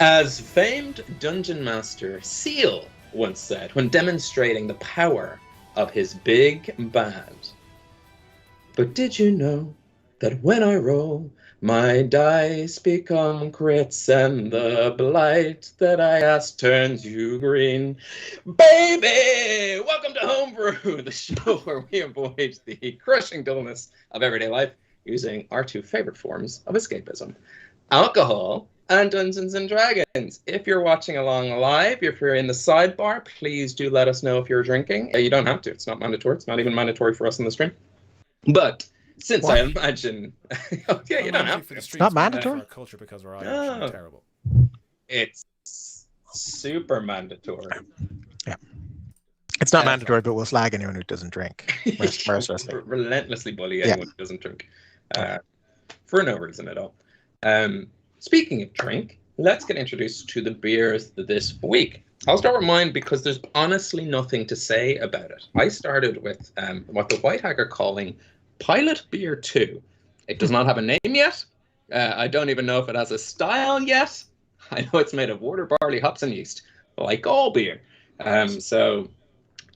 As famed dungeon master Seal once said when demonstrating the power of his big bad, but did you know that when I roll, my dice become crits and the blight that I cast turns you green? Baby! Welcome to Homebrew, the show where we avoid the crushing dullness of everyday life using our two favorite forms of escapism: alcohol and Dungeons and Dragons. If you're watching along live, if you're in the sidebar, please do let us know if you're drinking. You don't have to. It's not mandatory. It's not even mandatory for us in the stream. But since I imagine, okay, you don't have to. It's not mandatory for our culture because we're Irish and we're terrible. It's super mandatory. Yeah, it's not mandatory, but we'll slag anyone who doesn't drink. Relentlessly bully anyone who doesn't drink, for no reason at all. Speaking of drink, let's get introduced to the beers this week. I'll start with mine because there's honestly nothing to say about it. I started with what the White Hag are calling Pilot Beer 2. It does not have a name yet. I don't even know if it has a style yet. I know it's made of water, barley, hops, and yeast, like all beer. So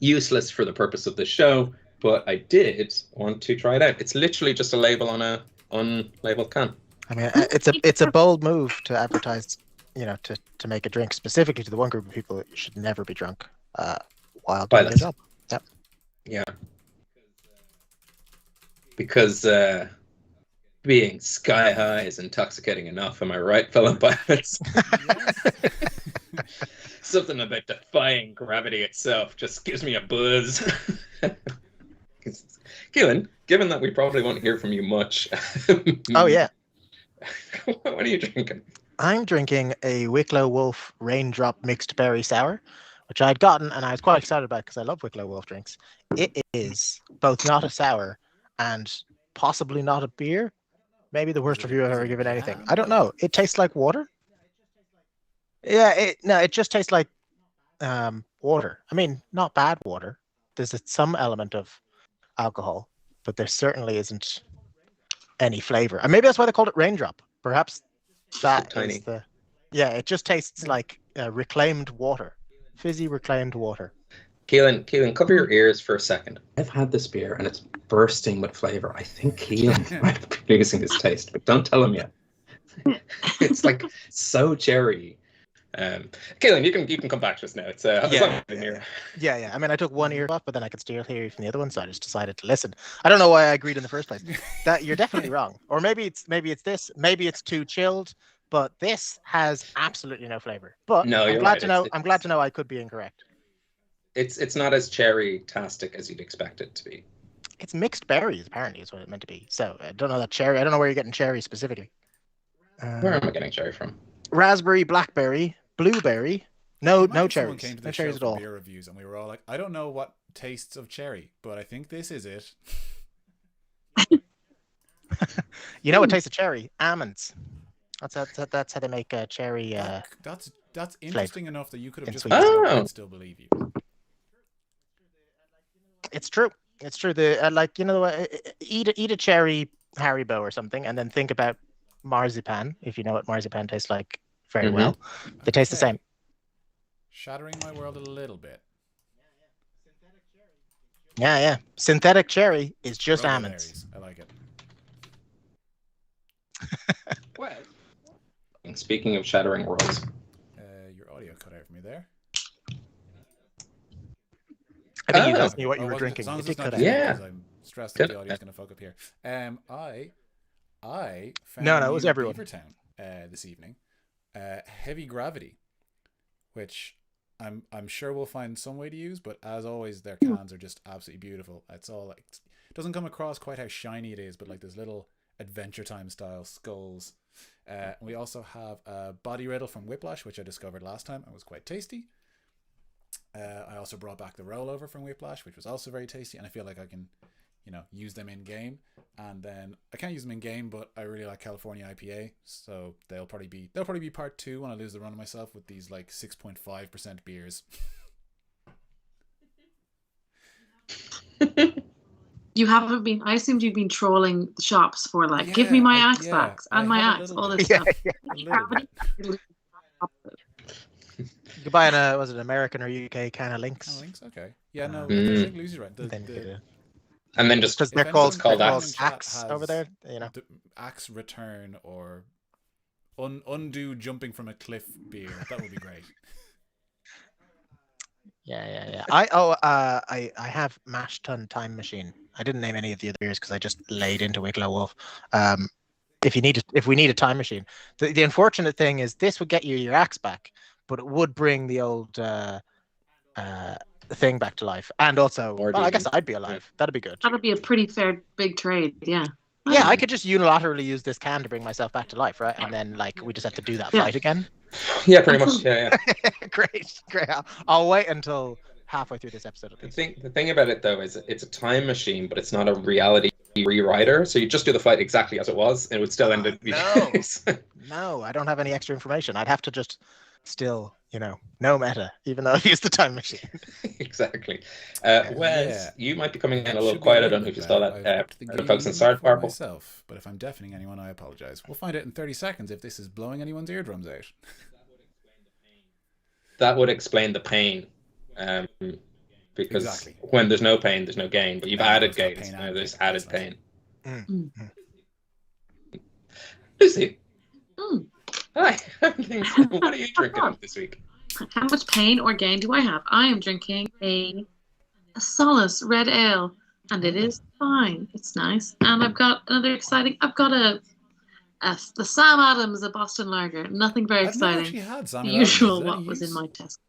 useless for the purpose of the show, but I did want to try it out. It's literally just a label on a unlabeled can. I mean, it's a bold move to advertise, to make a drink specifically to the one group of people that should never be drunk while doing their job. Yep. Yeah. Because being sky high is intoxicating enough, am I right, fellow pilots? Something about defying gravity itself just gives me a buzz. Keelan, given that we probably won't hear from you much. Oh, yeah. What are you drinking? I'm drinking a Wicklow Wolf Raindrop Mixed Berry Sour, which I'd gotten and I was quite excited about because I love Wicklow Wolf drinks. It is both not a sour and possibly not a beer. Maybe the worst review I've ever given anything. I don't know. It tastes like water. Yeah, it just tastes like water. I mean, not bad water. There's some element of alcohol, but there certainly isn't any flavor. And maybe that's why they called it Raindrop. Perhaps that is it just tastes like reclaimed water. Fizzy reclaimed water. Keelan, cover your ears for a second. I've had this beer and it's bursting with flavor. I think Keelan might be losing his taste, but don't tell him yet. It's like so cherry. Keelan, you can come back to us now. It's Yeah. I mean, I took one ear off, but then I could still hear you from the other one, so I just decided to listen. I don't know why I agreed in the first place. That you're definitely wrong, or maybe it's this. Maybe it's too chilled, but this has absolutely no flavor. But no, I'm glad to know. I'm glad to know I could be incorrect. It's not as cherry-tastic as you'd expect it to be. It's mixed berries, apparently, is what it meant to be. So I don't know that cherry. I don't know where you're getting cherry specifically. Where am I getting cherry from? Raspberry, blackberry, blueberry. No cherries. Came to no the cherries show at all. Beer reviews, and we were all like, I don't know what tastes of cherry, but I think this is it. You know what tastes of cherry? Almonds. That's how they make cherry. That's interesting enough that you could have just and still believe you. It's true. It's true. Eat a cherry Haribo or something, and then think about marzipan. If you know what marzipan tastes like very well, they taste the same. Shattering my world a little bit. Yeah. Synthetic cherry is just almonds. I like it. Well, speaking of shattering worlds, your audio cut out for me there. I think you guys knew what you were drinking. As long as it it's not Yeah. I'm stressed that the audio's going to fuck up here. I found it was everyone. Beavertown this evening. Heavy Gravity, which I'm sure we'll find some way to use, but as always, their cans are just absolutely beautiful. It's all like, it doesn't come across quite how shiny it is, but like there's little Adventure Time style skulls. We also have a Body Riddle from Whiplash, which I discovered last time and was quite tasty. I also brought back the Rollover from Whiplash, which was also very tasty, and I feel like I can, use them in game. And then I can't use them in game, but I really like California IPA, so they'll probably be part 2 when I lose the run of myself with these like 6.5% beers. You haven't been. I assumed you've been trolling the shops for give me my axe backs and my axe, all this stuff. buying a was it American or UK can of Lynx? Links, okay. Yeah, no, Mm. I think Lucy's right. Then you could, And then just because If they're anyone- called if called anyone Axe. in chat Axe over has there. You know. Axe Return or undo jumping from a cliff beer, that would be great. Yeah. I have Mash Tun Time Machine. I didn't name any of the other beers because I just laid into Wicklow Wolf. If we need a time machine, the unfortunate thing is this would get you your axe back, but it would bring the old thing back to life, and also, Or well, I guess demon. I'd be alive. That'd be good. That'd be a pretty fair big trade. Yeah. Yeah, I could just unilaterally use this can to bring myself back to life, right? And then like we just have to do that Yeah. fight again. Yeah, pretty much. Yeah. Great. I'll wait until halfway through this episode. At The least. thing about it though is it's a time machine, but it's not a reality rewriter. So you just do the fight exactly as it was, and it would still end up. No. No, I don't have any extra information. I'd have to just still, no meta, even though I've used the time machine. Exactly. Yeah. Wes, you might be coming in a It little should be quiet. I little don't know if bit you saw better. that. I've picked The folks game inside for Farble. myself, but if I'm deafening anyone, I apologize. We'll find out in 30 seconds if this is blowing anyone's eardrums out. That would explain the pain. Because Exactly. when there's no pain, there's no gain. But you've Yeah, added it's got gains. pain Now and there's gain. added That's nice. pain. Mm. Lucy, Mm. hi. What are you drinking this week? How much pain or gain do I have? I am drinking a Solace red ale, and it is fine. It's nice. And I've got another exciting. I've got the Sam Adams, a Boston Lager. Nothing very I've never exciting. actually had The Samuel usual Adams. Is it what any was in use? my test.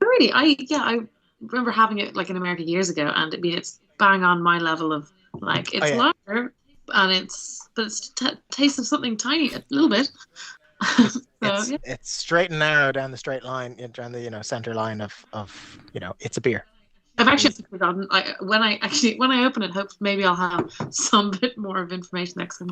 Really, I remember having it like in America years ago, and it's bang on my level of like it's yeah. lager, and it's taste of something tiny, a little bit. It's straight and narrow down the straight line, down the center line of it's a beer. I've actually forgotten. When I open it, hope maybe I'll have some bit more of information next time.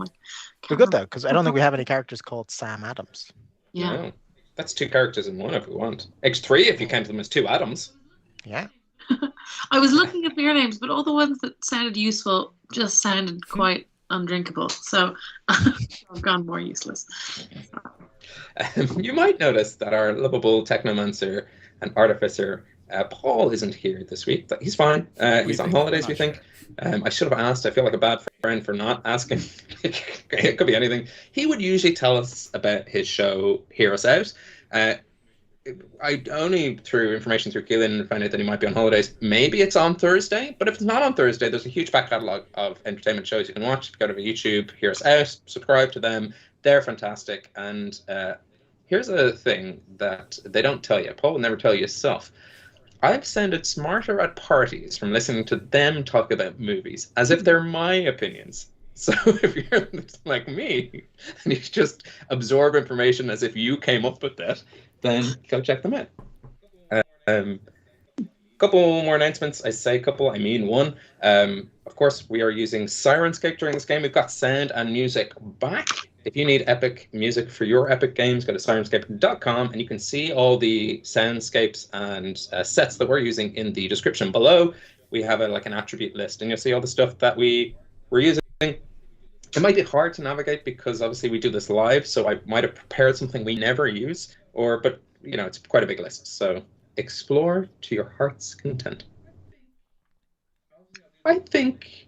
We're good though, because I don't think we have any characters called Sam Adams. Yeah. No. That's 2 characters in one if we want. X3 if you count them as 2 Adams. Yeah. I was looking at beer names, but all the ones that sounded useful just sounded quite undrinkable. So I've gone more useless. You might notice that our lovable technomancer and artificer Paul isn't here this week. He's fine. He's on holidays, we think. I should have asked. I feel like a bad friend for not asking. It could be anything. He would usually tell us about his show, Hear Us Out. I only through information through Keelan found out that he might be on holidays. Maybe it's on Thursday, but if it's not on Thursday, there's a huge back catalogue of entertainment shows you can watch. Go to YouTube, Hear Us Out, subscribe to them. They're fantastic. And here's a thing that they don't tell you. Paul will never tell you yourself. I've sounded smarter at parties from listening to them talk about movies, as if they're my opinions. So if you're like me, and you just absorb information as if you came up with that, then go check them out. Couple more announcements. I say couple, I mean one. Of course, we are using Syrinscape during this game. We've got sound and music back. If you need epic music for your epic games, go to Syrinscape.com and you can see all the soundscapes and sets that we're using in the description below. We have an attribute list, and you'll see all the stuff that we're using. It might be hard to navigate because obviously we do this live, so I might have prepared something we never use, but it's quite a big list. So explore to your heart's content. I think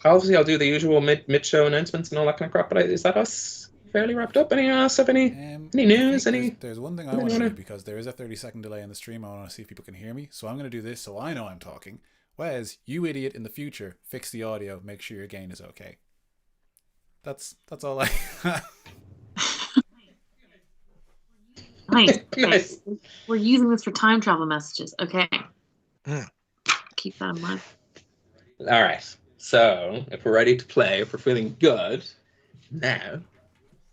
obviously I'll do the usual mid-show announcements and all that kind of crap, but is that us fairly wrapped up? Anyone else have any news? There's one thing I want to do, because there is a 30-second delay in the stream. I want to see if people can hear me, so I'm going to do this so I know I'm talking. Wes, you idiot, in the future, fix the audio, make sure your gain is okay. That's all I... Nice. Nice. We're using this for time travel messages. Okay. Keep that in mind. All right. So if we're ready to play, if we're feeling good, now,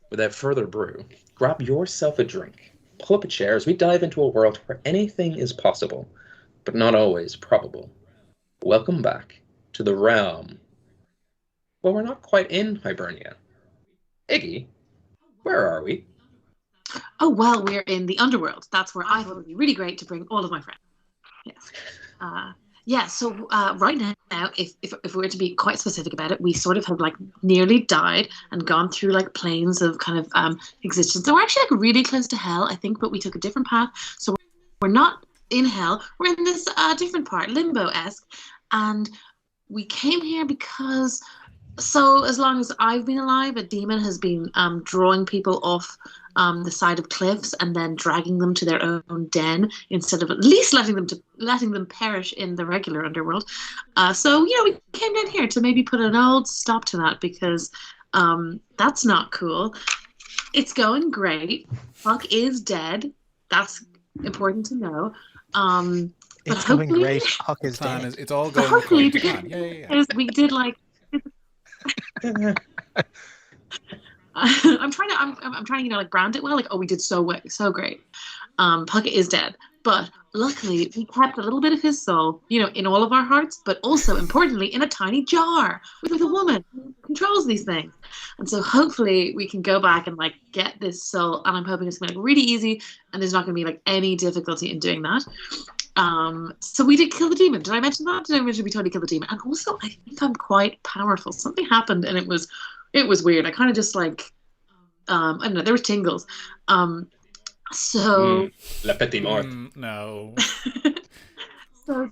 without further ado, grab yourself a drink, pull up a chair as we dive into a world where anything is possible, but not always probable. Welcome back to the realm. Well, we're not quite in Hibernia. Iggy, where are we? Oh, well, we're in the underworld. That's where I thought it would be really great to bring all of my friends. Yes. Yeah, so right now, if we were to be quite specific about it, we sort of have like nearly died and gone through like planes of kind of existence. So we're actually like really close to hell, I think, but we took a different path. So we're not in hell. We're in this different part, limbo-esque, and we came here because so as long as I've been alive, a demon has been drawing people off the side of cliffs and then dragging them to their own den instead of at least letting them perish in the regular underworld. So we came down here to maybe put an old stop to that because that's not cool. It's going great. Huck is dead. That's important to know. But It's going hopefully, great. Huck is Plan dead. is it's all going hopefully, according to plan. Yeah. because we did like. I'm trying to like brand it well, like, oh, we did so great. Puckett is dead, but luckily we kept a little bit of his soul, in all of our hearts, but also importantly in a tiny jar with a woman who controls these things. And so hopefully we can go back and like get this soul, and I'm hoping it's gonna be like really easy and there's not gonna be like any difficulty in doing that. So we did kill the demon. Did I mention that? Did I mention we totally killed the demon? And also I think I'm quite powerful. Something happened and it was weird. I kind of just like I don't know, there was tingles. So Le Petit Mort. No. so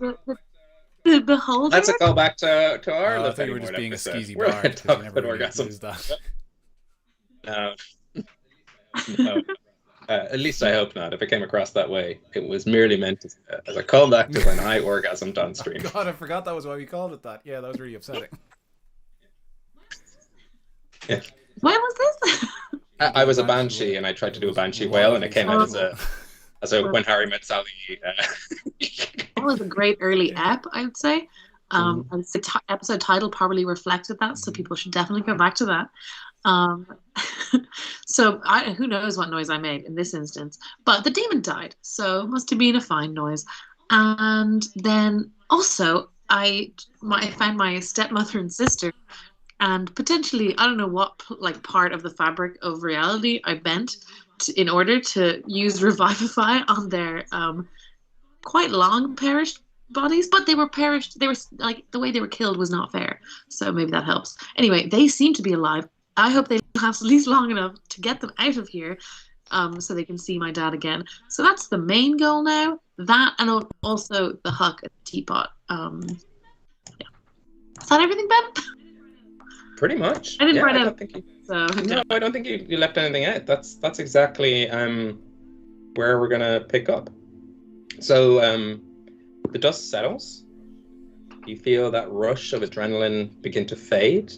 the beholder. Let's go back to our I Le thought Petit you were Mort just being a episode. skeezy We're bard. gonna 'Cause talk you never about really orgasm. use that. No. At least I hope not. If it came across that way, it was merely meant as a callback to when I orgasmed on stream. God, I forgot that was why we called it that. Yeah, that was really upsetting. Yeah. When was this? I was a banshee, and I tried to do a banshee wail, and it came out as a When Harry Met Sally. That was a great early ep, I would say. And the episode title probably reflected that, so people should definitely go back to that. So who knows what noise I made in this instance, but the demon died, so it must have been a fine noise. And then also I found my stepmother and sister, and potentially I don't know what like part of the fabric of reality I bent in order to use Revivify on their quite long perished bodies, but they were perished. They were like, the way they were killed was not fair, so maybe that helps. Anyway, they seem to be alive. I hope they last at least long enough to get them out of here, so they can see my dad again. So that's the main goal now. That, and also the Huck at the teapot. Yeah. Is that everything, Ben? Pretty much. I didn't write I out. don't think you, So no, I don't think you left anything out. That's exactly where we're gonna pick up. So the dust settles. You feel that rush of adrenaline begin to fade.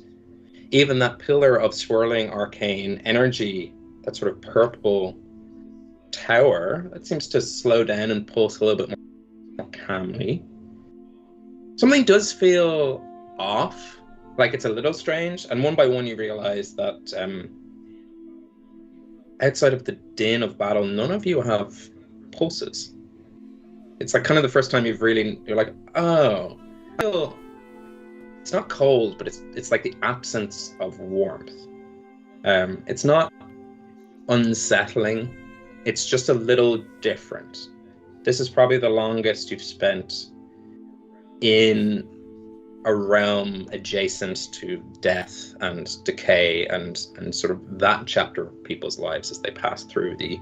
Even that pillar of swirling arcane energy, that sort of purple tower, that seems to slow down and pulse a little bit more calmly. Something does feel off, like it's a little strange, and one by one you realize that outside of the din of battle, none of you have pulses. It's like kind of the first time you're like, oh, it's not cold, but it's like the absence of warmth. It's not unsettling, it's just a little different. This is probably the longest you've spent in a realm adjacent to death and decay and sort of that chapter of people's lives as they pass through the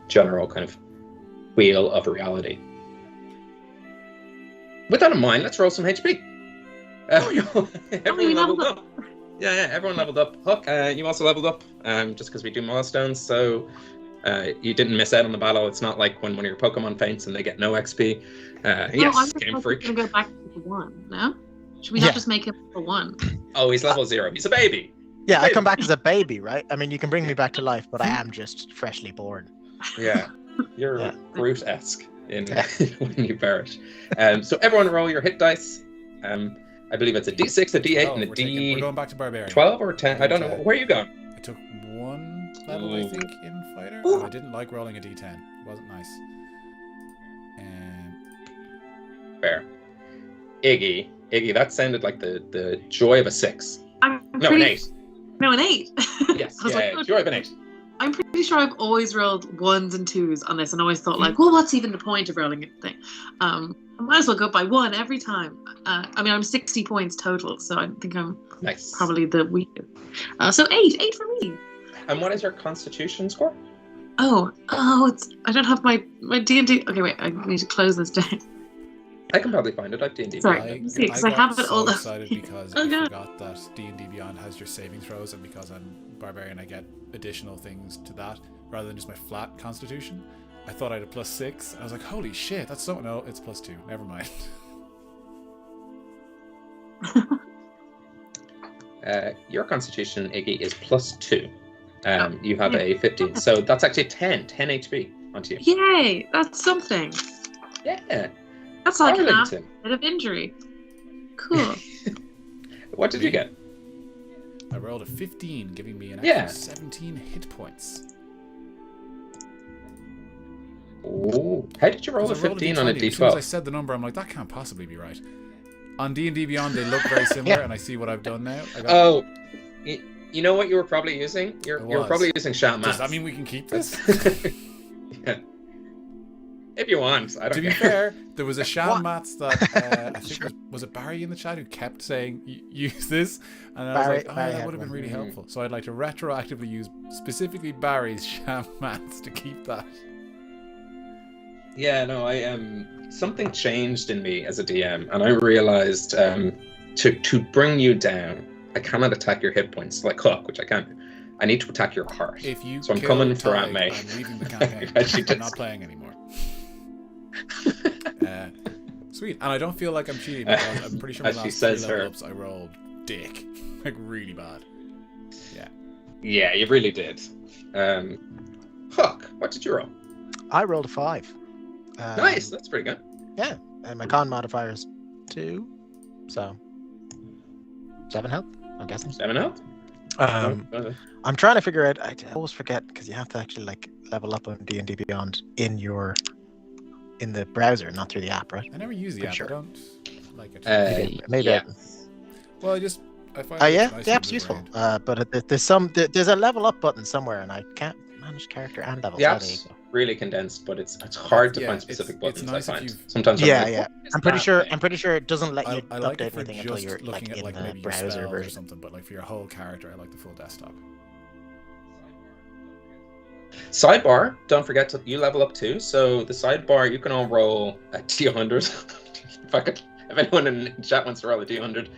general kind of wheel of reality. With that in mind, let's roll some HP. Everyone leveled up. Yeah, everyone leveled up. Huck, you also leveled up, just because we do milestones, so you didn't miss out on the battle. It's not like when one of your Pokemon faints and they get no XP. Yes, Game Freak. We're going to go back to 1, no? Should we Yeah. not just make him a 1? Oh, he's level 0. He's a baby. Yeah, I come back as a baby, right? I mean, you can bring me back to life, but I am just freshly born. Yeah, you're Yeah. Groot-esque in when you perish. So everyone roll your hit dice. I believe it's a D6, a D8, and a we're going back to Barbarian. 12 or 10. I don't know. Where are you going? I took 1 level, I think, in Fighter. Ooh. And I didn't like rolling a D10. It wasn't nice. Fair. Iggy, that sounded like the joy of a 6. I'm No, pretty, an 8. No, an 8. Yes, I was yeah, like, joy of an 8. I'm pretty pretty sure I've always rolled 1s and 2s on this, and always thought like, well, what's even the point of rolling a thing? I might as well go by 1 every time. I mean, I'm 60 points total, so I think I'm Nice. probably the weakest. So 8 for me. And what is your Constitution score? Oh, it's I don't have my D&D. Okay, wait, I need to close this down. I can probably find it. I've D&D. Sorry. I, See, 'cause I got have it so all up. excited because Oh, I God. forgot that D&D Beyond has your saving throws, and because I'm barbarian, I get additional things to that rather than just my flat Constitution. I thought I had a +6. I was like, holy shit, that's so... No, it's +2. Never mind. Your Constitution, Iggy, is +2. You have a 15, so that's actually 10 HP onto you. Yay, that's something. Yeah. That's like half a Arlington. bit of injury. Cool. What did you get? I rolled a 15, giving me an extra Yeah. 17 hit points. Oh, how did you roll a 'Cause I rolled 15 on a D20. As soon as I D12? said the number, I'm like, that can't possibly be right. On D&D Beyond, they look very similar, and I see what I've done now. I got, Oh, you know what you were probably using? You were was. probably using Shat does Maths. that mean we can keep this? Yeah. If you want, I don't To be care. fair, there was a Shan What? Mats that I think was it Barry in the chat who kept saying use this, and I was Barry- like, oh, Barry that had would have been one. really helpful. So I'd like to retroactively use specifically Barry's Shan Mats to keep that. Yeah, no, something changed in me as a DM, and I realized to bring you down, I cannot attack your hit points like Huck, which I can't do. I need to attack your heart. If you So I'm kill coming for Ty, Aunt May. I'm leaving the campaign. Actually, I'm not playing anymore. Sweet, and I don't feel like I'm cheating because I'm pretty sure my As she last says 3 level her. ups I rolled dick, like really bad. Yeah, you really did. Huck, what did you roll? I rolled a 5. Nice, that's pretty good. And my con modifier is 2, so 7 health, I'm guessing. 7 health? I'm trying to figure out. I always forget because you have to actually like level up on D&D Beyond in the browser, not through the app, right? I never use the Pretty app. sure. I don't like it. Maybe. yeah. Well, I find Oh it's yeah, nice the to app's move useful. around. But there's a level up button somewhere, and I can't manage character and levels. The Oh, there you app's go. really condensed, but it's hard to Yeah, find specific it's buttons. nice I if find you've- sometimes. Yeah, like, yeah. what is I'm pretty that sure. thing? I'm pretty sure it doesn't let you I like update it for anything until just you're looking like at in like the maybe your browser spells or version. something, but like for your whole character, I like the full desktop. Sidebar, don't forget to you level up too. So the sidebar, you can all roll a D100. If anyone in chat wants to roll a D100,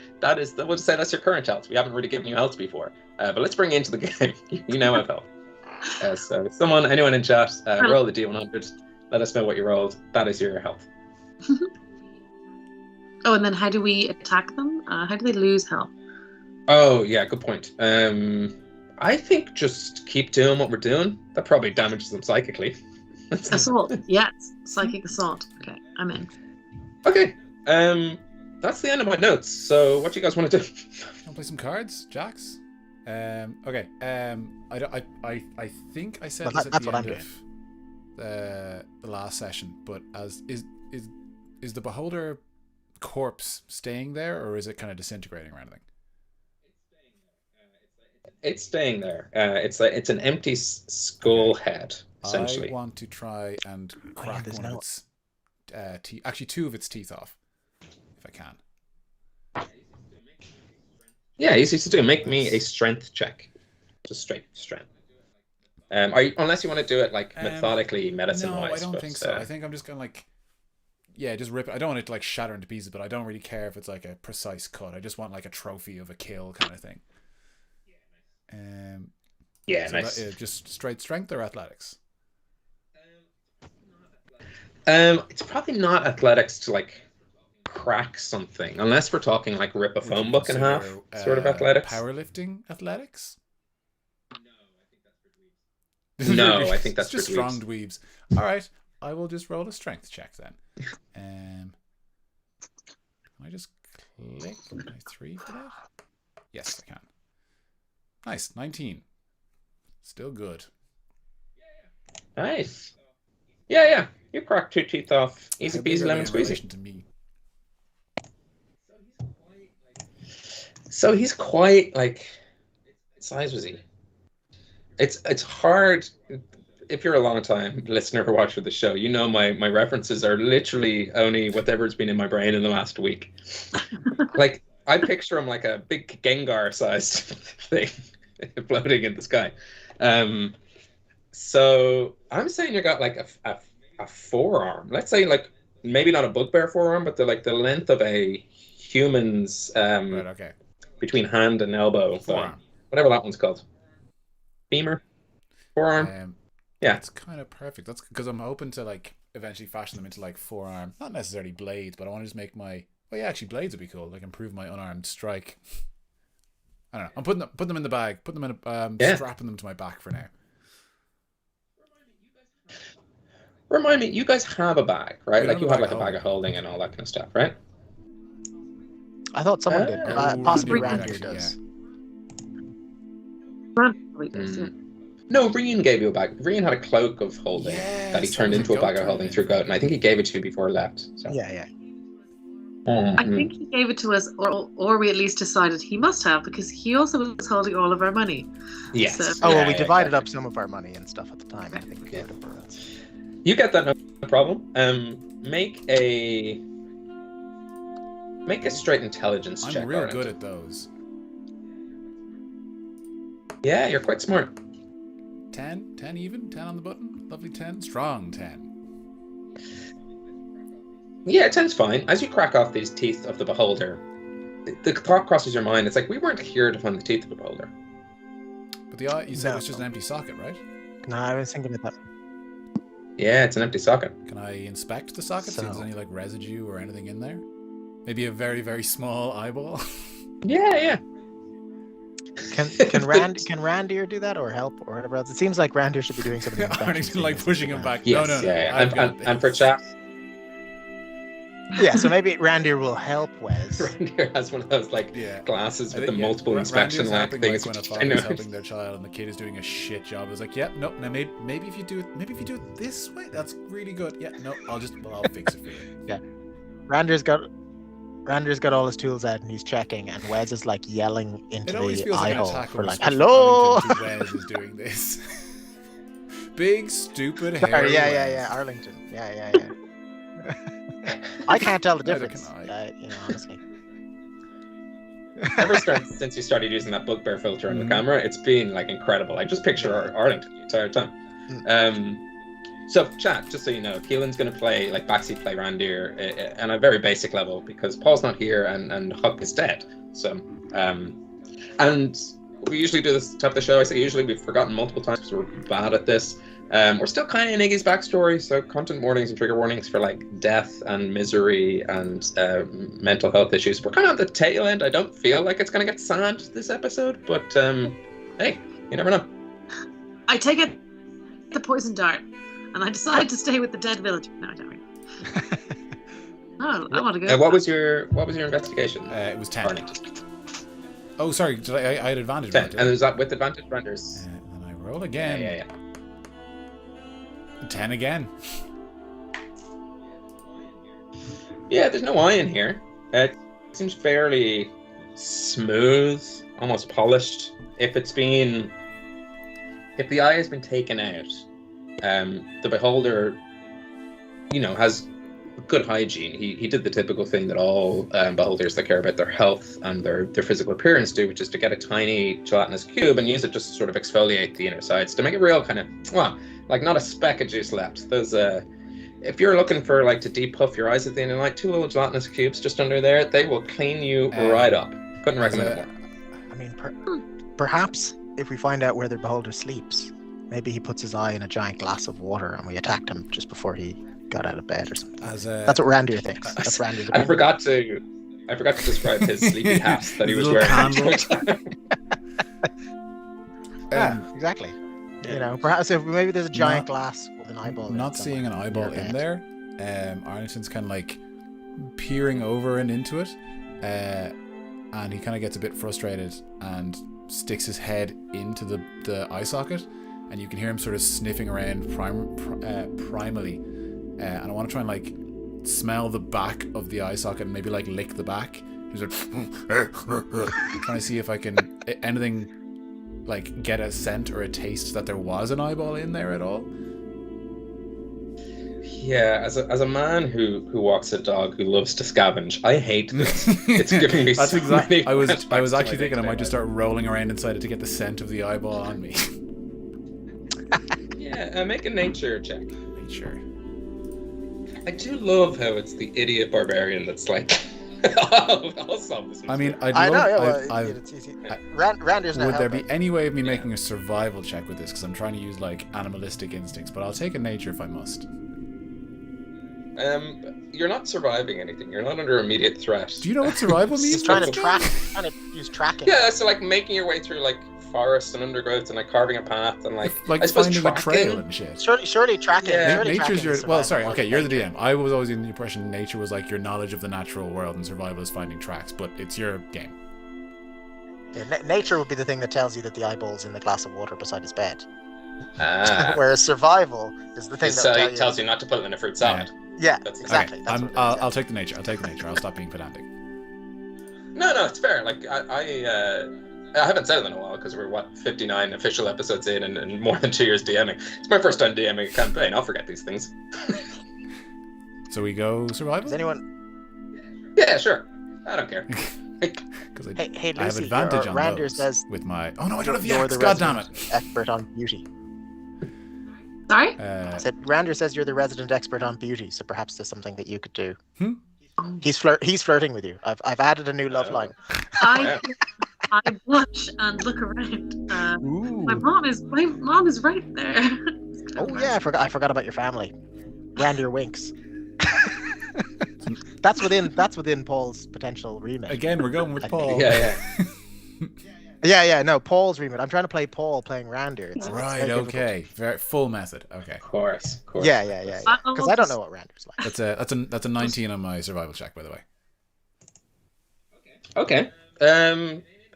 we'll just say that's your current health. We haven't really given you health before, but let's bring you into the game. You now have health. So anyone in chat, roll the D100. Let us know what you rolled. That is your health. Oh, and then how do we attack them? How do they lose health? Oh yeah, good point. I think just keep doing what we're doing. That probably damages them psychically. Assault. Yes. Psychic assault. Okay, I'm in. Okay. That's the end of my notes. So, what do you guys want to do? Want to play some cards, Jax? Okay. I think I said Well, this at that's the what end I'm of the last session, but is the beholder corpse staying there, or is it kind of disintegrating or anything? It's staying there. It's an empty skull head, essentially. I want to try and crack there's one of no- its teeth. Actually, 2 of its teeth off, if I can. Yeah, easy to do. Make me a strength check. Just straight strength. Unless you want to do it like methodically, medicine-wise. No, I don't but, think so. I think I'm just gonna just rip it. I don't want it to like shatter into pieces, but I don't really care if it's like a precise cut. I just want like a trophy of a kill kind of thing. yeah, So nice. just straight strength or athletics? It's probably not athletics to like crack something, unless we're talking like rip a Would phone you book in half, consider, sort of athletics. Powerlifting athletics? No, I think that's just for strong dweebs. All right, I will just roll a strength check then. Can I just click my 3 for that? Yes, I can. Nice, 19. Still good. Nice. Yeah. You crack 2 teeth off. Easy How big peasy are they lemon in squeezy. relation to me? So he's quite like. What size was he? It's hard. If you're a long time listener or watcher of the show, you know my references are literally only whatever's been in my brain in the last week. Like I picture him like a big Gengar-sized thing floating in the sky. So I'm saying you got like a forearm. Let's say like maybe not a bugbear forearm, but the length of a human's Right, okay. between hand and elbow, Forearm. whatever that one's called. Femur, forearm. Yeah, That's kind of perfect. That's because I'm hoping to like eventually fashion them into like forearm, not necessarily blades, but I want to just make my. Well, yeah, actually, blades would be cool. Like improve my unarmed strike. I don't know. I'm putting them in the bag. Putting them in strapping them to my back for now. Remind me, you guys have a bag, right? We Like don't you have have a like bag a bag of holding and all that kind of stuff, right? I thought someone did. Possibly Randy Randy does. Probably does, yeah. No, Rian gave you a bag. Rian had a cloak of holding that he turned into a bag of holding through Goat, and I think he gave it to you before he left. So. Yeah. I think he gave it to us, or we at least decided he must have, because he also was holding all of our money. Yes. So, Oh, well, we divided up some of our money and stuff at the time. I think we gave it for us. You get that, no problem. Make a straight intelligence check. I'm real Arlington. good at those. Yeah, you're quite smart. 10 even, 10 on the button. Lovely 10, strong 10. Yeah, 10's fine. As you crack off these teeth of the beholder, the thought crosses your mind. It's like we weren't here to find the teeth of the beholder. But the eye, you said it's just an empty socket, right? No, I was thinking about that. Yeah, it's an empty socket. Can I inspect the socket? See if there's any like residue or anything in there? Maybe a very, very small eyeball. Yeah. Can Randir do that or help or whatever else? It seems like Randir should be doing something. Arlington like pushing him back. Yes, No. Yeah. And for chat, Yeah, so maybe Randir will help Wes. Randir has one of those like glasses with the multiple inspection lamp things. Like when a father is helping their child and the kid is doing a shit job. It's like, yep, nope. Now maybe if you do it this way, that's really good. Yeah, no, I'll fix it for you. Yeah, Randir's got all his tools out and he's checking, and Wes is like yelling into the eye hole for like, "Hello!" Wes is doing this. Big stupid hair. Yeah, Arlington. Yeah. I can't tell the difference. Honestly. Ever since you started using that bugbear filter on the camera, it's been like incredible. I just picture Arlington the entire time. So chat, just so you know, Keelan's going to play like backseat play Randir on a very basic level because Paul's not here and Huck is dead. So and we usually do this type of the show. I say usually we've forgotten multiple times because we're bad at this. We're still kind of in Iggy's backstory, so content warnings and trigger warnings for like death and misery and mental health issues. We're kind of at the tail end. I don't feel like it's going to get sad this episode, but hey, you never know. I take it the poison dart, and I decide to stay with the dead villager. No, I don't really. I want to go. What was your investigation? It was 10. Arlington. Oh, sorry. I had advantage. 10, and is that with advantage renders? And I roll again. Yeah. 10 again. Yeah, there's no eye in here. It seems fairly smooth, almost polished. If the eye has been taken out, the beholder, has good hygiene. He did the typical thing that all beholders that care about their health and their physical appearance do, which is to get a tiny gelatinous cube and use it just to sort of exfoliate the inner sides to make it real kind of, like not a speck of juice left. Those if you're looking for like to depuff your eyes at the end of the night, 2 little gelatinous cubes just under there, they will clean you right up. Couldn't recommend it more. I mean, perhaps if we find out where the beholder sleeps, maybe he puts his eye in a giant glass of water and we attacked him just before he got out of bed or something. That's what Randir thinks. That's Randir's I forgot to describe his sleepy hat that he was wearing. Exactly. Perhaps if maybe there's a giant glass with an eyeball. Not seeing an eyeball in there. Arlington's kind of like peering over and into it, and he kind of gets a bit frustrated and sticks his head into the eye socket, and you can hear him sort of sniffing around primally, and I want to try and like smell the back of the eye socket and maybe like lick the back. He's like trying to see if I can anything like get a scent or a taste that there was an eyeball in there at all? Yeah, as a man who walks a dog who loves to scavenge, I hate this. It's giving me That's so exactly. many I was flashbacks to actually my thinking I might day-to-day just start rolling around inside it to get the scent of the eyeball on me. life. Yeah, make a nature check. Nature. I do love how it's the idiot barbarian that's like, I'll solve this. I mean, I know. Yeah, well, I've it's easy. Rander's not would there be helping. any way of me Yeah. making a survival check with this? Because I'm trying to use like animalistic instincts, but I'll take a nature if I must. You're not surviving anything. You're not under immediate threat. Do you know what survival means? He's trying to Francis? trying to use tracking. Yeah, so like making your way through like forest and undergrowth and like carving a path and like I suppose finding a trail tracking. and shit. Surely tracking. Yeah. Surely Nature's tracking your is well. survival Sorry, more okay, than you're the nature. DM. I was always in the impression nature was like your knowledge of the natural world and survival is finding tracks, but it's your game. Yeah, nature would be the thing that tells you that the eyeball's in the glass of water beside his bed. Ah, Whereas survival is the thing it that will tells you not to put it in a fruit salad. Yeah, That's exactly. Okay, That's what it is, I'll take the nature. I'll take the nature. I'll stop being pedantic. No, it's fair. Like I haven't said it in a while because we're 59 official episodes in and more than 2 years DMing. It's my first time DMing a campaign. I'll forget these things. So we go survival. Does anyone? Yeah, sure. I don't care. Because Hey, I have Lucy, advantage on Rander those says with my. Oh no, I don't have the you're axe. the God damn it. resident expert on beauty. Sorry? Said Rander says you're the resident expert on beauty, so perhaps there's something that you could do. Hmm? He's flirting with you. I've added a new love line. I blush and look around. Ooh. My mom is right there. Oh yeah, I forgot about your family. Rander winks. That's within Paul's potential remit. Again, we're going with Paul. Yeah. No, Paul's remit. I'm trying to play Paul playing Rander. It's Right. very difficult. Okay. Very full method. Okay. Of course. Yeah. Because I don't just- know what Rander's like. That's a 19 on my survival check, by the way. Okay.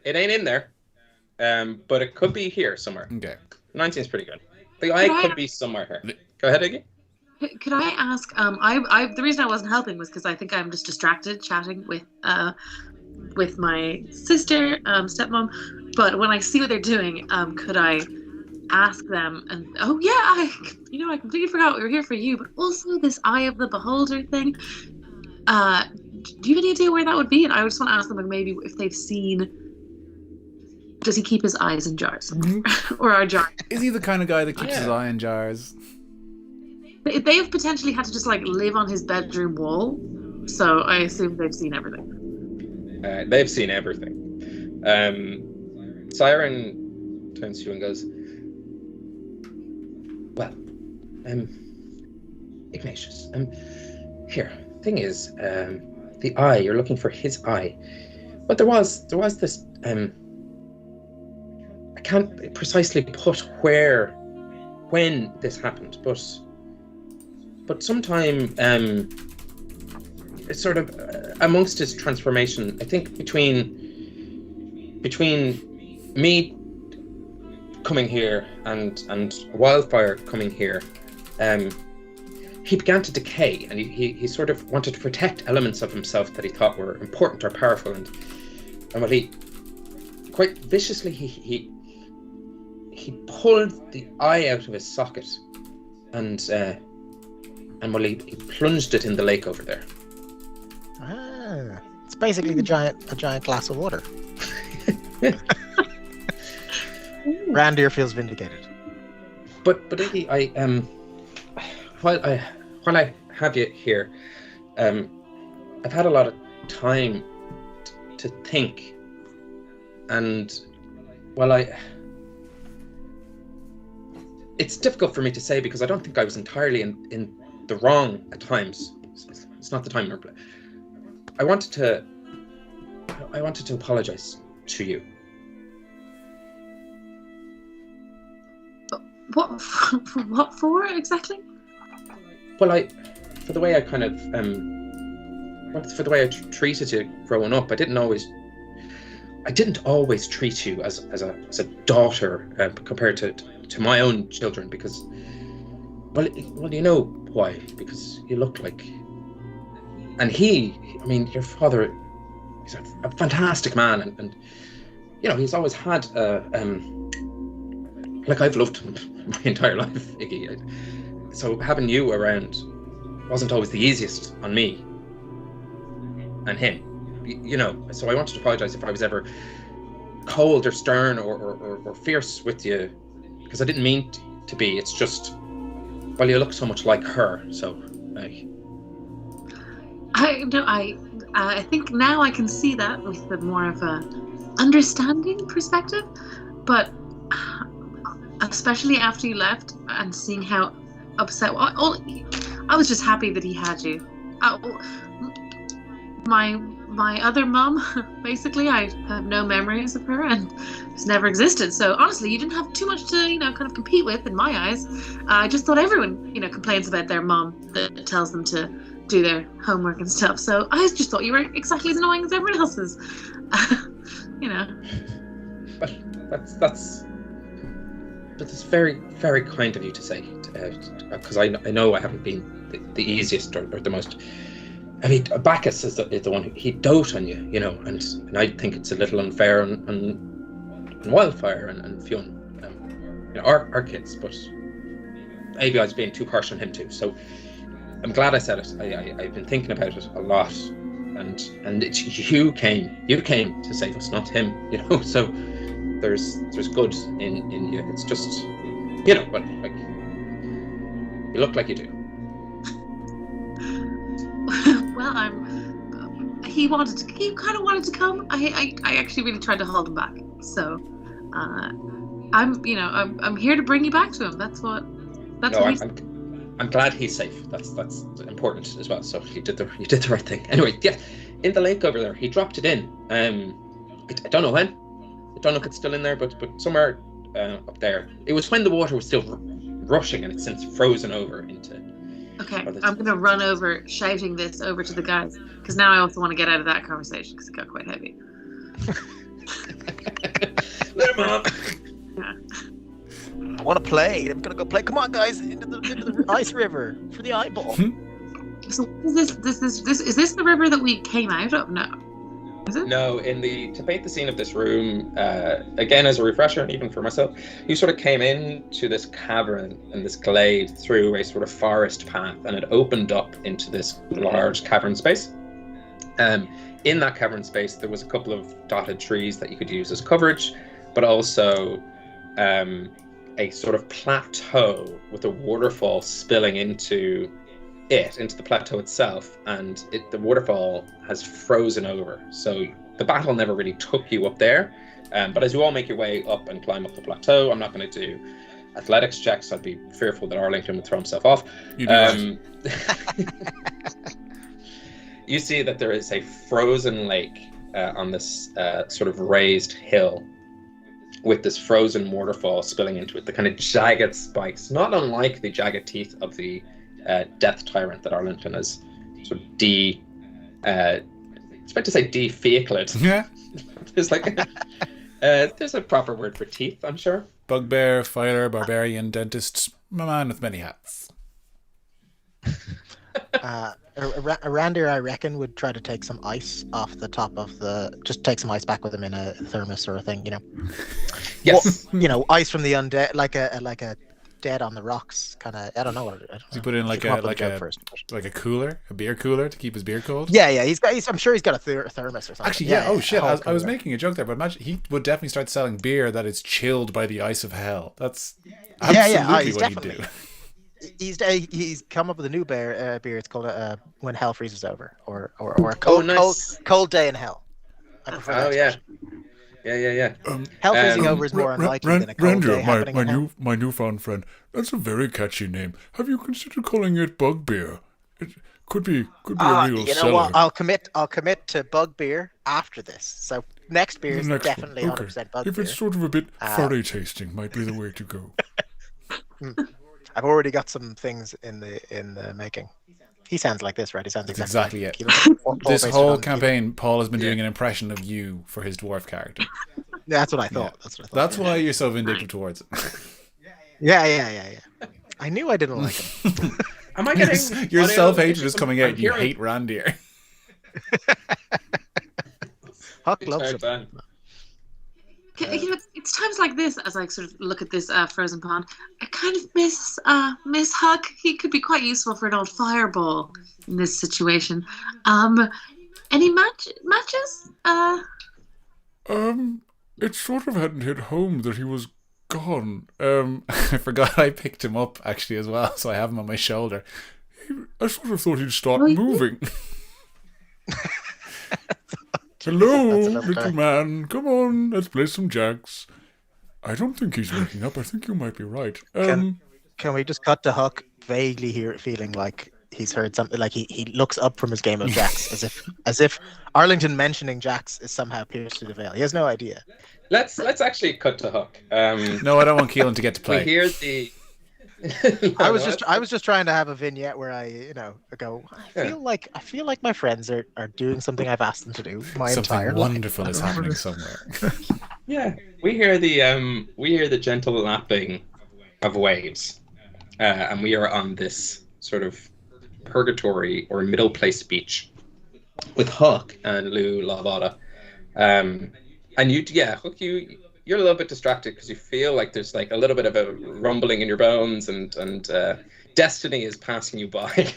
It ain't in there. But it could be here somewhere. Okay. 19 is pretty good. The eye could be somewhere here. Go ahead, Iggy. Could I ask? I the reason I wasn't helping was because I think I'm just distracted chatting with my sister, stepmom. But when I see what they're doing, could I ask them? And oh yeah, I completely forgot we were here for you. But also this eye of the beholder thing. Do you have any idea where that would be? And I just want to ask them like maybe if they've seen. Does he keep his eyes in jars, or are jars? Is he the kind of guy that keeps his eye in jars? They have potentially had to just like live on his bedroom wall, so I assume they've seen everything. They've seen everything. Siren turns to you and goes, well, Ignatius, here, thing is, the eye, you're looking for his eye. But there was this, I can't precisely put when this happened, but sometime, it's sort of amongst his transformation, I think between me coming here and Wildfire coming here, he began to decay, and he sort of wanted to protect elements of himself that he thought were important or powerful, and well, he quite viciously he pulled the eye out of his socket, and well, he plunged it in the lake over there. Ah, it's basically a giant glass of water. Randir feels vindicated. But Iggy, while I have you here, I've had a lot of time to think, and it's difficult for me to say because I don't think I was entirely in the wrong at times. It's not the time. I wanted to apologize to you. What for exactly? Well, for the way I kind of for the way I treated you growing up, I didn't always treat you as a daughter compared to my own children, because well, you know why? Because you look like, and your father, he's a fantastic man, and you know he's always had like I've loved him my entire life, Iggy. So having you around wasn't always the easiest on me and him. So I wanted to apologize if I was ever cold or stern or fierce with you, because I didn't mean to be. It's just, well, you look so much like her, so I think now I can see that with a more of a understanding perspective, but especially after you left and seeing how upset. I was just happy that he had you. My other mum, basically, I have no memories of her and it's never existed. So honestly, you didn't have too much to, kind of compete with in my eyes. I just thought everyone, complains about their mum that tells them to do their homework and stuff. So I just thought you were exactly as annoying as everyone else is. But that's very, very kind of you to say, because I know I haven't been the easiest or the most. I mean, Bacchus is the one he dote on you, and I think it's a little unfair on Wildfire and Fionn, our kids, but maybe I was being too harsh on him too. So I'm glad I said it. I've been thinking about it a lot, and you came to save us, not him, So there's good in you. It's just, but like you look like you do. Well, he kind of wanted to come. I actually really tried to hold him back. So, I'm here to bring you back to him. That's what I'm glad he's safe. That's important as well. So you did the right thing. Anyway, yeah, in the lake over there, he dropped it in. I don't know when. I don't know if it's still in there, but somewhere up there. It was when the water was still rushing, and it's since frozen over into. Okay, I'm going to run over, shouting this over to the guys, because now I also want to get out of that conversation, because it got quite heavy. Let him up. Yeah. I want to play. I'm going to go play. Come on, guys, into the ice river for the eyeball. So is this the river that we came out of? No. Is it? No, to paint the scene of this room, again as a refresher, and even for myself, you sort of came into this cavern and this glade through a sort of forest path, and it opened up into this large cavern space. In that cavern space, there was a couple of dotted trees that you could use as coverage, but also a sort of plateau with a waterfall spilling into the plateau itself, and the waterfall has frozen over, so the battle never really took you up there, but as you all make your way up and climb up the plateau, I'm not going to do athletics checks. I'd be fearful that Arlington would throw himself off. You see that there is a frozen lake on this sort of raised hill with this frozen waterfall spilling into it, the kind of jagged spikes, not unlike the jagged teeth of the death tyrant that Arlington has sort of I was about to say defaculated. Yeah. There's there's a proper word for teeth, I'm sure. Bugbear, fighter, barbarian, dentist, a man with many hats. Randir, I reckon, would try to take some ice off the top of just take some ice back with him in a thermos or a thing, Yes. Well, ice from the undead, like a dead on the rocks kind of. I don't know what. Does he put in like a cooler, a beer cooler to keep his beer cold? Yeah. I'm sure he's got a thermos or something. Actually, yeah. Oh shit! I was making a joke there, but imagine he would definitely start selling beer that is chilled by the ice of hell. That's absolutely what he'd do. He's come up with a new beer. It's called When Hell Freezes Over, or a cold day in hell. I prefer that expression. Yeah. Hell freezing over is more unlikely than a cold day happening in hell. My newfound friend. That's a very catchy name. Have you considered calling it Bugbear? It could be a real seller. What? I'll commit to Bugbear after this. So next beer is definitely 100% Bugbear. If it's sort of a bit furry tasting, might be the way to go. I've already got some things in the making. He sounds like this, right? He sounds exactly it. This whole campaign, Paul has been doing an impression of you for his dwarf character. That's what I thought. Yeah. That's why you're so vindictive towards it. Yeah. I knew I didn't like him. Am I getting your self-hatred is coming out? You hate Randir. Huck loves him. It's times like this as I sort of look at this frozen pond. I kind of miss Huck. He could be quite useful for an old fireball in this situation. Any matches? It sort of hadn't hit home that he was gone. I forgot I picked him up actually as well, so I have him on my shoulder. I sort of thought he'd start moving. Hello, little man. Come on, let's play some jacks. I don't think he's waking up. I think you might be right. Can we just cut to Huck vaguely feeling like he's heard something? Like he looks up from his game of jacks as if Arlington mentioning jacks is somehow pierced through the veil. He has no idea. Let's actually cut to Huck. No, I don't want Keelan to get to play. We hear the. I was just trying to have a vignette where I go. I feel like my friends are doing something I've asked them to do. Something wonderful is happening somewhere. Yeah, we hear the gentle lapping of waves, and we are on this sort of purgatory or middle place beach with Huck and Lou Lavada. And Huck, you're a little bit distracted because you feel like there's like a little bit of a rumbling in your bones, and destiny is passing you by.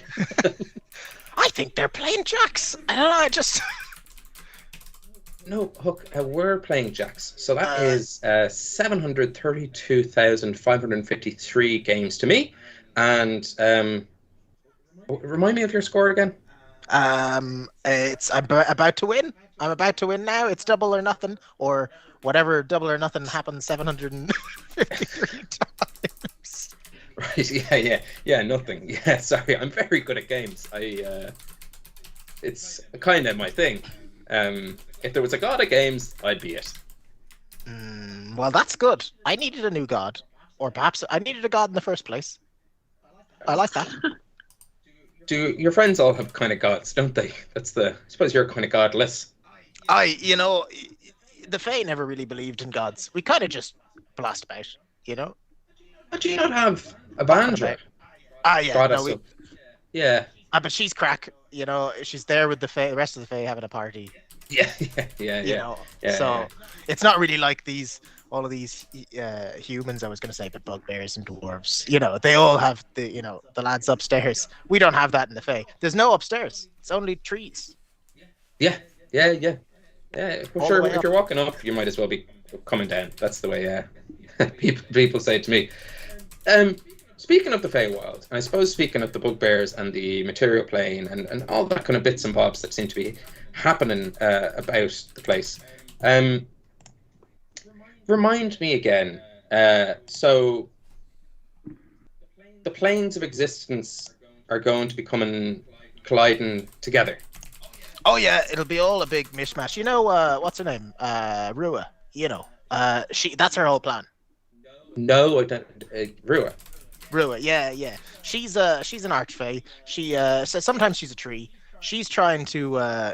I think they're playing jacks. I don't know. I just no, Huck. We're playing jacks, so that is 732,553 games to me. And remind me of your score again. I'm about to win. I'm about to win now. It's double or nothing, or whatever double or nothing happens 753 times. Right, yeah, nothing. Yeah, sorry, I'm very good at games. It's kind of my thing. If there was a god of games, I'd be it. Well, that's good. I needed a new god. Or perhaps I needed a god in the first place. I like that. Do your friends all have kind of gods, don't they? I suppose you're kind of godless. The Fae never really believed in gods. We kind of just blast about, But do you not have a banjo? Yeah. Yeah. But she's crack, she's there with the rest of the Fae having a party. Yeah. So it's not really like all of these humans, I was going to say, but bugbears and dwarves. They all have the lads upstairs. We don't have that in the Fae. There's no upstairs. It's only trees. Yeah. Well, sure, if you're walking up, you might as well be coming down. That's the way people say it to me. Speaking of the Feywild, and I suppose speaking of the bugbears and the material plane and all that kind of bits and bobs that seem to be happening about the place, remind me again. So the planes of existence are going to be colliding together. Oh yeah, it'll be all a big mishmash. What's her name? Rua. That's her whole plan. No, I don't. Rua. Rua, yeah. She's an archfey. She sometimes she's a tree. She's trying to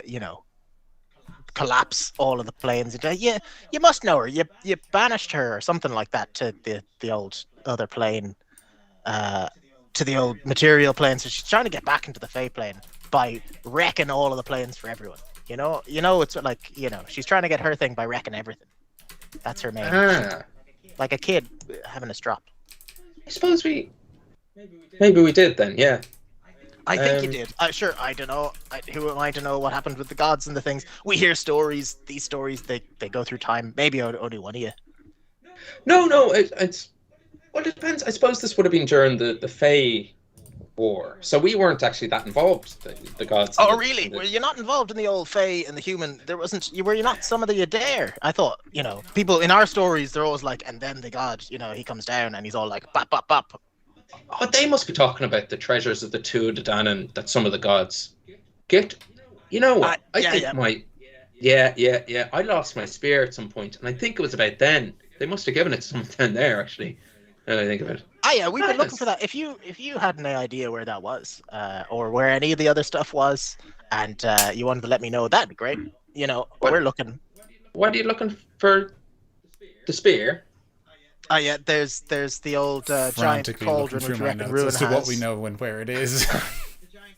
collapse all of the planes. You must know her. You banished her or something like that to the old other plane, to the old material plane. So she's trying to get back into the Fey plane by wrecking all of the planes for everyone. It's like she's trying to get her thing by wrecking everything. That's her main. Like a kid having a strop. I suppose maybe we did then. Yeah. I think you did. Sure, I don't know. Who am I to know what happened with the gods and the things? We hear stories. These stories, they go through time. Maybe only one of you. No. It depends. I suppose this would have been during the Fey War, so we weren't actually that involved. The gods. Oh, really? Were you not involved in the old Fey and the human? There wasn't. Were you not some of the Adair? I thought. People in our stories, they're always like, and then the god, he comes down and he's all like, bop, bop, bop. Oh, they must be talking about the treasures of the Tuatha Dé Danann that some of the gods get. You know what? I lost my spear at some point, and I think it was about then. They must have given it to someone down there, actually. Now that I think of it. Yeah, we've been looking for that. If you had any idea where that was, or where any of the other stuff was, and you wanted to let me know, that'd be great. We're looking. What are you looking for? The spear. Yeah, there's the old giant cauldron which Rua has. What we know and where it is.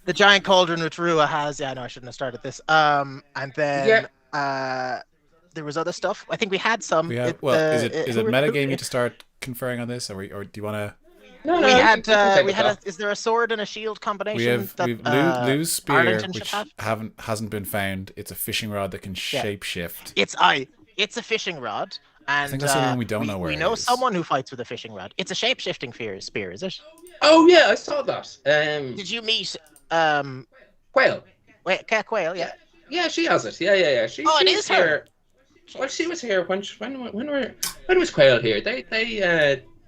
The giant cauldron which Rua has. Yeah, no, I shouldn't have started this. And then there was other stuff. I think we had some. We have. Is it metagamey to start conferring on this, or do you want to? No, We had. you can take We it had. off. Is there a sword and a shield combination? We've Lou's spear, Arlington should which have? hasn't been found. It's a fishing rod that can shapeshift. It's a fishing rod, and I think that's the only one we don't know where we it know is. someone who fights with a fishing rod. It's a shape-shifting spear, is it? Oh yeah, I saw that. Did you meet Quail. Quail? Yeah. Yeah, she has it. Yeah. It She is was here. Well, she was here when was Quail here?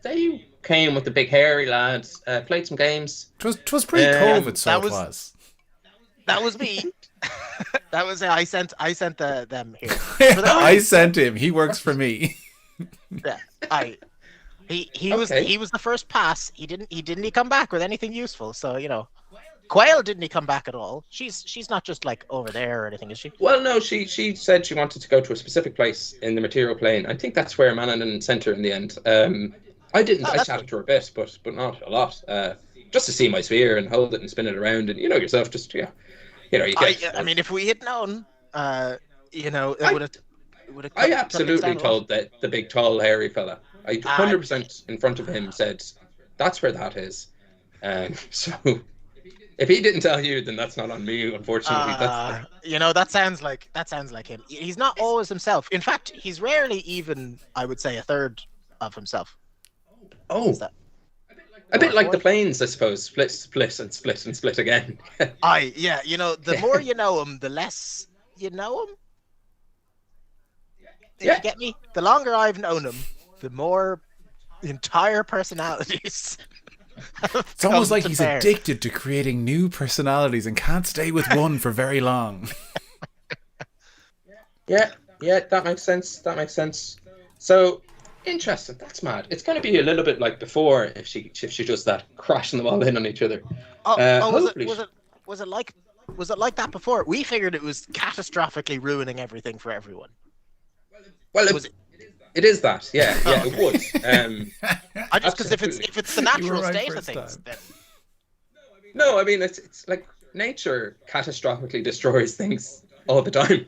They came with the big hairy lads, played some games. Twas pre-COVID, so it was. That was me. That was I sent them here. I sent him. He works for me. Yeah, he was the first pass. He didn't come back with anything useful. So Quail didn't come back at all. She's not just like over there or anything, is she? Well, no, she said she wanted to go to a specific place in the material plane. I think that's where Mannanen sent her in the end. I didn't. I chatted to her a bit, but not a lot. Just to see my sphere and hold it and spin it around, and yourself, just you get. I mean, if we had known, it would have. I absolutely told the big, tall, hairy fella. I 100% in front of him said, "That's where that is." So, if he didn't tell you, then that's not on me. Unfortunately, that sounds like him. He's not always himself. In fact, he's rarely even, I would say, a third of himself. Oh, a bit like the planes, I suppose. Split, and split again. The more you know him, the less you know him. You get me? The longer I've known him, the more entire personalities. It's almost like he's addicted to creating new personalities and can't stay with one for very long. Yeah, that makes sense. So, interesting. That's mad. It's going to be a little bit like before if she does that, crashing them all in on each other. Was it like that before? We figured it was catastrophically ruining everything for everyone. Well, it is that. Yeah, it would. I just because if it's the natural state of things, then... No, I mean it's like nature catastrophically destroys things all the time.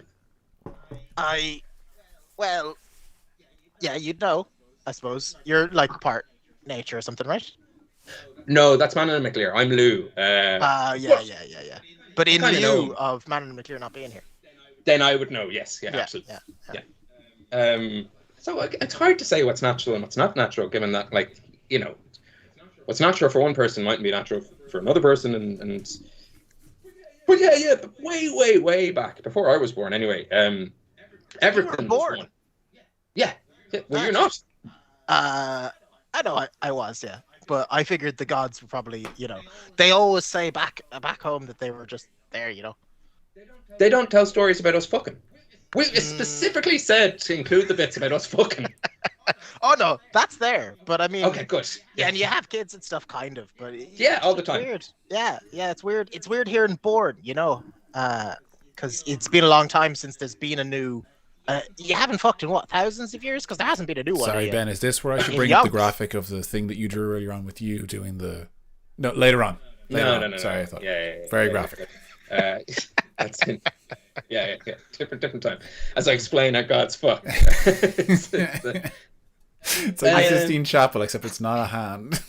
You'd know. I suppose you're like part nature or something, right? No, that's Manon and McLear. I'm Lou. Yeah. But in lieu of Manon and McLear not being here, then I would know. Yes, absolutely. Yeah. So it's hard to say what's natural and what's not natural, given that, what's natural for one person mightn't be natural for another person, and. But but way back before I was born, anyway. Everything was born. Yeah. Well, you're not. I know I was, yeah. But I figured the gods were probably, they always say back home that they were just there, They don't tell stories about us fucking. We specifically said to include the bits about us fucking. Oh no, that's there. But I mean, okay, good. Yeah, and you have kids and stuff, kind of. But all the time. Weird. Yeah, it's weird. It's weird hearing born, because it's been a long time since there's been a new. You haven't fucked in what, thousands of years? Because there hasn't been a new one. Sorry, Ben. Is this where I should bring up the graphic of the thing that you drew earlier on with you doing the? No, later on. No. Sorry, I thought. Very graphic. That's in, different time. As I explain how God's fuck. It's like the Sistine Chapel, except it's not a hand.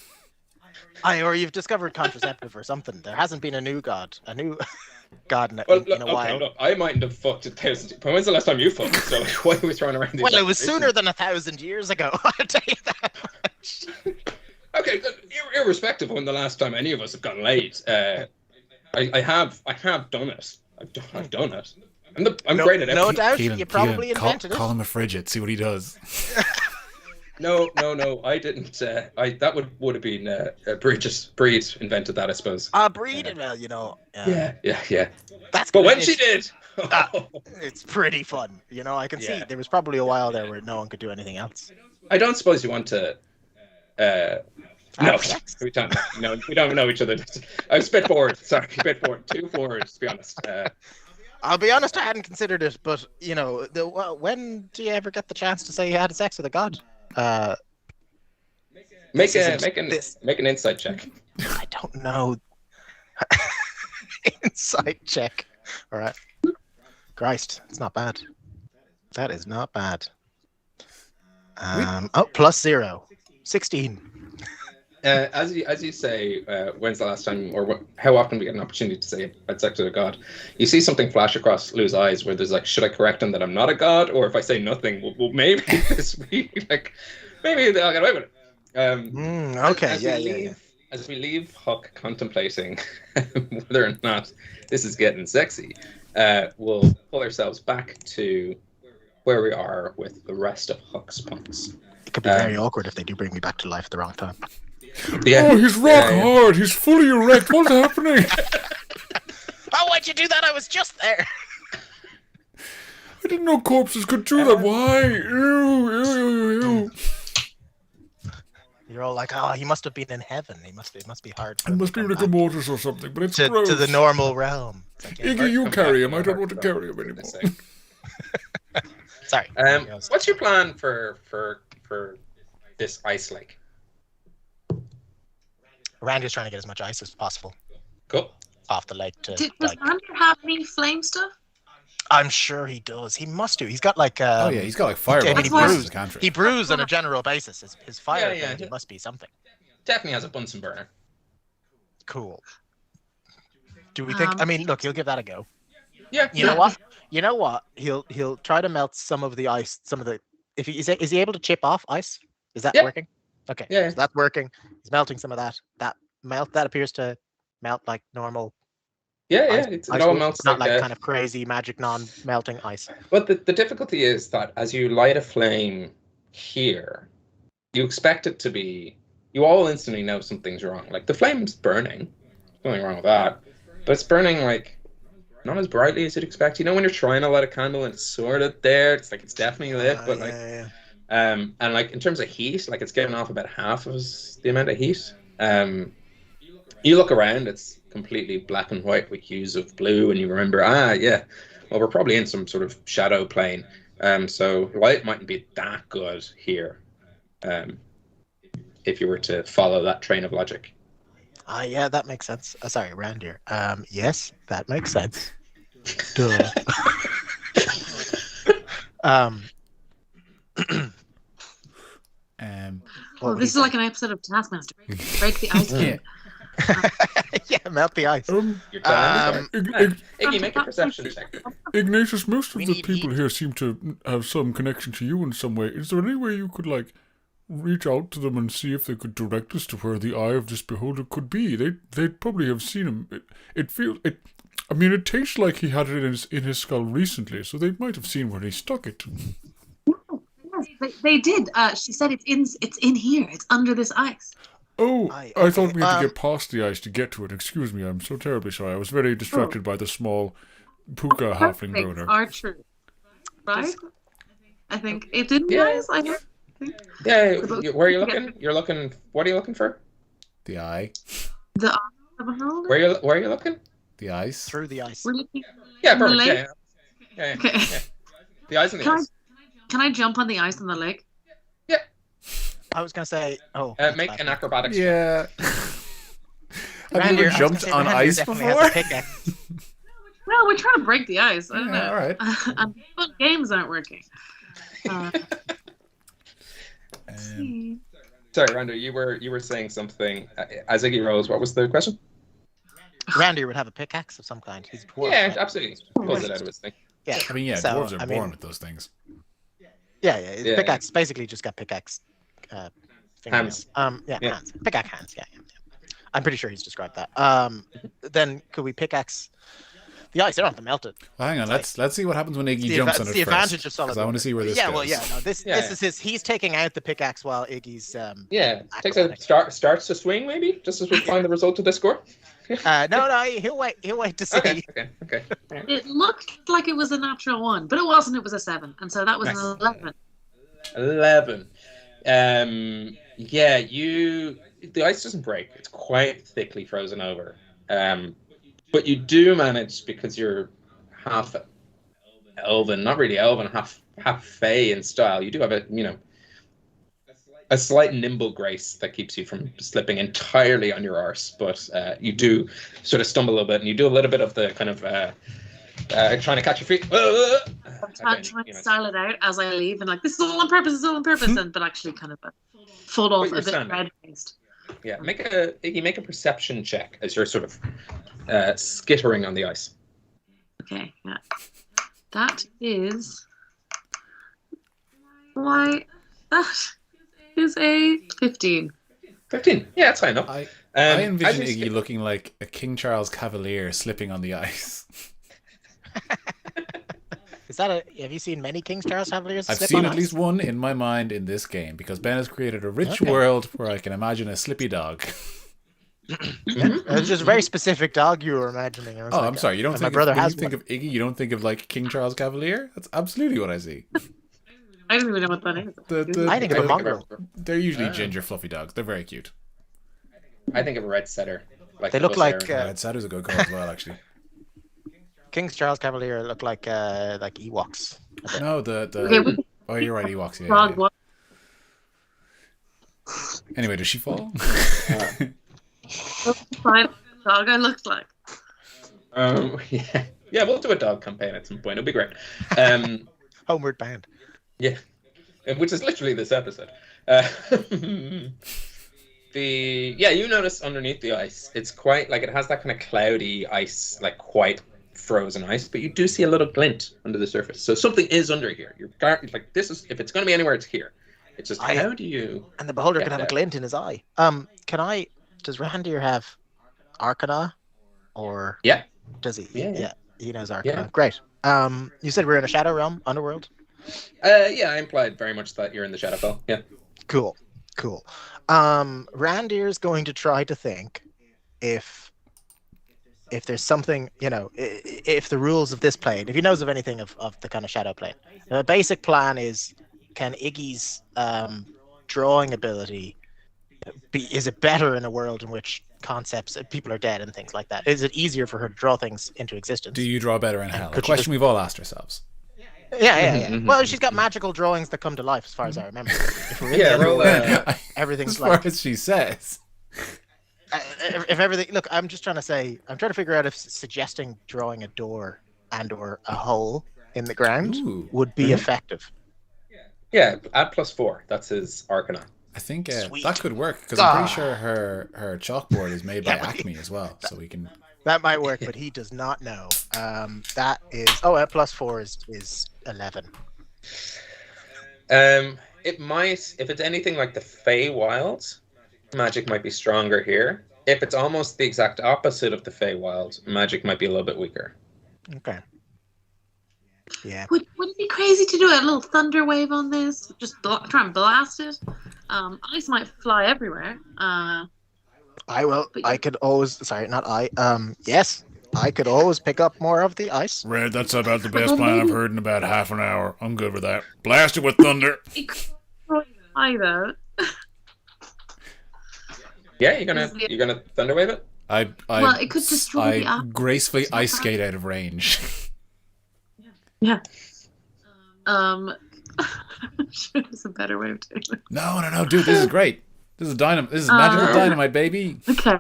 Or you've discovered contraceptive or something. There hasn't been a new god in a while. Look, I mightn't have fucked 1,000. But when's the last time you fucked? So why are we throwing around these? Well, it was sooner than 1,000 years ago. I'll tell you that much. Okay, irrespective of when the last time any of us have gotten laid, I have done it. I've done it. I'm great at everything. No doubt, you probably invented it. Call him a frigid. See what he does. No, I didn't. That would have been Breed invented that, I suppose. Breed, Yeah. That's. But when she did, it's pretty fun. I can see there was probably a while there where no one could do anything else. I don't suppose you want to. No, we don't. No, we don't know each other. I was a bit bored. Sorry, a bit bored. Too bored, to be honest. I'll be honest, I hadn't considered it, but when do you ever get the chance to say you had sex with a god? Make an insight check. I don't know. Insight check. All right. Christ, it's not bad. That is not bad. Plus 0. 16. As you say, when's the last time, or how often we get an opportunity to say I'd sex with a god? You see something flash across Lou's eyes where there's like, should I correct him that I'm not a god, or if I say nothing, well maybe this week, like maybe I'll get away with it. Okay, As we leave Huck contemplating whether or not this is getting sexy, we'll pull ourselves back to where we are with the rest of Huck's punks. It could be very awkward if they do bring me back to life at the wrong time. Yeah. Oh, he's rock hard. He's fully erect. What's happening? Oh, why'd you do that? I was just there. I didn't know corpses could do that. Why? Ew. You're all like, oh, he must have been in heaven. It must be hard. It must be Rick Mortis or something, but it's to gross. the normal realm. Like, Iggy, you carry him. I don't want to carry him anymore. Sorry. What's your plan for this ice lake? Randy's trying to get as much ice as possible Cool. off the lake to. Does Like, Randy have any flame stuff? I'm sure he does. He must do. He's got like. Oh yeah, he's got like fireball. I mean, he He brews on a general basis. His fire Yeah. ability must be something. Definitely has a Bunsen burner. Cool. Do we think? I mean, look, he'll give that a go. Yeah. You know what? He'll try to melt some of the ice. Some of the. If he is he able to chip off ice? Is that working? Okay. Yeah. So that's working. He's melting some of that. That appears to melt like normal. Yeah. It all melts. Not like kind of crazy magic non-melting ice. But the difficulty is that as you light a flame here, you expect it to be. You all instantly know something's wrong. Like the flame's burning. There's nothing wrong with that. But it's burning like not as brightly as you'd expect. You know when you're trying to light a candle and it's sort of there, it's like it's definitely lit, but like and like in terms of heat, like it's giving off about half of the amount of heat. You look around, it's completely black and white with hues of blue, and you remember, well, we're probably in some sort of shadow plane. So light mightn't be that good here. If you were to follow that train of logic. Yeah, that makes sense. Sorry, Randy. Yes, that makes sense. Duh. This is like an episode of Taskmaster. Break the ice. Yeah, melt the ice. Iggy, make a perception check. Ignatius, most of the people here seem to have some connection to you in some way. Is there any way you could like reach out to them and see if they could direct us to where the eye of this beholder could be? They'd probably have seen him. It tastes like he had it in his skull recently, so they might have seen where he stuck it. Yes, they did. She said it's in here. It's under this ice. Oh, I thought we had to get past the ice to get to it. Excuse me, I'm so terribly sorry. I was very distracted by the small puka halfling brother. Are true, right? I think it's in the ice. I think. Yeah, where are you looking? You're looking. What are you looking for? The eye. The eye of a beholder. Where are you looking? The ice. Through the ice. We're looking. Yeah, perfect. Lake? Yeah. Okay. Yeah. The ice in the ice. Can I jump on the ice in the lake? Yeah. I was gonna say, make an acrobatics. Yeah. Have Randy, you ever jumped on ice definitely before? has a pickaxe. Well, we're trying to break the ice. I don't know. All right. And games aren't working. Sorry, Randy, you were saying something. As Iggy rolls, what was the question? Randy would have a pickaxe of some kind. He's a dwarf. Yeah, right? absolutely. Pulls it out of his thing. Yeah. I mean, So, dwarves are born with those things. Yeah. Pickaxe basically just got pickaxe. Hands. Hands. Pickaxe hands. Yeah. I'm pretty sure he's described that. Then could we pickaxe the ice? They don't have to melt it. Well, hang on, let's see what happens when Iggy jumps on it the advantage first. of solid. I want to see where this goes. No, this is his. He's taking out the pickaxe while Iggy's. Takes a starts to swing maybe just as we find the result of this score. No, he'll wait to see. Okay. It looked like it was a natural 1, but it wasn't. It was a 7, and so that was an 11. 11. The ice doesn't break. It's quite thickly frozen over. But you do manage, because you're half elven, not really elven, half fey in style. You do have a slight nimble grace that keeps you from slipping entirely on your arse, but you do sort of stumble a little bit, and you do a little bit of the kind of trying to catch your feet. I'm trying to style it out as I leave, and like, this is all on purpose, but actually kind of full off a bit red-faced. Yeah, make a perception check as you're sort of skittering on the ice. Okay, yeah. That is why that is a 15. 15. Yeah, that's high enough. I envision Iggy looking like a King Charles Cavalier slipping on the ice. Is that have you seen many King Charles Cavaliers? I've seen at least one in my mind in this game because Ben has created a rich world where I can imagine a slippy dog. It's just a very specific dog you were imagining. I'm sorry. You don't think when you think of Iggy, you don't think of like King Charles Cavalier? That's absolutely what I see. I don't even know what that is. I think of a mongrel. They're usually ginger, fluffy dogs. They're very cute. I think of a red setter. They look like red setter's a good call as well, actually. King Charles Cavalier look like Ewoks. No, oh, you're right, Ewoks. Yeah. Anyway, does she fall? What dog I look like? Yeah, we'll do a dog campaign at some point. It'll be great. Homeward Bound. Yeah, which is literally this episode. You notice underneath the ice, it's quite like it has that kind of cloudy ice, like quite frozen ice, but you do see a little glint under the surface. So something is under here. You're like, this is, if it's going to be anywhere, it's here. It's just how do you? And the beholder can have a glint in his eye. Does Randir have Arcana, or does he? Yeah, he knows Arcana. Yeah. Great. You said we're in a shadow realm, underworld. I implied very much that you're in the Shadowfell. Yeah. Cool. Randir's going to try to think if there's something, if the rules of this plane, if he knows of anything of the kind of shadow plane. The basic plan is, can Iggy's drawing ability is it better in a world in which concepts, people are dead and things like that? Is it easier for her to draw things into existence? Do you draw better in hell? A question we've all asked ourselves. Yeah. Well, she's got magical drawings that come to life, as far as I remember. If we're in roll everything's as far as she says. If everything, look, I'm trying to figure out if suggesting drawing a door and/or a hole in the ground would be effective. Yeah, add +4. That's his Arcana. I think that could work because I'm pretty sure her chalkboard is made by Acme as well, so we can. That might work, but he does not know. That is +4 is 11. It might, if it's anything like the Feywild, magic might be stronger here. If it's almost the exact opposite of the Feywild, magic might be a little bit weaker. Okay. Yeah. Would it be crazy to do a little thunder wave on this? Just try and blast it. Ice might fly everywhere. I will. I could always. Sorry, not I. Yes, I could always pick up more of the ice. Red, that's about the best plan I've heard in about half an hour. I'm good with that. Blast it with thunder. Either. Yeah, you're gonna thunder wave it. Well, it could destroy the app. Gracefully ice skate out of range. Yeah. I'm sure there's a better way of doing it. No, dude, this is great. This is dynamite. This is magical dynamite, baby. Okay.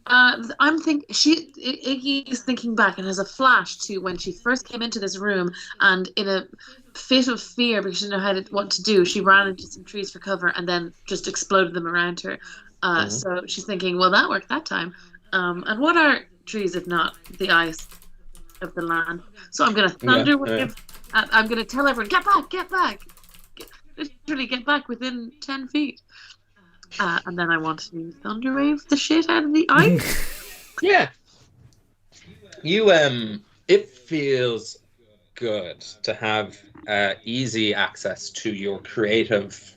I'm thinking Iggy is thinking back and has a flash to when she first came into this room, and in a fit of fear because she didn't know what to do, she ran into some trees for cover and then just exploded them around her. So she's thinking, well, that worked that time. And what are trees if not the ice of the land? So I'm gonna thunder wave. I'm gonna tell everyone, get back, literally get back within 10 feet. And then I want to thunder wave the shit out of the ice. Yeah. You it feels good to have easy access to your creative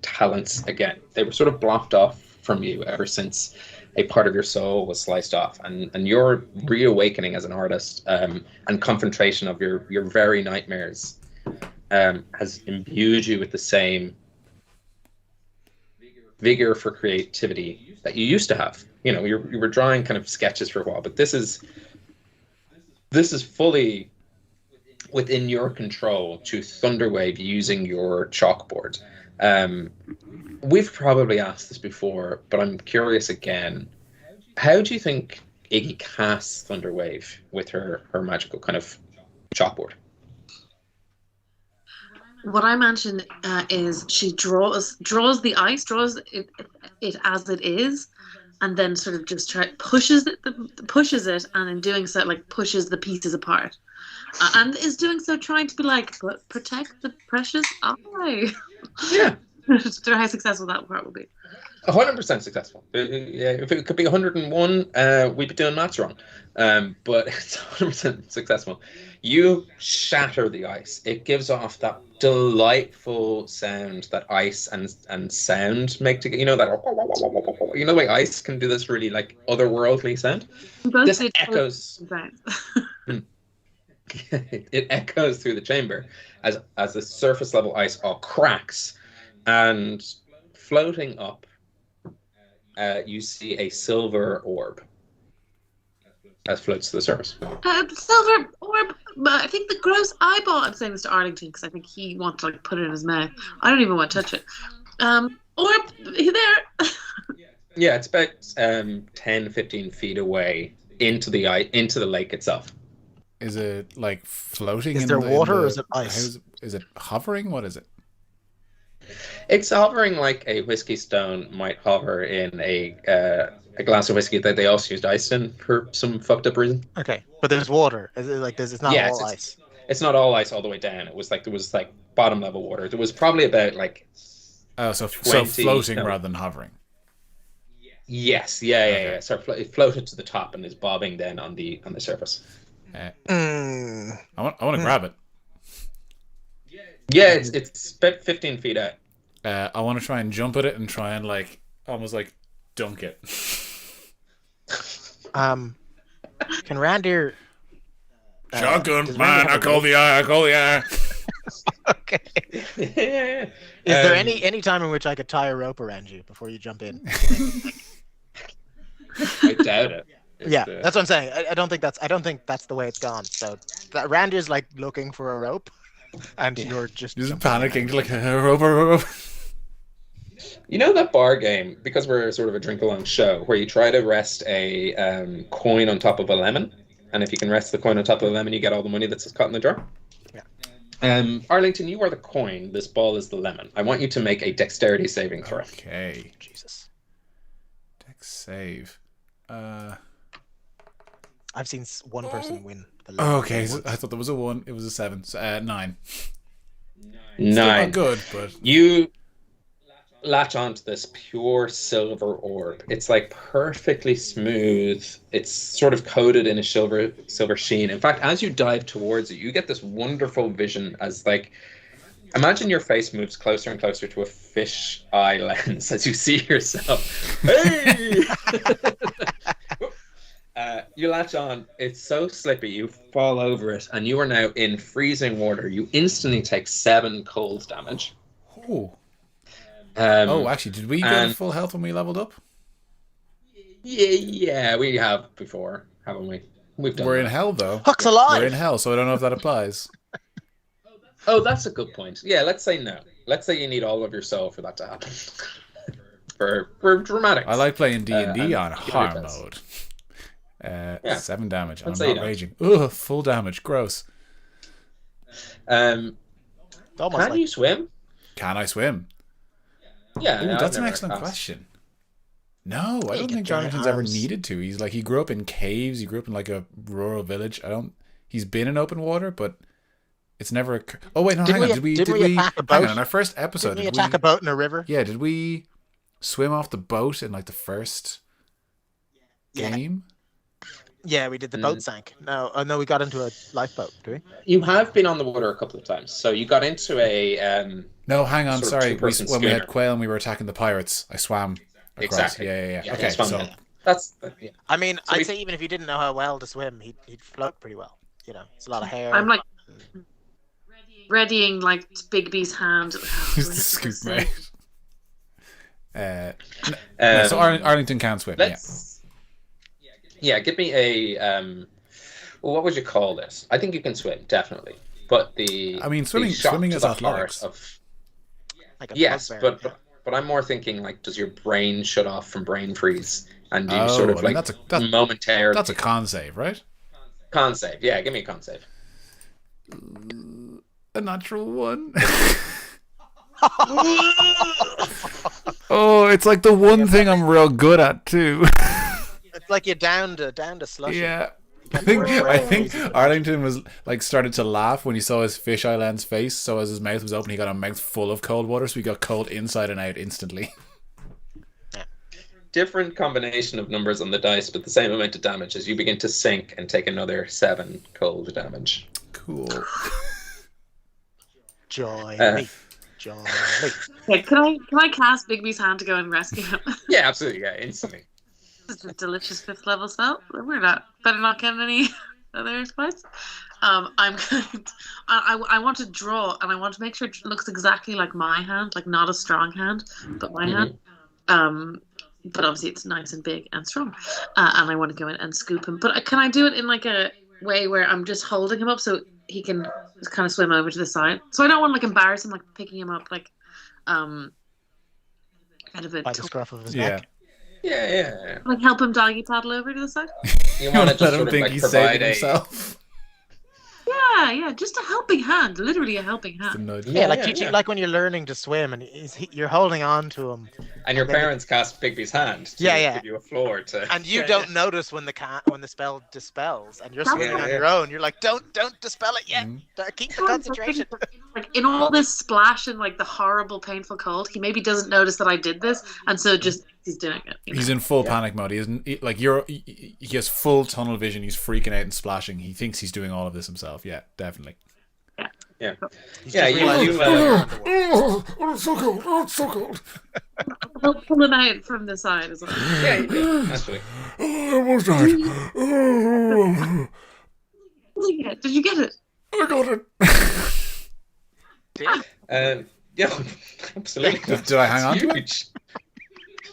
talents again. They were sort of blocked off from you ever since a part of your soul was sliced off, and your reawakening as an artist and confrontation of your very nightmares has imbued you with the same vigor for creativity that you used to have. You were drawing kind of sketches for a while, but this is fully within your control to thunderwave using your chalkboard. We've probably asked this before, but I'm curious again. How do you think Iggy casts Thunderwave with her magical kind of chalkboard. What I mentioned is she draws the ice, draws it as it is, and then sort of just pushes it, and in doing so, like pushes the pieces apart, and is doing so trying to be like, but protect the precious eye. Yeah. I don't know how successful that part will be. 100% successful. Yeah, if it could be 101, we'd be doing maths wrong. But it's 100% successful. You shatter the ice. It gives off that delightful sound that ice and sound make together. You know that. You know the way ice can do this really like otherworldly sound. This echoes. It echoes through the chamber as the surface level ice all cracks, and floating up, you see a silver orb that floats to the surface. Silver orb. I think the gross eyeball. I'm saying this to Arlington because I think he wants to like put it in his mouth. I don't even want to touch it. Orb, there. Yeah, it's about 10-15 feet away into the lake itself. Is it like floating? Is there water or is it ice? Is it hovering? What is it? It's hovering like a whiskey stone might hover in a glass of whiskey that they also used ice in for some fucked up reason. Okay, but there's water. Is it like this? It's not all ice. It's not all ice all the way down. There was like bottom level water. There was probably about like. Oh, so floating rather than hovering. Yes, yeah. So it floated to the top and is bobbing then on the surface. I want to grab it. Yeah, it's about 15 feet out. I want to try and jump at it and try and like almost like dunk it. Can Randir? Shotgun, man! I call the eye. Okay. Is there any time in which I could tie a rope around you before you jump in? I doubt it. Yeah, that's what I'm saying. I don't think that's the way it's gone. So Randir's like looking for a rope, and you're just panicking, like a rope. You know that bar game, because we're sort of a drink-along show, where you try to rest a coin on top of a lemon, and if you can rest the coin on top of a lemon, you get all the money that's caught in the jar? Yeah. Arlington, you are the coin. This ball is the lemon. I want you to make a dexterity saving throw. Okay. Jesus. Dex save. I've seen one person win. Okay, so I thought there was a 1. It was a 7. So, 9. 9. Still not good, but you latch onto this pure silver orb. It's like perfectly smooth. It's sort of coated in a silver sheen. In fact, as you dive towards it, you get this wonderful vision as like, imagine your face moves closer and closer to a fish eye lens as you see yourself. Hey! You latch on. It's so slippy. You fall over it, and you are now in freezing water. You instantly take 7 cold damage. Oh. Actually, did we go to full health when we leveled up? Yeah, we have before, haven't we? We're in hell, though. Huck's alive! We're in hell, so I don't know if that applies. Oh, that's a good point. Yeah, let's say no. Let's say you need all of your soul for that to happen. for dramatics. I like playing D&D on hard mode. 7 damage. I'm not raging. Ugh, full damage. Gross. Can you swim? Can I swim? Yeah. Ooh, that's an excellent question. No, I don't think Jonathan's ever needed to. He grew up in caves. He grew up in like a rural village. He's been in open water, but it's never. Oh wait, no, hang on. Did we attack a boat? Hang on, in our first episode, did we attack a boat in a river? Yeah, did we swim off the boat in like the first game? Yeah, we did. The boat sank. No, we got into a lifeboat. Do we? You have been on the water a couple of times. So you got into a. No, hang on. Sorry, when we had Quail and we were attacking the pirates, I swam across. Exactly. Yeah. Okay, so that's. Yeah. I mean, I'd say even if you didn't know how well to swim, he'd float pretty well. You know, it's a lot of hair. I'm like readying like Bigby's hand. Scoop, mate. So Arlington can swim. Yeah, give me a. What would you call this? I think you can swim, definitely. But swimming is athletics. Yes, but I'm more thinking like, does your brain shut off from brain freeze and you sort of like momentarily. That's a con save, right? Con save. Yeah, give me a con save. A natural 1. Oh, it's like the one thing I'm real good at too. It's like you downed a slushy. Yeah. I think Arlington was like started to laugh when he saw his fisheye lens face. So as his mouth was open, he got a mouth full of cold water, so he got cold inside and out instantly. Different combination of numbers on the dice, but the same amount of damage as you begin to sink and take another 7 cold damage. Cool. Joy. Okay, can I cast Bigby's hand to go and rescue him? Yeah, absolutely. Yeah, instantly. This is a delicious 5th level spell. We're better not get any other spice. I'm going to, I want to draw, and I want to make sure it looks exactly like my hand, like not a strong hand, but my hand. But obviously it's nice and big and strong, and I want to go in and scoop him. But can I do it in like a way where I'm just holding him up so he can just kind of swim over to the side? So I don't want to like embarrass him, like picking him up like out of it By the scruff of his neck. Yeah. Like help him doggy paddle over to the side. You want to just let him sort of think like he's provide saving himself. Yeah, just a helping hand, literally a helping hand. Yeah, like teaching, like when you're learning to swim and you're holding on to him. And your parents cast Bigby's hand to give you a floor to. And you don't notice when the spell dispels, and you're swimming on your own. You're like, don't dispel it yet. Keep the concentration. Like in all this splash and like the horrible, painful cold, he maybe doesn't notice that I did this, and so just he's doing it. He's in full panic mode. He isn't he has full tunnel vision. He's freaking out and splashing. He thinks he's doing all of this himself. Yeah, definitely. Yeah. Oh, it's so cold. Oh, it's so cold. I'll pull him out from the side as well. Yeah, you did, actually. Oh, I almost died. Did you get it? I got it. Yeah, absolutely. Did I hang on to it?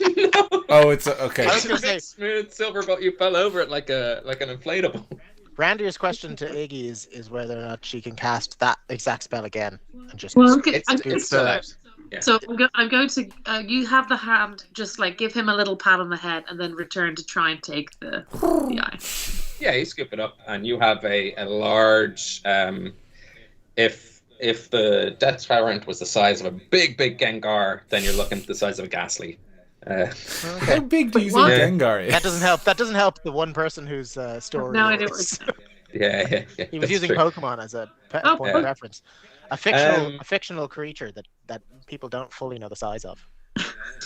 No. Oh, it's okay. I was gonna say, smooth silver, but you fell over it like an inflatable. Randier's question to Iggy is whether or not she can cast that exact spell again and just. Well, It's still out. Yeah. So I'm going to. You have the hand. Just like give him a little pat on the head, and then return to try and take the eye. Yeah, you scoop it up, and you have a large. If the Death Tyrant was the size of a big Gengar, then you're looking at the size of a Ghastly. How big do you think Gengar is? That doesn't help the one person whose story. No, I don't. Yeah. He was using Pokemon as a point of reference. A fictional creature that people don't fully know the size of.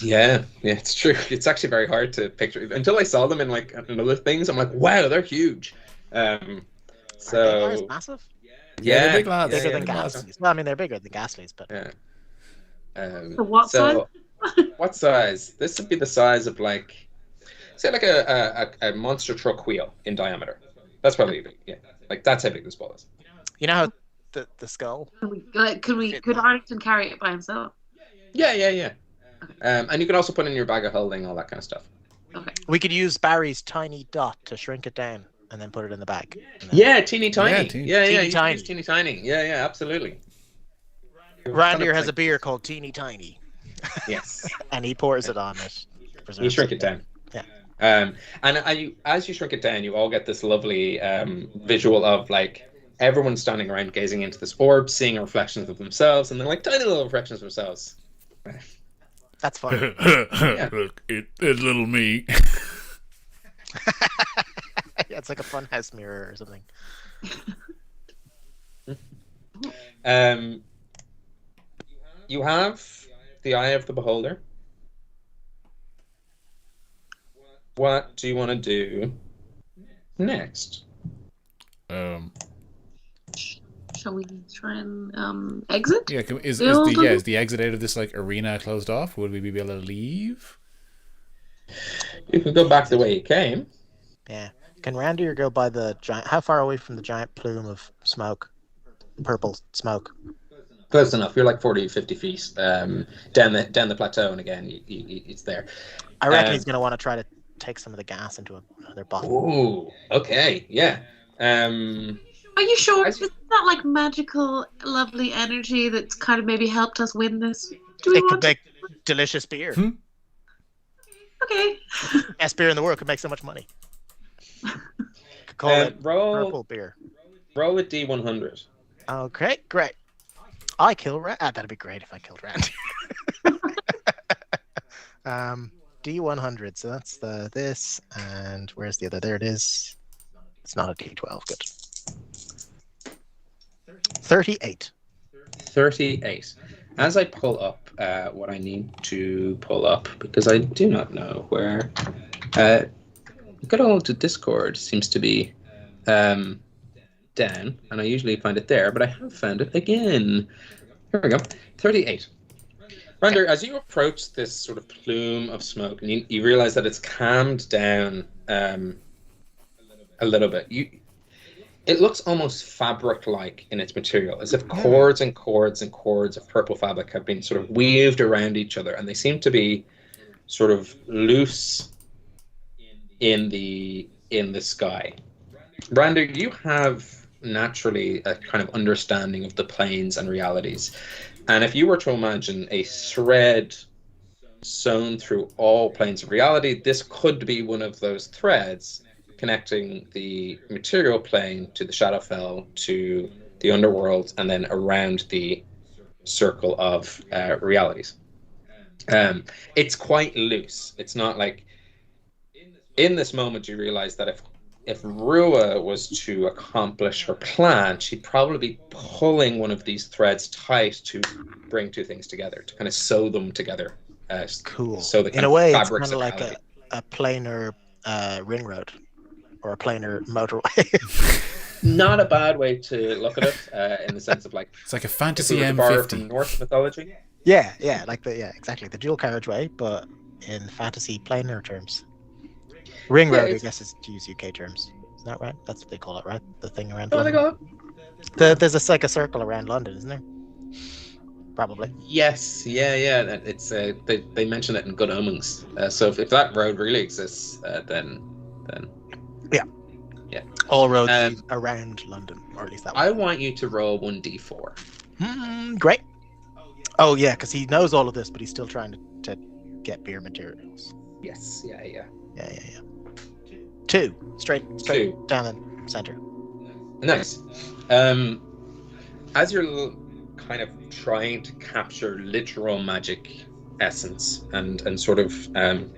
Yeah, it's true. It's actually very hard to picture. Until I saw them in like other things, I'm like, wow, they're huge. Gengar's massive. Yeah, they're big lads. Bigger than Ghastlies. Well, I mean, they're bigger than Ghastlies, but. Yeah. So what size? What size? This would be the size of like, say, like a monster truck wheel in diameter. That's probably big. Yeah, like that's how big this ball is. You know how the skull. Could Arlington carry it by himself? Yeah. And you could also put in your bag of holding, all that kind of stuff. Okay. We could use Barry's tiny dot to shrink it down and then put it in the bag. Yeah, teeny tiny. Teeny tiny. Teeny tiny. Yeah, absolutely. Randier has a beer called Teeny Tiny. Yes. And he pours it on it. You shrink it down. Yeah. And as you shrink it down, you all get this lovely visual of like everyone standing around gazing into this orb, seeing reflections of themselves, and they're like tiny little reflections of themselves. That's fun. Look, it's little me. Yeah, it's like a funhouse mirror or something. You have the Eye of the Beholder. What do you want to do next? Shall we try and exit? Yeah, is the exit out of this like arena closed off? Would we be able to leave? You can go back the way you came. Yeah. Can Randier go by the giant? How far away from the giant plume of smoke? Purple smoke. Close enough. You're like 40, 50 feet down the plateau, and again, it's there. I reckon he's going to want to try to take some of the gas into another bottle. Ooh, okay, yeah. Are you sure? Isn't that like magical, lovely energy that's kind of maybe helped us win this? It could make delicious beer. Okay, Okay. Best beer in the world, could make so much money. Could call it purple beer. Roll a D100. Okay, great. I kill Rand. That'd be great if I killed Rand. D100. So that's this, and where's the other? There it is. It's not a D12. Good. 38. 38. As I pull up what I need to pull up, because I do not know where. Good old Discord seems to be down, and I usually find it there, but I have found it again. Here we go. 38. Rander, as you approach this sort of plume of smoke, and you realize that it's calmed down a little bit, it looks almost fabric-like in its material, as if cords and cords and cords of purple fabric have been sort of weaved around each other, and they seem to be sort of loose in the sky. Rander, you have naturally a kind of understanding of the planes and realities. And if you were to imagine a thread sewn through all planes of reality, this could be one of those threads connecting the material plane to the Shadowfell, to the underworld, and then around the circle of realities. It's quite loose. It's not like... In this moment, you realize that if Rua was to accomplish her plan, she'd probably be pulling one of these threads tight to bring two things together, to kind of sew them together. Cool. So the in a way, it's fabrics kind of like a planar ring road or a planar motorway. Not a bad way to look at it, in the sense of like... It's like a fantasy if we were to borrow M50. from Norse mythology. yeah, exactly. The dual carriageway, but in fantasy planar terms. Ring road, I guess, is to use UK terms. Is that right? That's what they call it, right? The thing around What do they London. call it? There's like a circle around London, isn't there? Probably. Yes, yeah. It's they mention it in Good Omens. So if that road really exists, then yeah. All roads lead around London, or at least that one. I want you to roll 1d4. Great. Oh yeah, because he knows all of this, but he's still trying to get beer materials. Yes, yeah. Yeah. 2, straight 2 down the center. Nice. As you're kind of trying to capture literal magic essence and sort of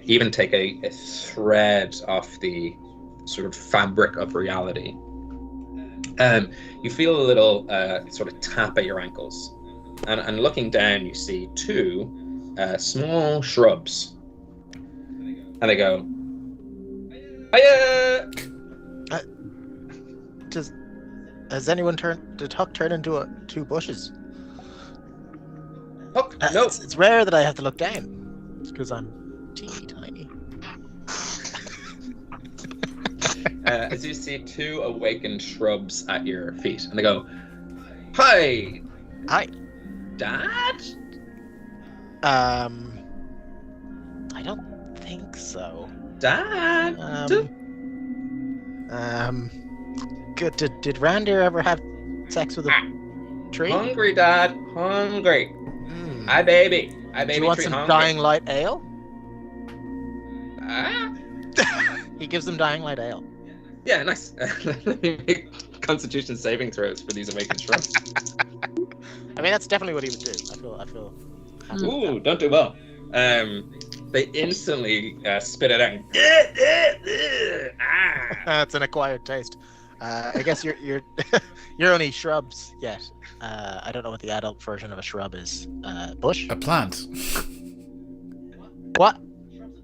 even take a thread off the sort of fabric of reality, you feel a little sort of tap at your ankles, and looking down, you see 2 small shrubs, and they go, "Hiya!" Has anyone did Huck turn into 2 bushes? Huck, no. It's rare that I have to look down. It's because I'm teeny tiny. As you see 2 awakened shrubs at your feet, and they go, "Hi, Dad?" I don't think so. Dad? Good. Did Randir ever have sex with a tree? Hungry, Dad. Hungry. Hi, baby. Hi, baby. Do you want tree some hungry. Dying Light ale? Ah? He gives them Dying Light ale. Yeah, nice. Let me make Constitution saving throws for these awakened shrubs. I mean, that's definitely what he would do. I feel. Ooh, don't do well. They instantly spit it out. That's an acquired taste. I guess you're you're only shrubs yet. I don't know what the adult version of a shrub is. Bush? A plant. What?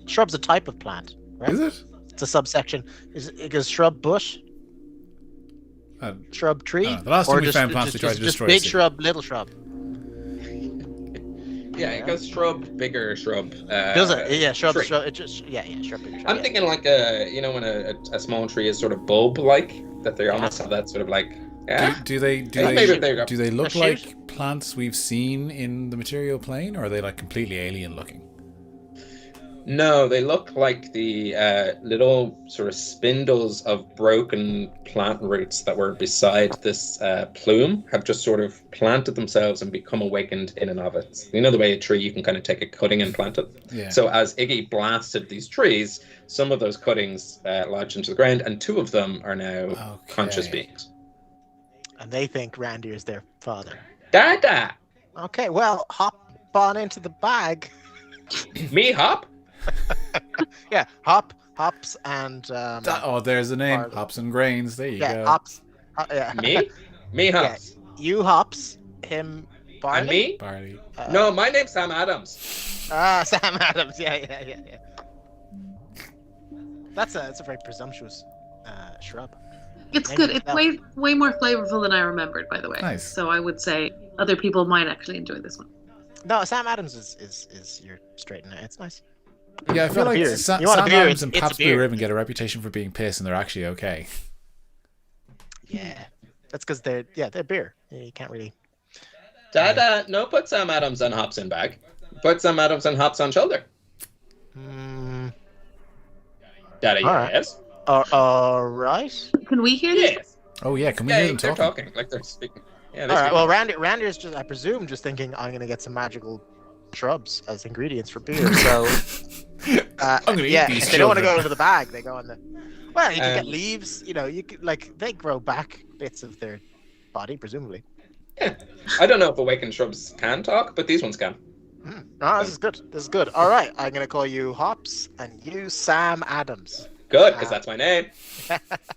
Shrub's a type of plant, right? Is it? It's a subsection. It goes shrub bush, shrub tree, the last time or we found plants, we tried to destroy big a city. shrub, little shrub. Yeah, it goes shrub, bigger shrub. Does it? Yeah, shrub. tree. Shrub. It just shrub, bigger shrub. I'm thinking like when a small tree is sort of bulb-like, that they almost have that sort of like. Yeah. Do they maybe there you go. do they look A like shoot? plants we've seen in the material plane, or are they like completely alien looking? No, they look like the little sort of spindles of broken plant roots that were beside this plume have just sort of planted themselves and become awakened in and of it. You know the way a tree, you can kind of take a cutting and plant it? Yeah. So as Iggy blasted these trees, some of those cuttings lodged into the ground, and 2 of them are now conscious beings. And they think Randy is their father. Dada! Okay, well, hop on into the bag. Me, Hop? Yeah, hops, and there's the name. barley. Hops and grains. There you yeah, go. hops. Yeah. Me? Me, Hops. You hops, him barley. And me? Barley. No, my name's Sam Adams. Sam Adams. Yeah. That's a very presumptuous shrub. It's Maybe good. It's that- way more flavorful than I remembered, by the way. Nice. So I would say other people might actually enjoy this one. No, Sam Adams is you're straight in it. It's nice. Yeah, I You feel want a like beer. Sam You want a beer, Adams and it's Pabst beer. Blue Ribbon get a reputation for being piss, and they're actually okay. Yeah, that's because they're beer. You can't really. Dada, no put Sam Adams on Hops in bag. Put Sam Adams and Hops on shoulder. Dada, All right. yes? All right. Can we hear this? Yes. Oh yeah, can we Yeah, hear them they're talking? talking. Like they're speaking. Yeah, All they're right. speaking. Well, Randy is just, I presume, just thinking I'm gonna get some magical shrubs as ingredients for beer. So, I'm gonna eat yeah, these if they don't want to children. go into the bag, they go in the. Well, you can get Um, leaves. You know, you could they grow back bits of their body, presumably. Yeah. I don't know if awakened shrubs can talk, but these ones can. No, this is good. This is good. All right, I'm gonna call you Hops and you Sam Adams. Good, because that's my name.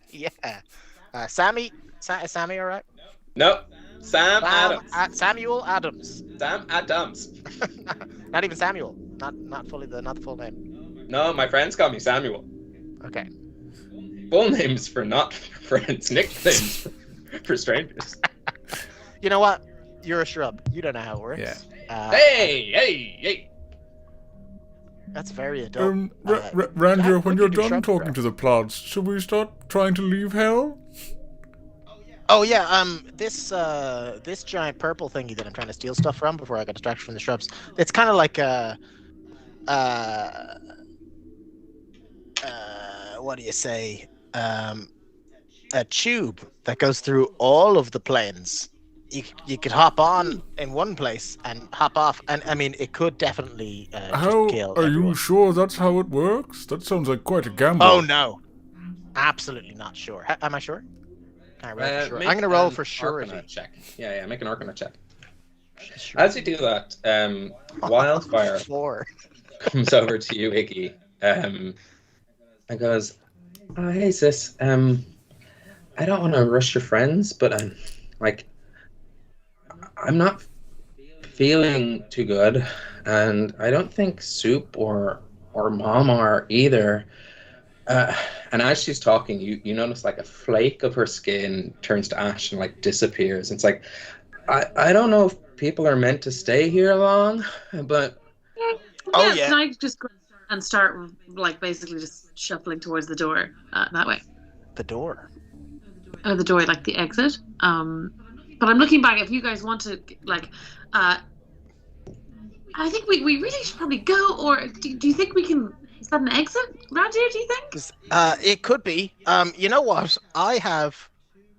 Yeah. Sammy, Sammy, all right. No, Sam Adams. Samuel Adams. Sam Adams. Not even Samuel. Not fully not the full name. No, my friends call me Samuel. Okay. Full names for not friends, nicknames for strangers. You know what? You're a shrub. You don't know how it works. Yeah. Hey! That's very adult. Randy, Jack, when what you're did you done shrub talking grow? to the plants, should we start trying to leave hell? Oh yeah. This giant purple thingy that I'm trying to steal stuff from before I got distracted from the shrubs. It's kind of like what do you say? A tube that goes through all of the planes. You could hop on in one place and hop off, and I mean it could definitely How just kill are everyone. you sure that's how it works? That sounds like quite a gamble. Oh no, absolutely not sure. Am I sure? Can I roll for sure? Make I'm gonna roll an for surety. Arcana check. Yeah, make an Arcana check. Sure. As you do that, Wildfire 4. comes over to you, Iggy, and goes, "Oh, hey sis, I don't want to rush your friends, but I'm not feeling too good, and I don't think Soup or Mom are either." And as she's talking, you notice like a flake of her skin turns to ash and like disappears. It's like, I don't know if people are meant to stay here long, but Oh, yeah. Can I just go and start like basically just shuffling towards the door that way? The door. Or the door, like the exit. But I'm looking back. If you guys want to, like, I think we really should probably go. Or do you think we can? Is that an exit, Roger? Do you think? It could be. You know what? I have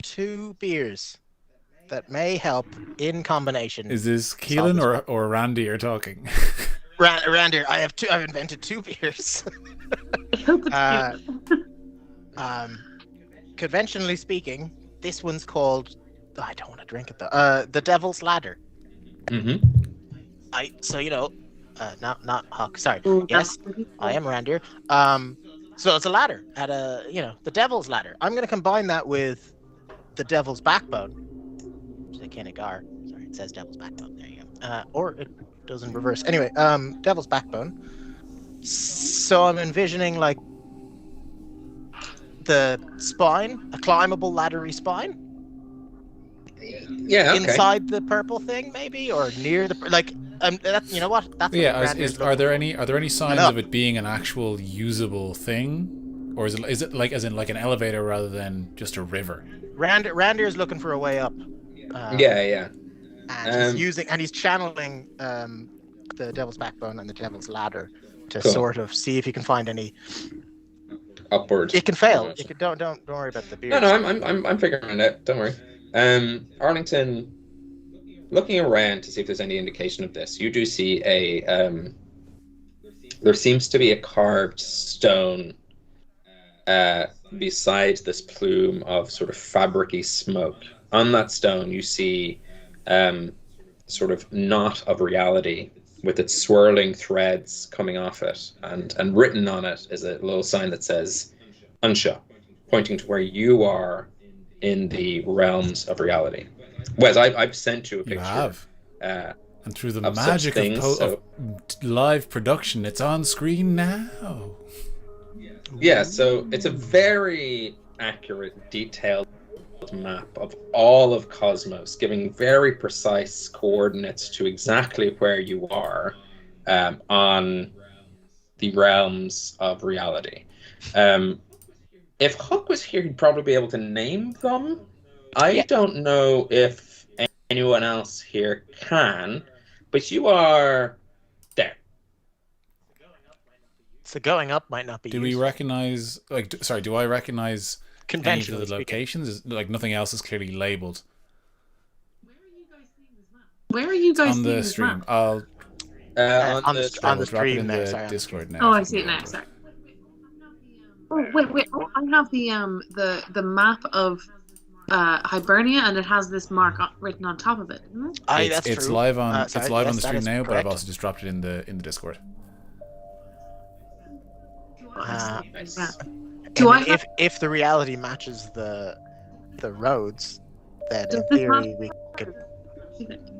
2 beers that may help in combination. Is this Keelan or Randy you're talking? Randy, I've invented 2 beers. I hope it's Conventionally speaking, this one's called. I don't want to drink it though. The Devil's Ladder. So you know, not Huck. Sorry. Yes, I am Randy. So it's a ladder at the Devil's Ladder. I'm going to combine that with the Devil's Backbone. Which is a Kinnigar. Sorry, it says Devil's Backbone. There you go. Or it does in reverse. Anyway, Devil's Backbone. So I'm envisioning like the spine, a climbable laddery spine. yeah, okay. Inside the purple thing, maybe, or near the you know what? That's Yeah, what Randy's are there looking any signs Enough. of it being an actual usable thing, or is it like as in like an elevator rather than just a river? for. Randy is looking for a way up. Yeah. And he's channeling the Devil's Backbone and the Devil's Ladder to Cool. sort of see if you can find any. Upward. It can fail. You can, don't worry about the beard. No, I'm figuring it out. Don't worry. Arlington, looking around to see if there's any indication of this, you do see there seems to be a carved stone beside this plume of sort of fabricy smoke. On that stone, you see sort of knot of reality with its swirling threads coming off it, and written on it is a little sign that says Unsha, pointing to where you are in the realms of reality. Wes, I've sent you a picture. You have. And through the of magic things, of live production, it's on screen now. Yeah, so it's a very accurate, detailed map of all of Cosmos, giving very precise coordinates to exactly where you are on the realms of reality. If Huck was here, he'd probably be able to name them. I don't know if anyone else here can, but you are there. So going up might not be. Do we recognize? Do I recognize any of conventionally the locations? Is, like nothing else is clearly labeled. Where are you guys On seeing the this stream? map? I'll on the drop it stream in there. the Sorry. Discord now. Oh, I see it now. Sorry. Oh wait! Oh, I have the map of Hibernia, and it has this mark written on top of it. Isn't it? Aye, It's, that's it's true. live on Sorry, it's live on yes, the that stream is now, but I've correct. also just dropped it in the Discord. Do I And have- if the reality matches the roads, then Does in this theory we could.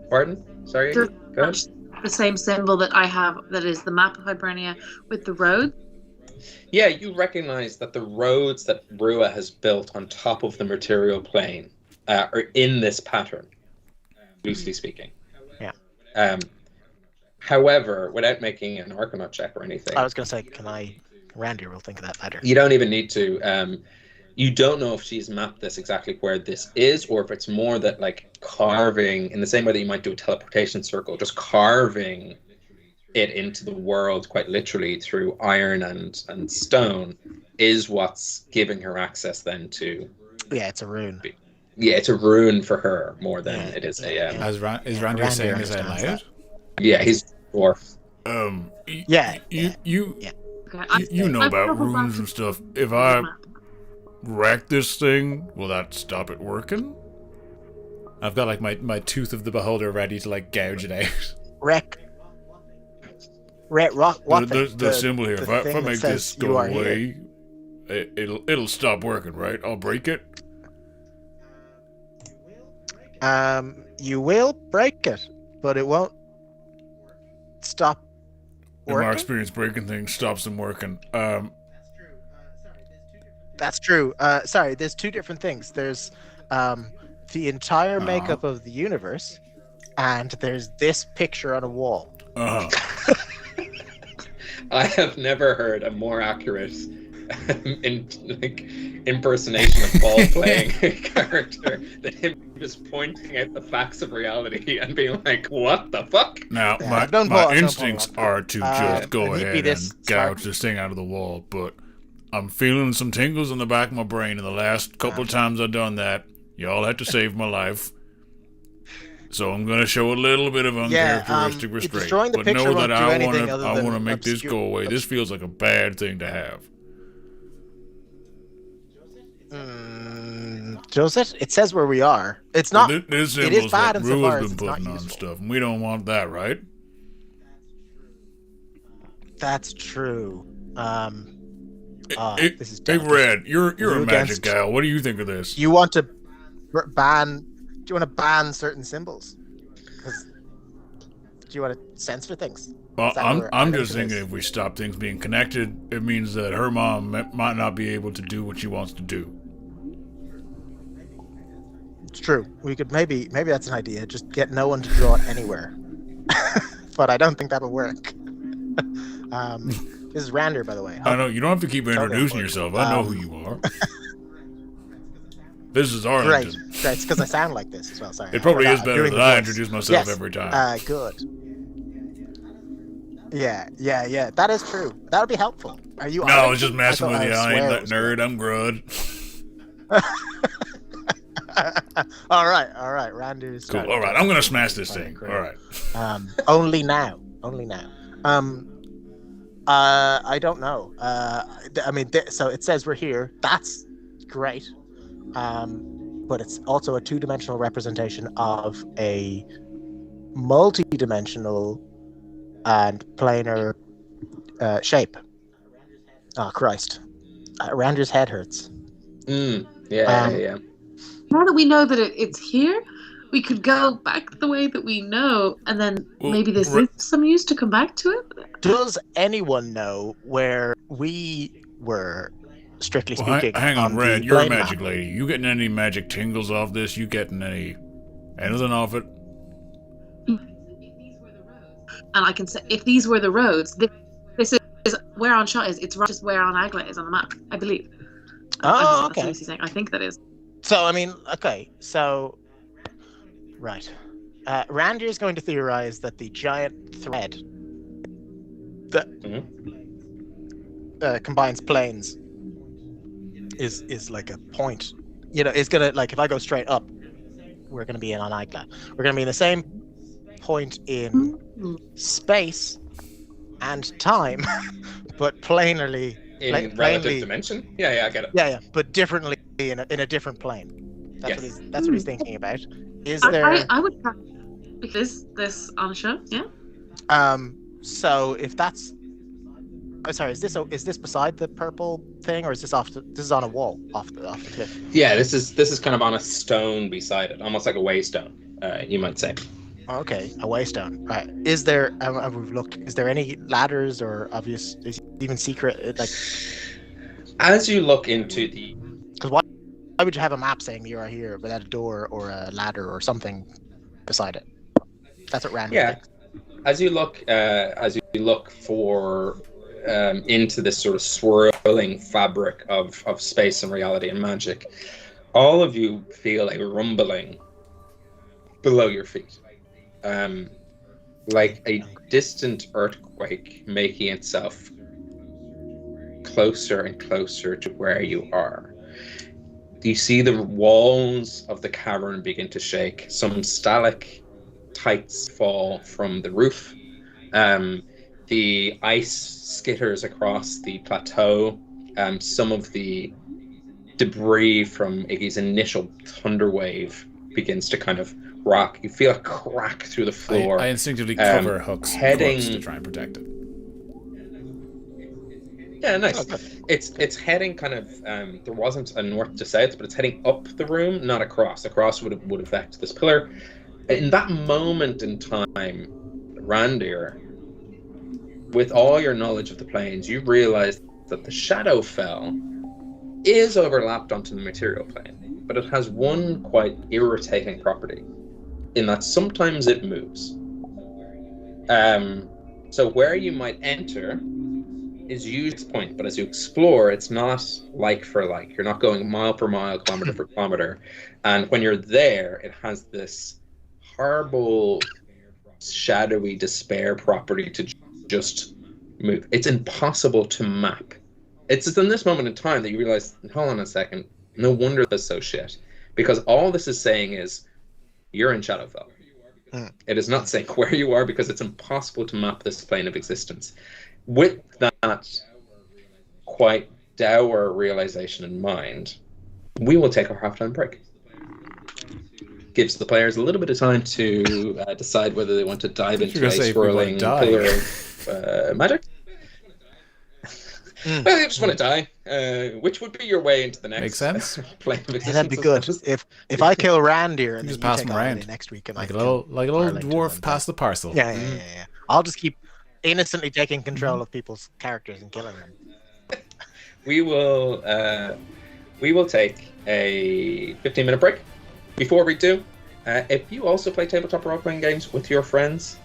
Pardon? Sorry? Does Go ahead. the same symbol that I have, that is the map of Hibernia with the road? Yeah, you recognize that the roads that Rua has built on top of the material plane are in this pattern, loosely speaking. Yeah. However, without making an Arcanaut check or anything, I was going to say, can I? Randy will think of that later. you don't even need to. You don't know if she's mapped this exactly where this is, or if it's more that like carving, in the same way that you might do a teleportation circle, just carving it into the world quite literally through iron and stone is what's giving her access then to. Yeah, it's a rune. Yeah, it's a rune for her more than Yeah, it is yeah, a. yeah. Is Randy Randy saying this out understands loud? Yeah, he's a dwarf. You Okay, you know I've about never runes back- and stuff. If I wreck this thing, will that stop it working? I've got like my tooth of the beholder ready to like gouge it out. Wreck. What The symbol here. the If I thing that make says this you go are here. away, it'll stop working, right? I'll break it. You will break it, but it won't stop In my working. experience, breaking things stops them working. That's true. Sorry, there's two different things. There's the entire makeup of the universe, and there's this picture on a wall. I have never heard a more accurate impersonation of Paul playing a character than him just pointing out the facts of reality and being like, "What the fuck?" Now, Yeah, my, I've done my Paul- I've done instincts Paul are to just go and he'd be ahead this and smart. gouge this thing out of the wall, but I'm feeling some tingles in the back of my brain, and the last couple of times I've done that, y'all had to save my life. So I'm gonna show a little bit of uncharacteristic restraint, destroying the but picture know won't that do I anything wanna other I than wanna make this go away. This feels like a bad thing to have. Does it? It says where we are. It's not. This it is symbol's bad what insofar Rua's as been it's not putting on useful. stuff, and we don't want that, right? That's true. Hey, This is hey, delicate. Red, you're We're a magic against- gal. What do you think of this? You want to ban? Do you want to ban certain symbols? 'Cause- do you want to censor things? Well, Is that I'm where just Arlington thinking is? if we stop things being connected, it means that her mom might not be able to do what she wants to do. It's true. We could maybe that's an idea. Just get no one to draw it anywhere. But I don't think that'll work. This is Rander, by the way. I know you don't have to keep introducing yourself. I know who you are. This is Great. Arlington. Great. It's because I sound like this as well. Sorry. It probably I is forgot. better Doing that the I voice. introduce myself Yes. every time. Good. Yeah. That is true. That would be helpful. Are you? No, I was just Arlington? messing thought- with you. I swear ain't it that was nerd. I'm good. all right. Randy's Cool. starting All right, to- I'm gonna smash this Alright, thing. great. All right. Only now. I don't know. So it says we're here. That's great. But it's also a two-dimensional representation of a multi-dimensional and planar shape. Oh Christ! Rander's head hurts. Yeah. Now that we know that it's here, we could go back the way that we know, and then Well, maybe this is some use to come back to it. Does anyone know where we were, strictly Well, speaking? hang on, the Red. You're a plane magic map? lady. You getting any magic tingles off this? You getting anything off it? And I can say, if these were the roads, this is where on shot is. It's right just where on Agla is on the map, I believe. Oh, That's what okay. Lucy's saying. I think that is. So right. Randy is going to theorize that the giant thread that combines planes is like a point. It's gonna, like, if I go straight up, we're gonna be in on Agla. We're gonna be in the same point in space and time, but planarly. In relative dimension? Yeah, I get it. Yeah, but differently in a different plane. That's what he's thinking about. I would because this on show, yeah. So if that's, sorry, is this beside the purple thing, or is this this is on a wall off the cliff? Yeah, this is kind of on a stone beside it, almost like a waystone, you might say. Okay, a waystone. Right. Is there? We've looked. Is there any ladders or obvious? Is it even secret? Like, as you look into the, because why would you have a map saying you are here without a door or a ladder or something beside it? That's what random. Yeah. As you look for into this sort of swirling fabric of space and reality and magic, all of you feel a rumbling below your feet. Like a distant earthquake making itself closer and closer to where you are. You see the walls of the cavern begin to shake. Some stalactites fall from the roof. The ice skitters across the plateau. Some of the debris from Iggy's initial thunder wave begins to kind of rock. You feel a crack through the floor. I instinctively cover Huck's corpse to try and protect it. Yeah, nice. It's heading kind of. There wasn't a north to south, but it's heading up the room, not across. Across would affect this pillar. In that moment in time, Randir, with all your knowledge of the planes, you realize that the Shadowfell is overlapped onto the material plane, but it has one quite irritating property, in that sometimes it moves. So where you might enter is usually the point, but as you explore, it's not like for like. You're not going mile per mile, kilometer for kilometer. And when you're there, it has this horrible, shadowy despair property to just move. It's impossible to map. It's in this moment in time that you realize, hold on a second, no wonder this is so shit. Because all this is saying is, you're in Shadowfell. It is not saying where you are, because it's impossible to map this plane of existence. With that quite dour realization in mind, we will take our halftime break. Gives the players a little bit of time to decide whether they want to dive into a swirling pillar of magic. Well, they just want to die. Which would be your way into the next Makes sense. plane of existence? That'd be good. If I kill Randir and just then you pass take him on around Eddie next week, and like a little dwarf past the parcel. Yeah. I'll just keep innocently taking control of people's characters and killing them. We will take a 15-minute break. Before we do, if you also play tabletop role-playing games with your friends,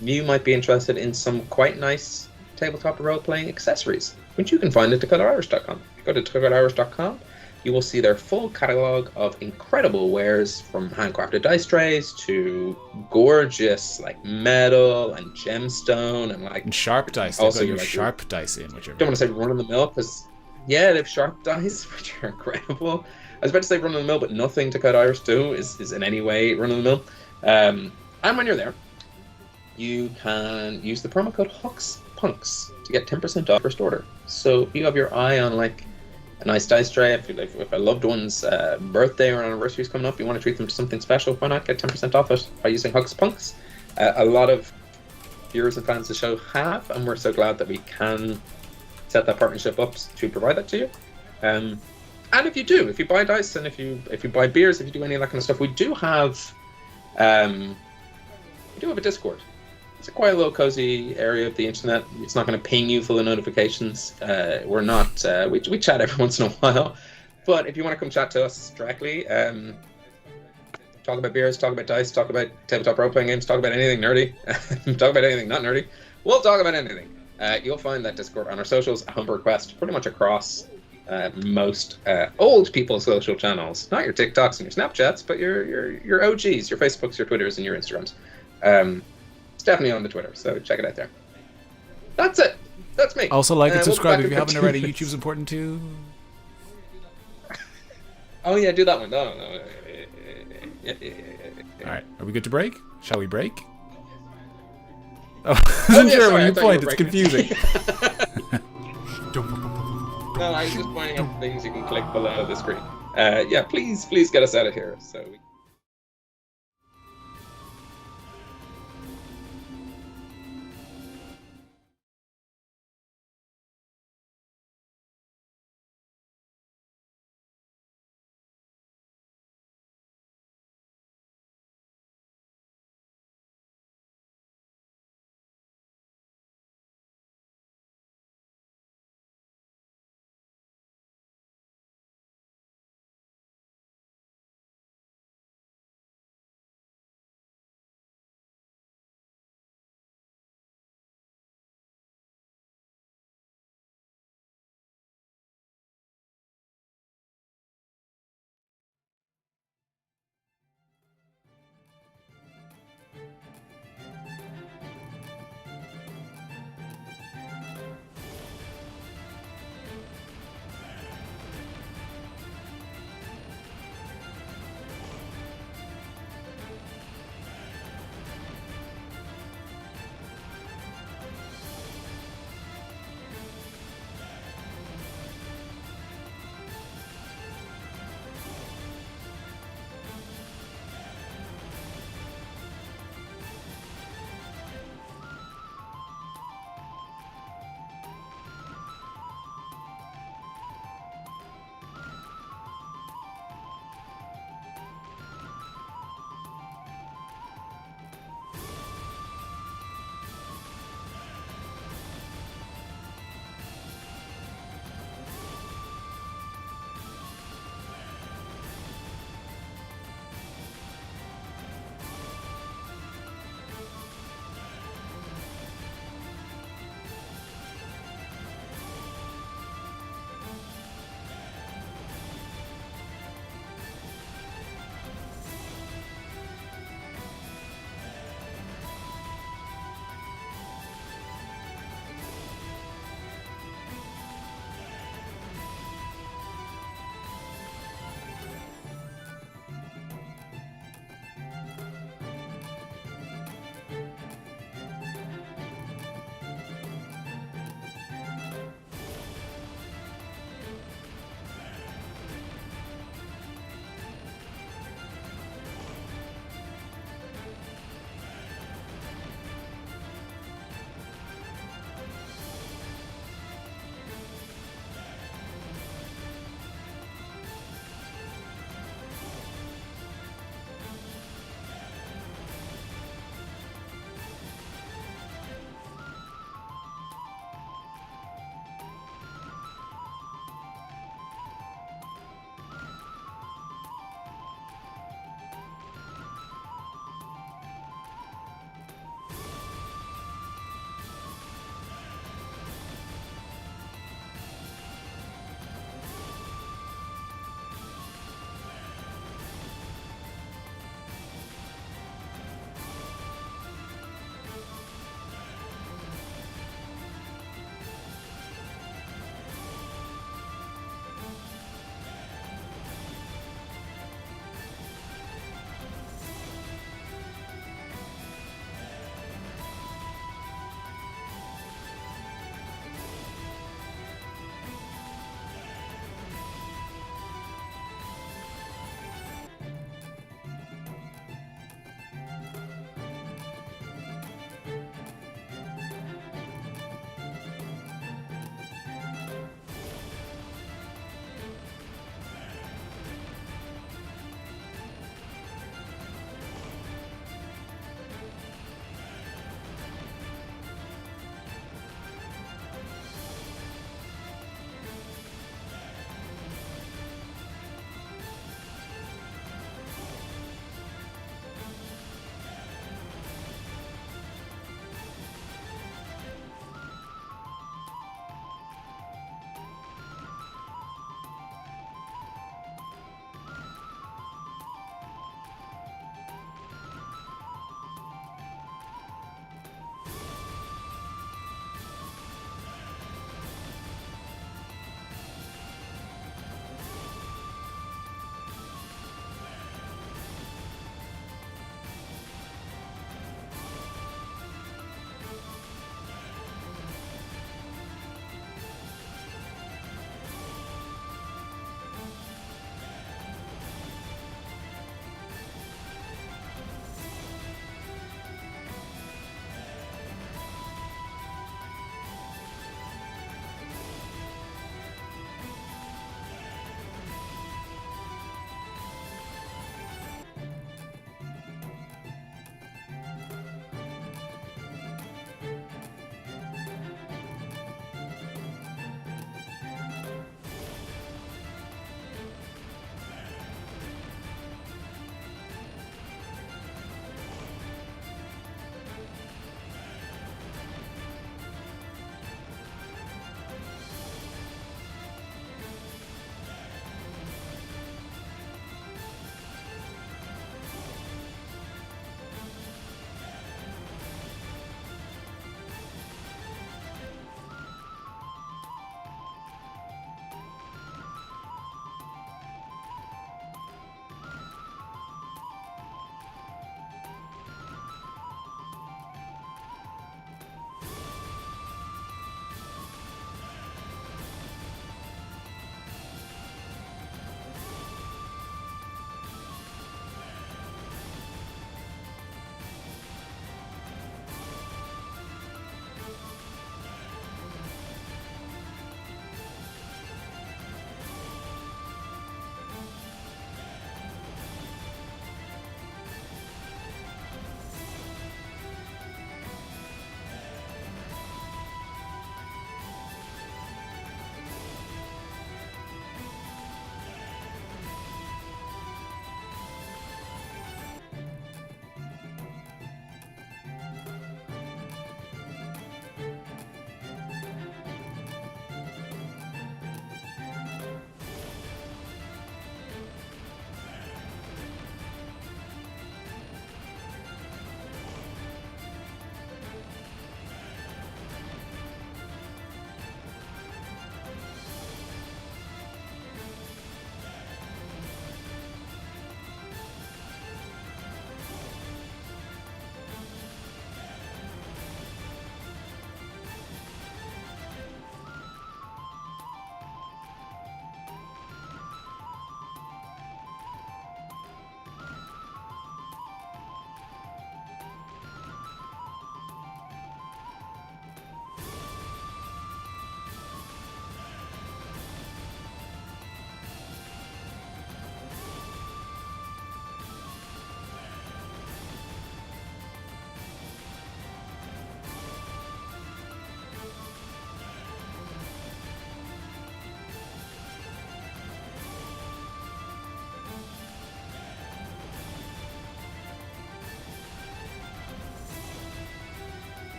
you might be interested in some quite nice tabletop role-playing accessories, which you can find at dakotairish.com. Go to dakotairish.com, you will see their full catalog of incredible wares, from handcrafted dice trays to gorgeous like metal and gemstone and like And sharp dice. They've also got your like sharp dice in, which are don't want to say run of the mill because yeah, they have sharp dice which are incredible. I was about to say run of the mill, but nothing to cut Irish do is in any way run of the mill. And when you're there, you can use the promo code HUCKSPUNKS to get 10% off first order. So if you have your eye on like a nice dice tray, if a loved one's birthday or anniversary is coming up, you want to treat them to something special, why not get 10% off it by using HUCKSPUNKS? A lot of viewers and fans of the show have, and we're so glad that we can set that partnership up to provide that to you. And if you do, if you buy dice and if you buy beers, if you do any of that kind of stuff, we do have a Discord. It's quite a little cozy area of the internet. It's not going to ping you full of notifications. We're not. We chat every once in a while, but if you want to come chat to us directly, talk about beers, talk about dice, talk about tabletop role-playing games, talk about anything nerdy, talk about anything not nerdy. We'll talk about anything. You'll find that Discord on our socials, a Homebrew Quest, pretty much across most old people's social channels. Not your TikToks and your Snapchats, but your OGs, your Facebooks, your Twitters, and your Instagrams. It's definitely on the Twitter, so check it out there. That's it. That's me. Also, like and subscribe if you haven't already. minutes. YouTube's important too. Oh yeah, do that one. No. All right, are we good to break? Shall we break? Oh, I wasn't sure when you point. It's confusing. No, I was just pointing out things you can click below the screen. Yeah, please get us out of here. So.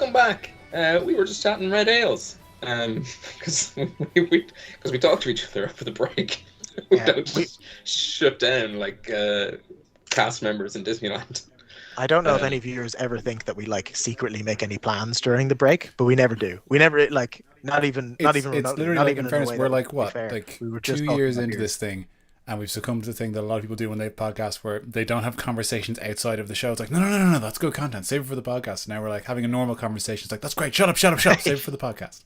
welcome back. We were just chatting red ales. Because we talked to each other over the break. We don't just shut down like cast members in Disneyland. I don't know if any viewers ever think that we like secretly make any plans during the break, but we never do. We never like not even It's remotely. literally Not like, even in fairness, we're like what? like we were just 2 years into beer. this thing, and we've succumbed to the thing that a lot of people do when they podcast, where they don't have conversations outside of the show. It's like, no, that's good content. Save it for the podcast. And now we're like having a normal conversation. It's like, that's great. Shut up. Save it for the podcast.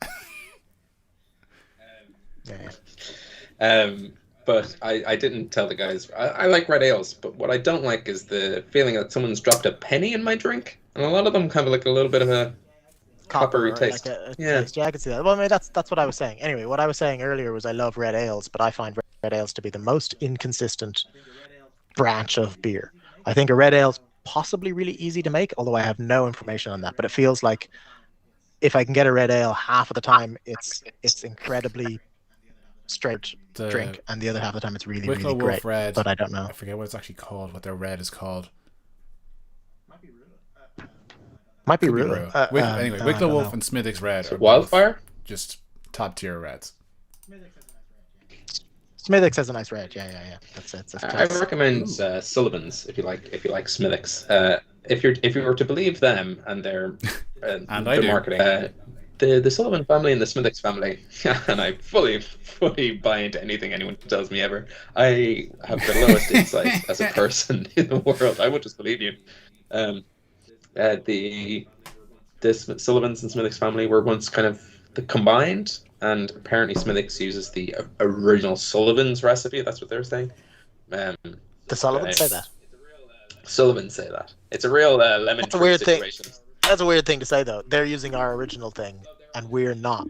But I didn't tell the guys. I like red ales, but what I don't like is the feeling that someone's dropped a penny in my drink, and a lot of them have like a little bit of a coppery taste. Like a Yeah. taste. Yeah, I can see that. Well, I mean, that's what I was saying. Anyway, what I was saying earlier was I love red ales, but I find red ales to be the most inconsistent branch of beer. I think a red ale's possibly really easy to make, although I have no information on that. But it feels like if I can get a red ale, half of the time it's incredibly straight drink, and the other half of the time it's really, Wicklow really great. Wolf Red, but I don't know. I forget what it's actually called. What their red is called. Might be Could be Rue. Rue. Anyway, I Wicklow don't Wolf know. and Smithwick's Red are Wildfire? both just top tier reds. Smithwick's has a nice red. Yeah. That's it. That's I recommend Sullivan's if you like Smithwick's. If you were to believe them and their And I their do. marketing, the Sullivan family and the Smithwick's family, and I fully buy into anything anyone tells me ever. I have the lowest insight as a person in the world. I would just believe you. The Sullivans and Smithwick's family were once kind of the combined, and apparently Smithwick's uses the original Sullivan's recipe. That's what they're saying. The Sullivans say that. Sullivans say that. It's a real lemon That's a tree weird thing. situation. That's a weird thing to say, though. They're using our original thing, and we're not.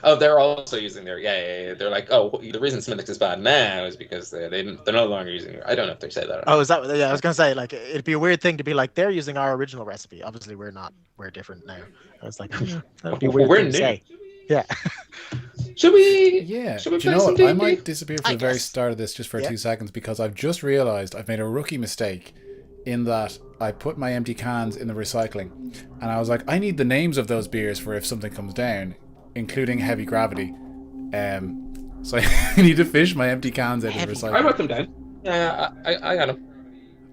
Oh, they're also using their yeah. They're like, oh, the reason Smithwick's is bad now is because they're no longer using. I don't know if they say that. Or not. Oh, is that? Yeah, I was gonna say like it'd be a weird thing to be like they're using our original recipe. Obviously, we're not. We're different now. I was like, that would be a weird We're thing to new. say. Yeah. Should we? Yeah. Should we Do you play know some what? I D&D? might disappear from I the very guess. start of this just for Yeah. 2 seconds, because I've just realised I've made a rookie mistake in that I put my empty cans in the recycling, and I was like, I need the names of those beers for if something comes down, including Heavy Gravity. So I need to fish my empty cans out of the Heavy recycling. I wrote them down. Yeah, I got them.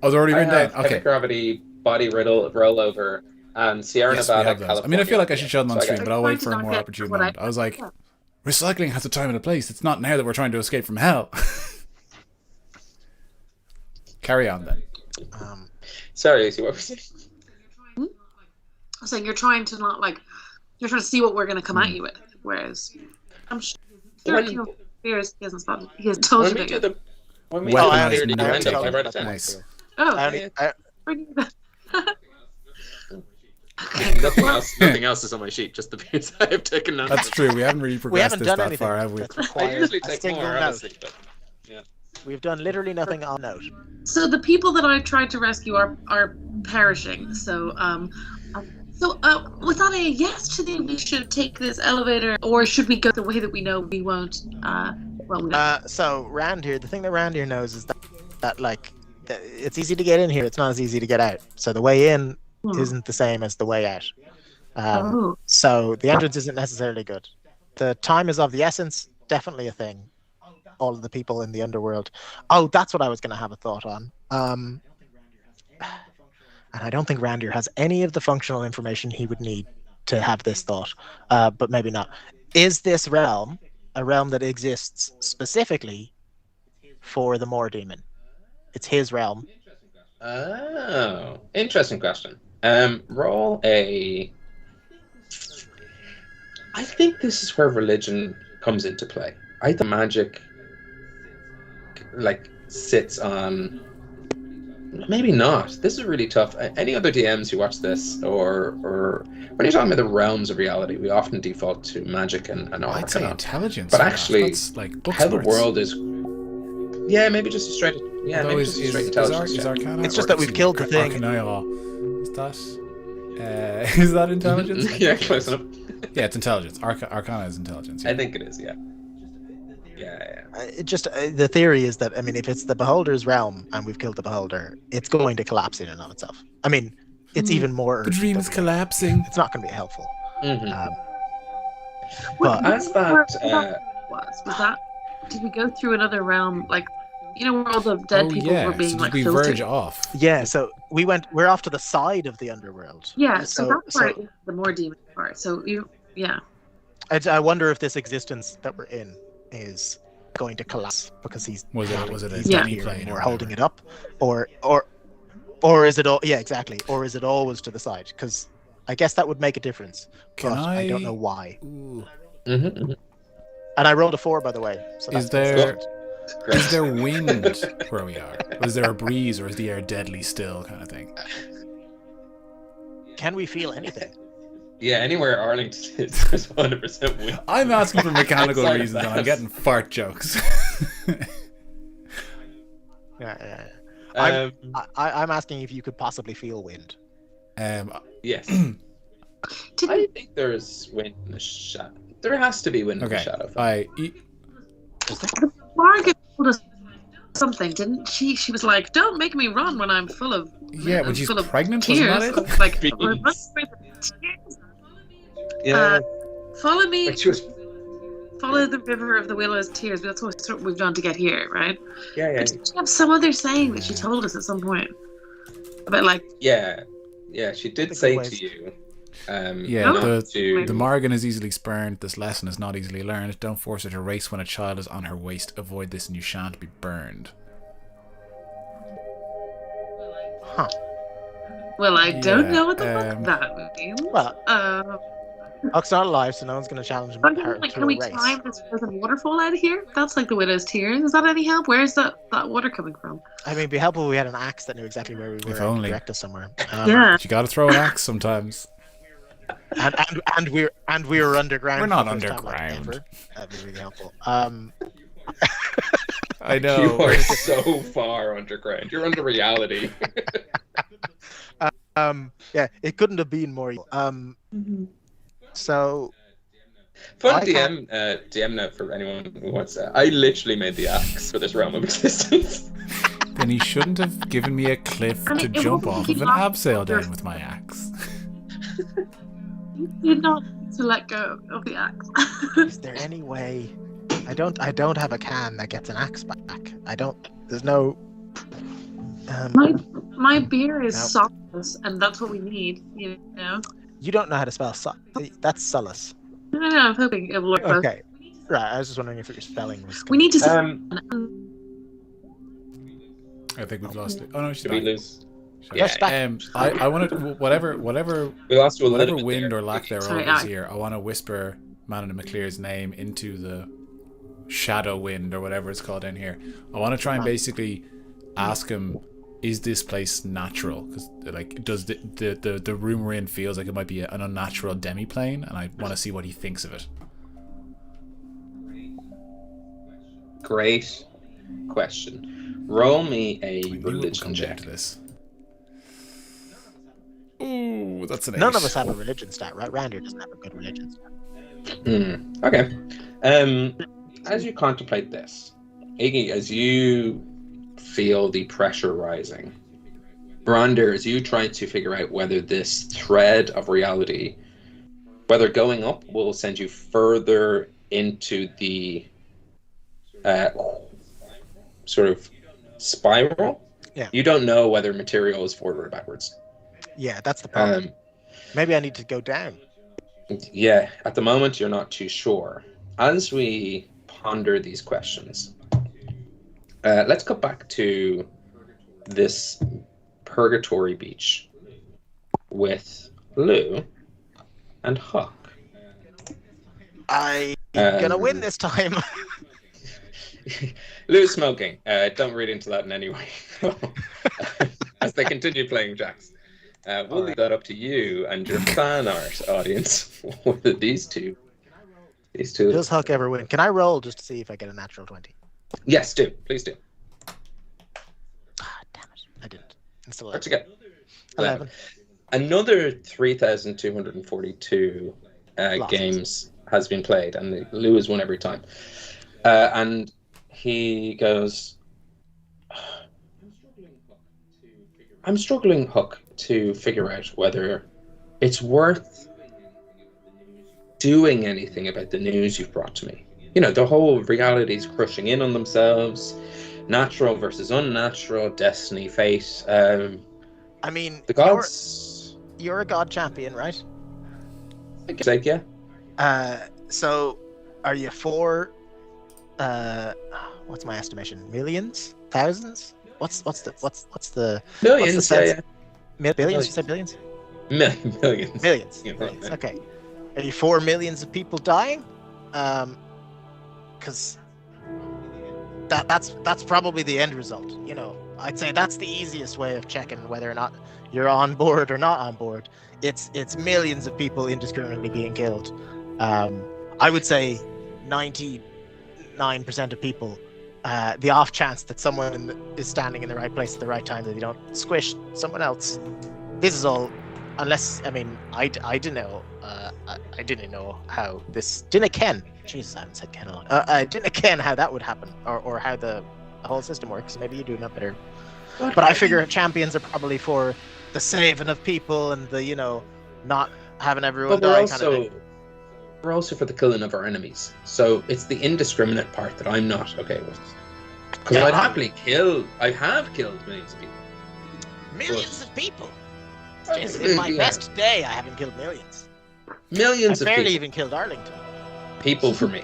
Oh, they're already I written have down. Heavy Okay. Gravity, Body Riddle, Rollover, and Sierra Yes, we Nevada, have those. California. I mean, I feel like I should show them on So I got stream, it. but I'll wait for a Trying to more not get opportune what I- moment. I was like, recycling has a time and a place. It's not now that we're trying to escape from hell. Carry on then. Sorry, Lucy, what was it? I was saying you're trying to not like you're trying to see what we're going to come at you with, whereas I'm sure When- you know, fears he hasn't spotted. He hasn't told When you we do yet. the when we Well, do I the only- D&D I only ending, told I you. wrote it down. Nice. Oh, I Nothing else is on my sheet. Just the beers I have taken notes. That's true. We haven't really we progressed haven't this done that anything far, have we? that's I required usually a take single more, note. honestly. But We've done literally nothing on note. So the people that I tried to rescue are perishing. So was that a yes to the we should take this elevator, or should we go the way that we know we won't? So Rand here, the thing that Rand here knows is that like it's easy to get in here. It's not as easy to get out. So the way in isn't the same as the way out. Oh. So the entrance isn't necessarily good. The time is of the essence. Definitely a thing. All of the people in the underworld. Oh, that's what I was going to have a thought on. And I don't think Randir has any of the functional information he would need to have this thought. But maybe not. Is this realm a realm that exists specifically for the Moor Demon? It's his realm. oh, interesting question. Roll a. I think this is where religion comes into play. I think magic, like, sits on. Maybe not. This is really tough. Any other DMs who watch this, or when you're talking about the realms of reality, we often default to magic and I'd say arcana. intelligence. But for that. actually, That's like book How the smarts. world is. Yeah, maybe just a straight. Yeah, Although maybe is, just a is, straight is, intelligence. is check. Arcana, It's just or that we've is killed the thing. Arcana, is that is that intelligence? I Yeah, think it close is. enough. Yeah, it's intelligence. Arcana is intelligence. I Yeah. think it is. Yeah. Yeah. It just the theory is that, I mean, if it's the beholder's realm and we've killed the beholder, it's going to collapse in and of itself. I mean, it's even more The urgent dream than is we- collapsing. It's not going to be helpful. Mhm. But As that, was that? Did we go through another realm? Like, you know, where all the dead Oh people yeah. were being So like did we filtered. verge off? yeah, so we're off to the side of the underworld. Yeah, so that's where so the more demon part. So yeah. I wonder if this existence that we're in is going to collapse because he's Was it a he's not demi here plane and or we're holding whatever? it up, or is it all? Yeah, exactly. Or is it always to the side? Because I guess that would make a difference. Can But I don't know why. Ooh. mhm. And I rolled a 4, by the way. So Is that's there Great. is there wind where we are? Or is there a breeze, or is the air deadly still, kind of thing? Can we feel anything? Yeah, anywhere Arlington is, there's 100% wind. I'm asking for mechanical Outside of reasons, and that. I'm getting fart jokes. Yeah. Um, I'm asking if you could possibly feel wind. yes. Did I think there's wind in the shadow. There has to be wind in the Okay. shadow. Margaret told us something, didn't she? She was like, "Don't make me run when I'm full of when she's full of pregnant, wasn't tears." that it? Like, Beans. tears. Yeah. Follow me. Like she was. Follow the river of the willow's tears. That's what we've done to get here, right? Yeah. But did she have some other saying that she told us at some point about like? Yeah. She did think say it was- to you. Yeah, not to- The Morgan is easily spurned. This lesson is not easily learned. Don't force her to race when a child is on her waist. Avoid this and you shan't be burned. Huh. Well, I don't Yeah, know what the fuck that means. Well, Huck's not alive, so no one's going to challenge him But her like, to can a we race. climb this frozen waterfall out of here? That's like the widow's tears. Is that any help? Where is that water coming from? I mean, it'd be helpful if we had an axe that knew exactly where we were If and only. could direct us somewhere. Yeah. But you gotta throw an axe sometimes. And we're underground. We're for not the first time, like, underground. ever. That'd be really helpful. I You know. are so far underground. You're under reality. Yeah, it couldn't have been more. So Fun I DM note for anyone who wants that. I literally made the axe for this realm of existence. Then he shouldn't have given me a cliff I to mean, it jump wasn't off of an enough abseil for- down with my axe. You not to let go of the axe. is there any way? I don't have a can that gets an axe back. I don't. There's no. My beer is No. solace, and that's what we need. You know. You don't know how to spell that's solace. No, I'm hoping it will work. both. Okay. Right. I was just wondering if your spelling was. We need to. I think we've lost it. Oh no, she's Did we back. lose? Sorry. Yeah. back. I want to whatever We lost you a whatever little bit wind there. or lack thereof Sorry, is here. I want to whisper Man in the McClear's name into the shadow wind or whatever it's called in here. I want to try and basically ask him, is this place natural? Because like, does the room we're in feels like it might be an unnatural demi-plane, and I want to see what he thinks of it. Great question. Roll me a I knew it would religion come down check. to this. Ooh, that's an 8. None of us have a religion stat, right? Randy doesn't have a good religion stat. Okay. As you contemplate this, Iggy, as you feel the pressure rising, Brander, as you try to figure out whether this thread of reality, whether going up will send you further into the sort of spiral. Yeah. You don't know whether material is forward or backwards. Yeah, that's the problem. Maybe I need to go down. Yeah, at the moment you're not too sure. As we ponder these questions, let's go back to this purgatory beach with Lou and Huck. I'm gonna win this time. Lou's smoking. Don't read into that in any way. As they continue playing jacks. We'll leave that up to you and your fan art audience. Whether these two. Does Huck ever win? Can I roll just to see if I get a natural 20? Yes, do. Please do. Damn it. I didn't. It's still What'd 11. you get? 11. Another 3,242 games has been played, and Lou has won every time. And he goes, I'm struggling, Huck, to figure out whether it's worth doing anything about the news you've brought to me. The whole reality's crushing in on themselves, natural versus unnatural, destiny, fate. I mean, The gods. you're a god champion, right? I guess, like, yeah. So are you for what's my estimation? Millions? Thousands? What's the Millions, sense? yeah. Billions? You said billions? Millions. Millions. Yeah, Millions. right. Okay. Are you for millions of people dying? Because that's probably the end result. I'd say that's the easiest way of checking whether or not you're on board or not on board. It's millions of people indiscriminately being killed. I would say 99% of people, the off chance that someone is standing in the right place at the right time, that they don't squish someone else. This is all, unless, I didn't know. I didn't know how this. Didn't ken. Jesus, I haven't said ken a long. I didn't ken how that would happen, or how the whole system works. Maybe you do know better. But I figure champions are probably for the saving of people and the not having everyone But we're die also kind of thing. we're also for the killing of our enemies. So it's the indiscriminate part that I'm not okay with. Because Yeah, I'd happily kill. I have killed millions of people. Millions of people. Jeez, in my Yeah. best day, I haven't killed millions. Millions I of barely people. even killed Arlington. People for me.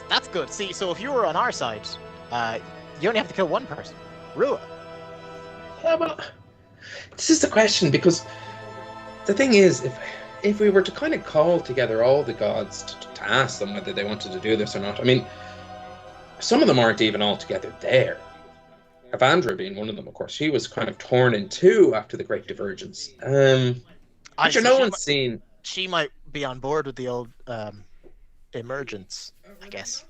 That's good. See, so if you were on our side, you only have to kill one person. Rua. Yeah, well, this is the question, because the thing is, if we were to kind of call together all the gods to ask them whether they wanted to do this or not, some of them aren't even altogether there. Avandra being one of them, of course. She was kind of torn in two after the Great Divergence. No one's seen. She might be on board with the old emergence, I guess.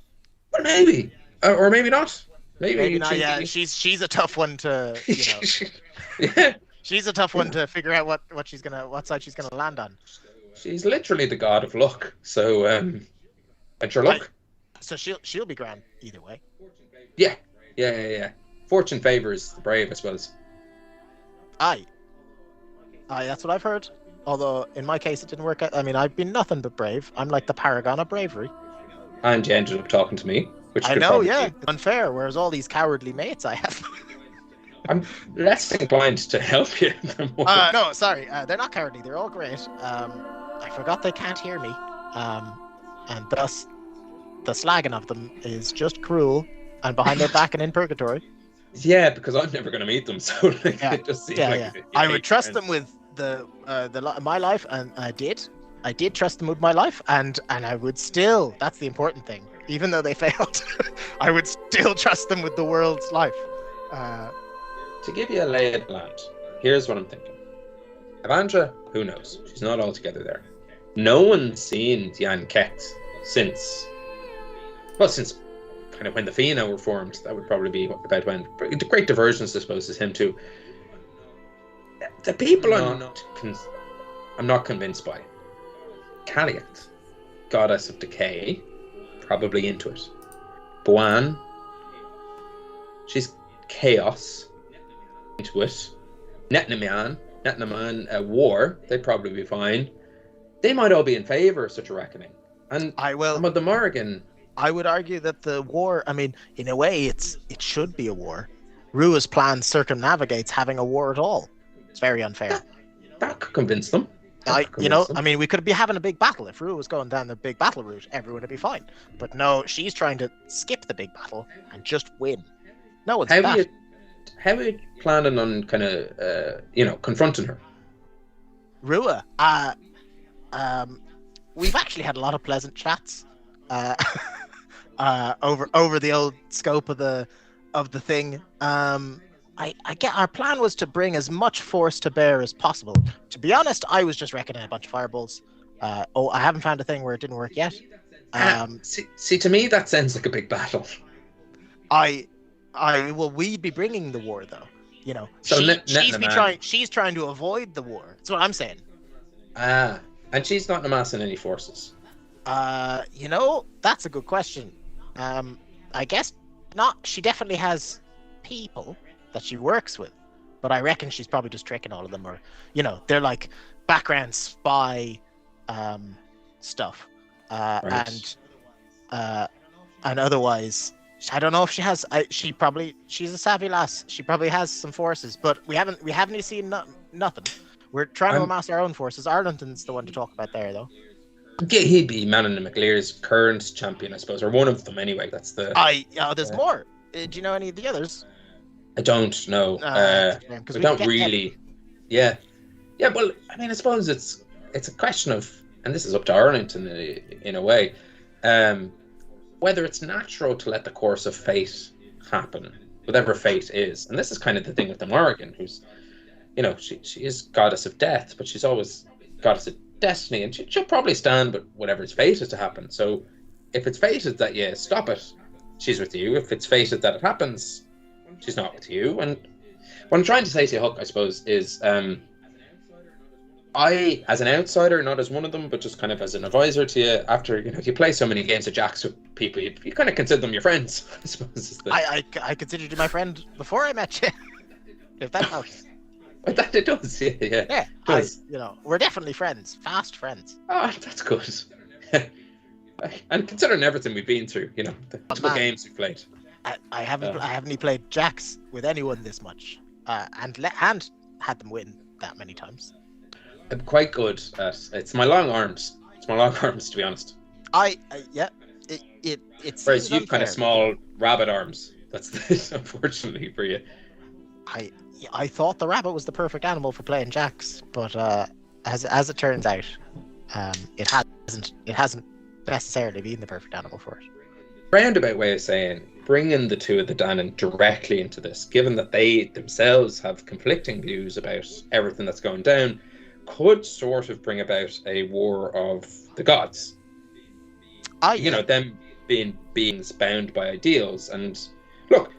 Well, maybe, or maybe not. Maybe not. Yeah, she's a tough one to. Yeah. She's a tough one to figure out what side she's gonna land on. She's literally the god of luck. So, and your luck. So she'll be grand either way. Yeah. Fortune favors the brave, I suppose. Aye, that's what I've heard. Although in my case it didn't work out. I've been nothing but brave. I'm like the paragon of bravery. And you ended up talking to me, which I could know, probably yeah, be- unfair. Whereas all these cowardly mates I have. I'm less inclined to help you than more. No, sorry, they're not cowardly. They're all great. I forgot they can't hear me. And thus the slagging of them is just cruel and behind their back and in purgatory. Yeah, because I'm never going to meet them, so it just seems like I would trust them with my life, and I did trust them with my life, and I would still. That's the important thing. Even though they failed, I would still trust them with the world's life. To give you a lay of the land, here's what I'm thinking. Avandra, who knows? She's not altogether there. No one's seen Jan Ket since kind of when the Fianna were formed. That would probably be about when. The Great Divergence, I suppose, is him too. The people I'm not convinced by. Caliat, goddess of decay, probably into it. Buan, she's chaos, into it. Netnaman, war, they'd probably be fine. They might all be in favour of such a reckoning. And the Morrigan. I would argue that the war, in a way, it should be a war. Rua's plan circumnavigates having a war at all. It's very unfair. That could convince them. We could be having a big battle. If Rua was going down the big battle route, everyone would be fine. But no, she's trying to skip the big battle and just win. No one's that. How are you planning on kind of, confronting her? Rua, we've actually had a lot of pleasant chats. Over the old scope of the thing. I get our plan was to bring as much force to bear as possible. To be honest, I was just reckoning a bunch of fireballs. I haven't found a thing where it didn't work yet. See, to me that sounds like a big battle. We'd be bringing the war though. So she's trying to avoid the war. That's what I'm saying. And she's not amassing any forces. That's a good question. I guess not. She definitely has people. that she works with, but I reckon she's probably just tricking all of them, or they're like background spy stuff, Right. and otherwise. I don't know if she has. She's a savvy lass. She probably has some forces, but we haven't seen nothing. We're trying to I'm- amass our own forces. Arlington's the one to talk about there, though. Yeah, he'd be Manon and McLear's current champion, I suppose, or one of them anyway. That's the. There's more. Do you know any of the others? I don't know. Because We don't really. Yeah. Yeah. Well, I mean, I suppose it's a question of, and this is up to Arlington in a way, whether it's natural to let the course of fate happen, whatever fate is. And this is kind of the thing with the Morrigan, who's, she is goddess of death, but she's always goddess of destiny, and she'll probably stand with whatever's fated to happen. So if it's fated that you stop it, she's with you. If it's fated that it happens, she's not with you. And what I'm trying to say to you, Huck, I suppose, is I, as an outsider, not as one of them, but just kind of as an advisor to you, after, if you play so many games of jacks with people, you kind of consider them your friends, I suppose. I considered you my friend before I met you. If that helps. That it does, yeah. Yeah, It does. we're definitely friends, fast friends. Oh, that's good. And considering everything we've been through, the multiple games we've played. I haven't played jacks with anyone this much, and had them win that many times. I'm quite good at it's my long arms. It's my long arms, to be honest. It's Whereas you've kind of small rabbit arms. That's this, unfortunately for you. I thought the rabbit was the perfect animal for playing jacks, but as it turns out, it hasn't necessarily been the perfect animal for it. Roundabout way of saying, bringing the two of the Danann directly into this, given that they themselves have conflicting views about everything that's going down, could sort of bring about a war of the gods. Them being beings bound by ideals. And look,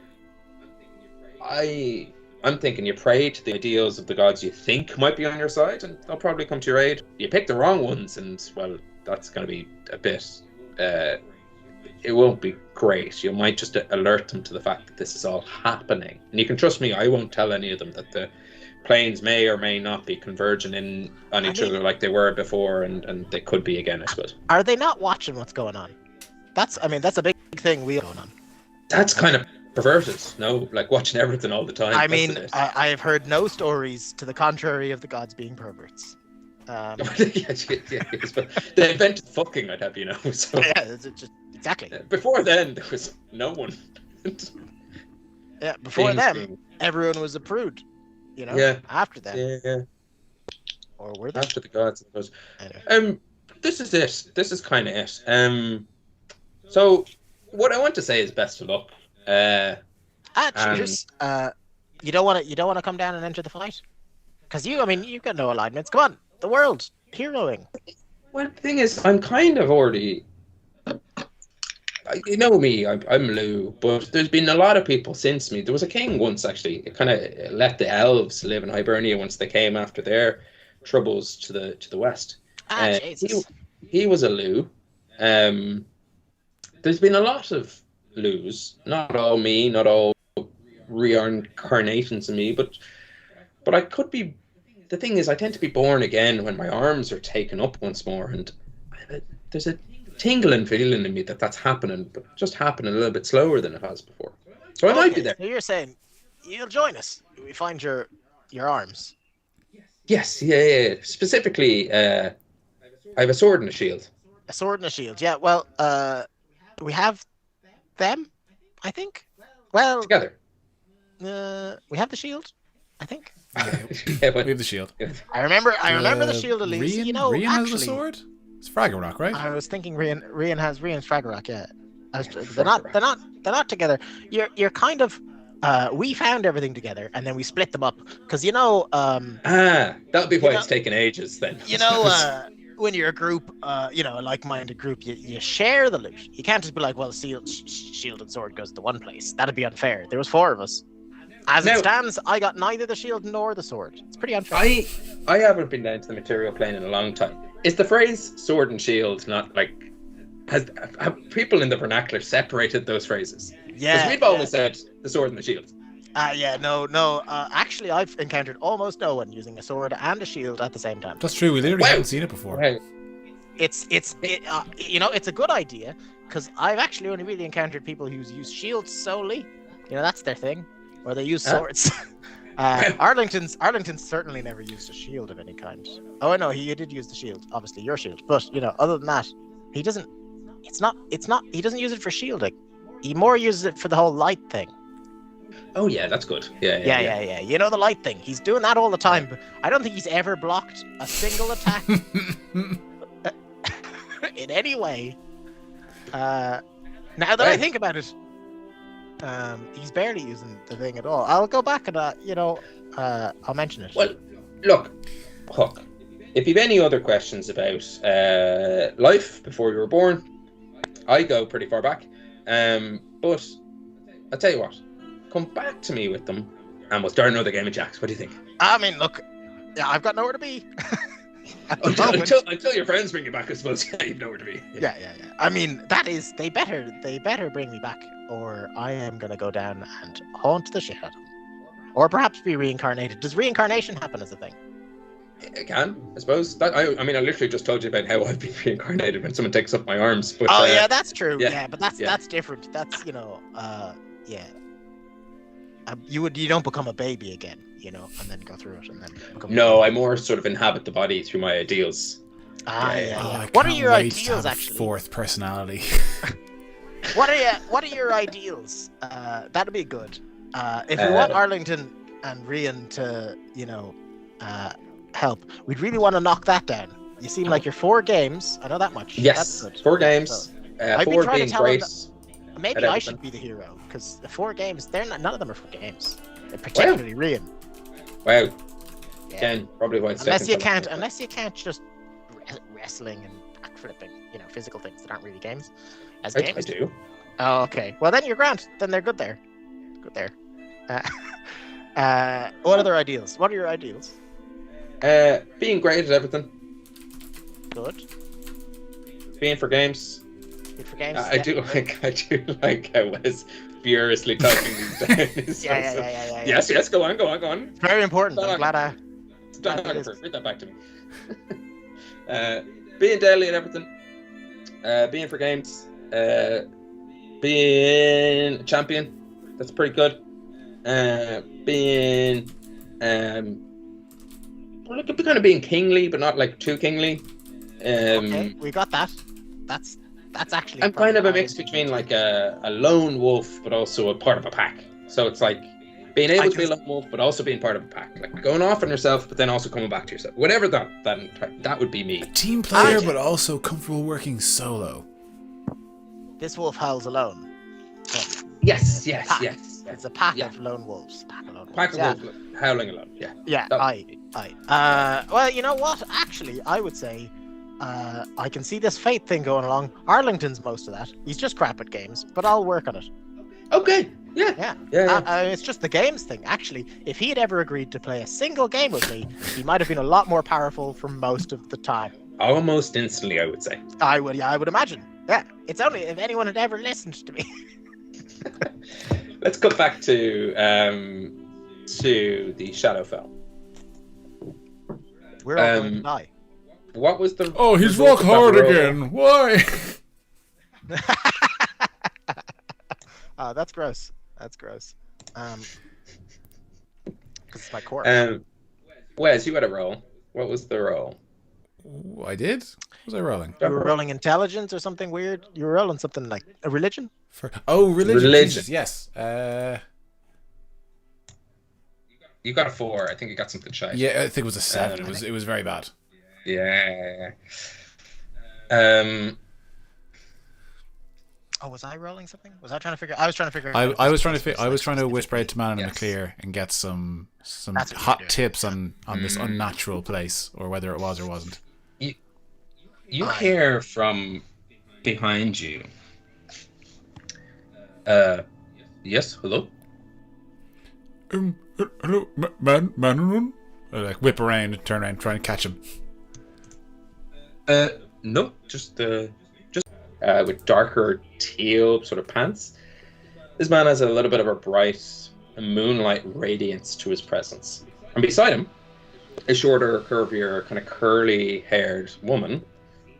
I'm thinking you pray to the ideals of the gods you think might be on your side, and they'll probably come to your aid. You pick the wrong ones, and, well, that's going to be a bit... it won't be great. You might just alert them to the fact that this is all happening. And you can trust me, I won't tell any of them that the planes may or may not be converging on each other like they were before, and they could be again, I suppose. Are they not watching what's going on? That's a big thing we going on. That's kind of perverted, no? Like watching everything all the time. I mean, I have heard no stories to the contrary of the gods being perverts. Yes, they invented fucking, I'd have you know. So. Yeah, it's just exactly. Before then, there was no one. Yeah, before them, everyone was a prude. Yeah. After them. Yeah. Or were they? After the gods, I suppose. Anyway. This is it. This is kind of it. So, what I want to say is best of luck. Cheers. You don't want to come down and enter the fight, because you've got no alignments. Come on, the world heroing. Well, the thing is, I'm kind of already. You know me, I'm Lou, but there's been a lot of people since me. There was a king once, actually. It kind of let the elves live in Hibernia once they came after their troubles to the west. Jesus. He was a Lou. There's been a lot of Lous, not all me, not all reincarnations of me, but I could be. The thing is, I tend to be born again when my arms are taken up once more, and there's a tingling feeling in me that's happening, but just happening a little bit slower than it has before. So I might be there. So you're saying you'll join us? We find your arms. Yes, yeah. Specifically, I have a sword and a shield. A sword and a shield. Yeah. Well, we have them, I think. Well, Together. We have the shield, I think. Yeah, We have the shield. I remember the shield at least. Rian has the sword? It's Fraggle right? I was thinking Rian has Rian's Fraggle yeah. They're not together. You're kind of we found everything together and then we split them up because that'll be why it's taken ages then. When you're a group, a like-minded group, you share the loot. You can't just be like, well, shield and sword goes to one place. That'd be unfair. There was 4 of us. As it stands, I got neither the shield nor the sword. It's pretty unfair. I haven't been down to the material plane in a long time. Is the phrase sword and shield not like... Have people in the vernacular separated those phrases? Yeah. Because we've always said the sword and the shield. No. Actually, I've encountered almost no one using a sword and a shield at the same time. That's true. We literally Wow. haven't seen it before. Wow. It's a good idea because I've actually only really encountered people who use shields solely. That's their thing, or they use swords. Arlington's certainly never used a shield of any kind. Oh no, he did use the shield, obviously your shield. But other than that, he doesn't. It's not. He doesn't use it for shielding. He more uses it for the whole light thing. Oh yeah, that's good. Yeah. The light thing. He's doing that all the time. But I don't think he's ever blocked a single attack in any way. Now that I think about it, he's barely using the thing at all. I'll go back and I'll mention it. Well, look, Huck, if you've any other questions about life before you were born, I go pretty far back. But I'll tell you what, come back to me with them and we'll start another game of jacks. What do you think? I mean, look, I've got nowhere to be. Until your friends bring you back, I suppose. Yeah, you've nowhere to be. Yeah. I mean, they better bring me back, or I am gonna go down and haunt the shit out of them, or perhaps be reincarnated. Does reincarnation happen as a thing? It can, I suppose. I literally just told you about how I've been reincarnated when someone takes up my arms. But, yeah, that's true. Yeah, but that's different. That's you don't become a baby again, and then go through it and then become. No, I more sort of inhabit the body through my ideals. I What are can't your wait to ideals have a actually? fourth personality. What are your ideals? That'd be good. If we want Arlington and Rian to, help, we'd really want to knock that down. You seem like you're 4 games. I know that much. Yes, that's good. 4 games. So, I've been 4 trying to being tell great. maybe I should be the hero because the 4 games, none of them are 4 games. They're particularly Rian. Wow. Yeah. Again, probably why it's Unless you can't just wrestling and backflipping, physical things that aren't really games. As I games. do. Oh, okay. Well, then you're grand. Then they're good there. Good there. What other ideals? What are your ideals? Being great at everything. Good. Being for games. Good for games. I do like how Wes furiously typing these down. Yeah. Yes, go on. Very important. I'm glad I. Read that back to me. Being deadly at everything. Being for games. Being a champion. That's pretty good. Being kind of being kingly, but not like too kingly. Okay, we got that. That's actually. I'm kind of a mix between like a lone wolf, but also a part of a pack. So it's like being able to be a lone wolf, but also being part of a pack, like going off on yourself, but then also coming back to yourself. Whatever that would be me. A team player, but also comfortable working solo. This wolf howls alone. Yes. It's a pack of lone wolves. Pack of wolves howling alone. Yeah. Yeah. Well, you know what? Actually, I would say. I can see this fate thing going along. Arlington's most of that. He's just crap at games, but I'll work on it. Okay. Yeah. It's just the games thing. Actually, if he had ever agreed to play a single game with me, he might have been a lot more powerful for most of the time. Almost instantly, I would say. I would imagine. Yeah. It's only if anyone had ever listened to me. Let's go back to the Shadowfell. We're all going to die. What was the? Oh, he's rock hard again. Why? That's gross. Because it's my core. Wes, you had a roll. What was the roll? Ooh, I did? What was I rolling? You were rolling intelligence or something weird? You were rolling something like a religion? Religion. Jesus, yes. You got a 4. I think you got something shy. Yeah, I think it was a 7. It was very bad. Yeah. Oh, was I rolling something? Was I trying to figure? I was trying to figure. I was trying to whisper out to Man in the Clear and get some hot tips on this unnatural place, or whether it was or wasn't. You hear from behind you. Yes. Hello. Hello, man. I like whip around and turn around, try and catch him. No, just with darker teal sort of pants. This man has a little bit of a bright moonlight radiance to his presence. And beside him, a shorter, curvier, kind of curly-haired woman.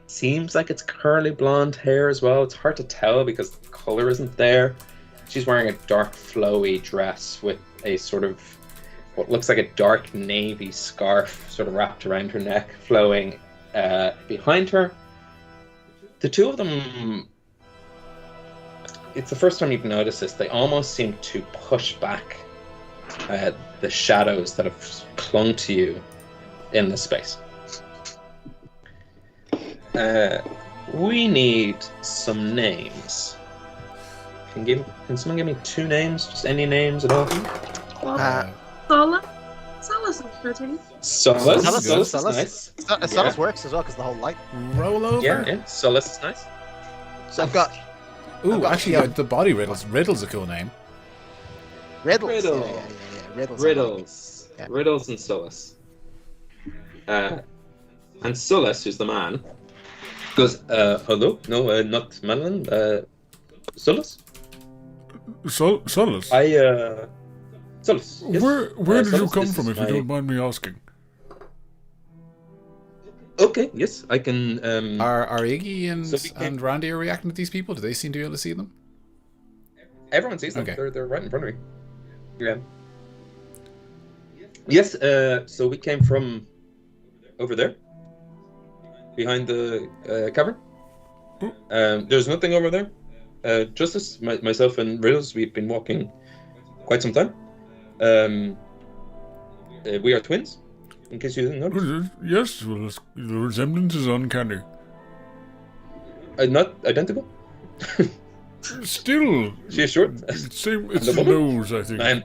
Seems like it's curly blonde hair as well. It's hard to tell because the color isn't there. She's wearing a dark, flowy dress with a sort of what looks like a dark navy scarf sort of wrapped around her neck, flowing behind her. The two of them, it's the first time you've noticed this, they almost seem to push back the shadows that have clung to you in this space. We need some names. Can someone give me 2 names? Just any names at all? Solus is pretty. Solus is nice. Solus works as well because the whole light. Roll over. Yeah. Solus is nice. So I've got. Ooh, actually, the body riddles. Riddle's a cool name. Riddles. Riddle. Yeah. Riddles. Yeah. Riddles and Solus. And Solus, who's the man, goes, hello? No, not Madeline. Solus? Solus? Solus. Yes. Where did you Solus, come this from, is if you don't mind me asking? Okay, yes, I can... Are Iggy So and Randy are reacting to these people? Do they seem to be able to see them? Everyone sees them. Okay. They're right in front of me. Yeah. Yes, so we came from over there. Behind the cavern. There's nothing over there. Just us, myself and Riddles, we've been walking quite some time. We are twins, in case you didn't notice. Yes, well, the resemblance is uncanny. Not identical? Still, She is short. it's the the woman? nose, I think. Man.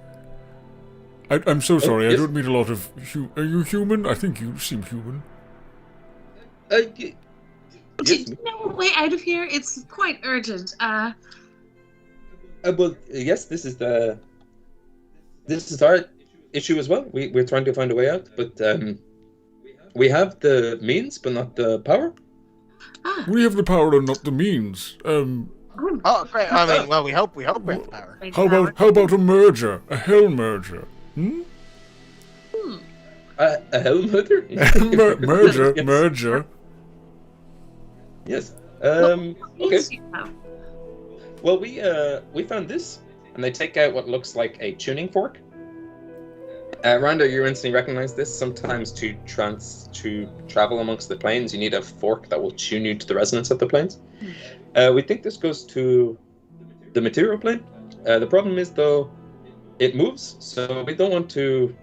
I'm so sorry, I yes. don't mean a lot of... Are you human? I think you seem human. Yes. No way out of here. It's quite urgent. Well, yes, this is our issue as well. We're trying to find a way out, but we have the means, but not the power. We have the power and not the means. Oh, great. I mean, well, we hope we have the power. How about a merger? A hell merger? Hmm? A hell murder? Merger, Yes. merger. Yes. What Okay. means do you have? Well, we found this, and they take out what looks like a tuning fork. Rhonda, you instantly recognize this. Sometimes to travel amongst the planes, you need a fork that will tune you to the resonance of the planes. We think this goes to the material plane. The problem is, though, it moves, so we don't want to,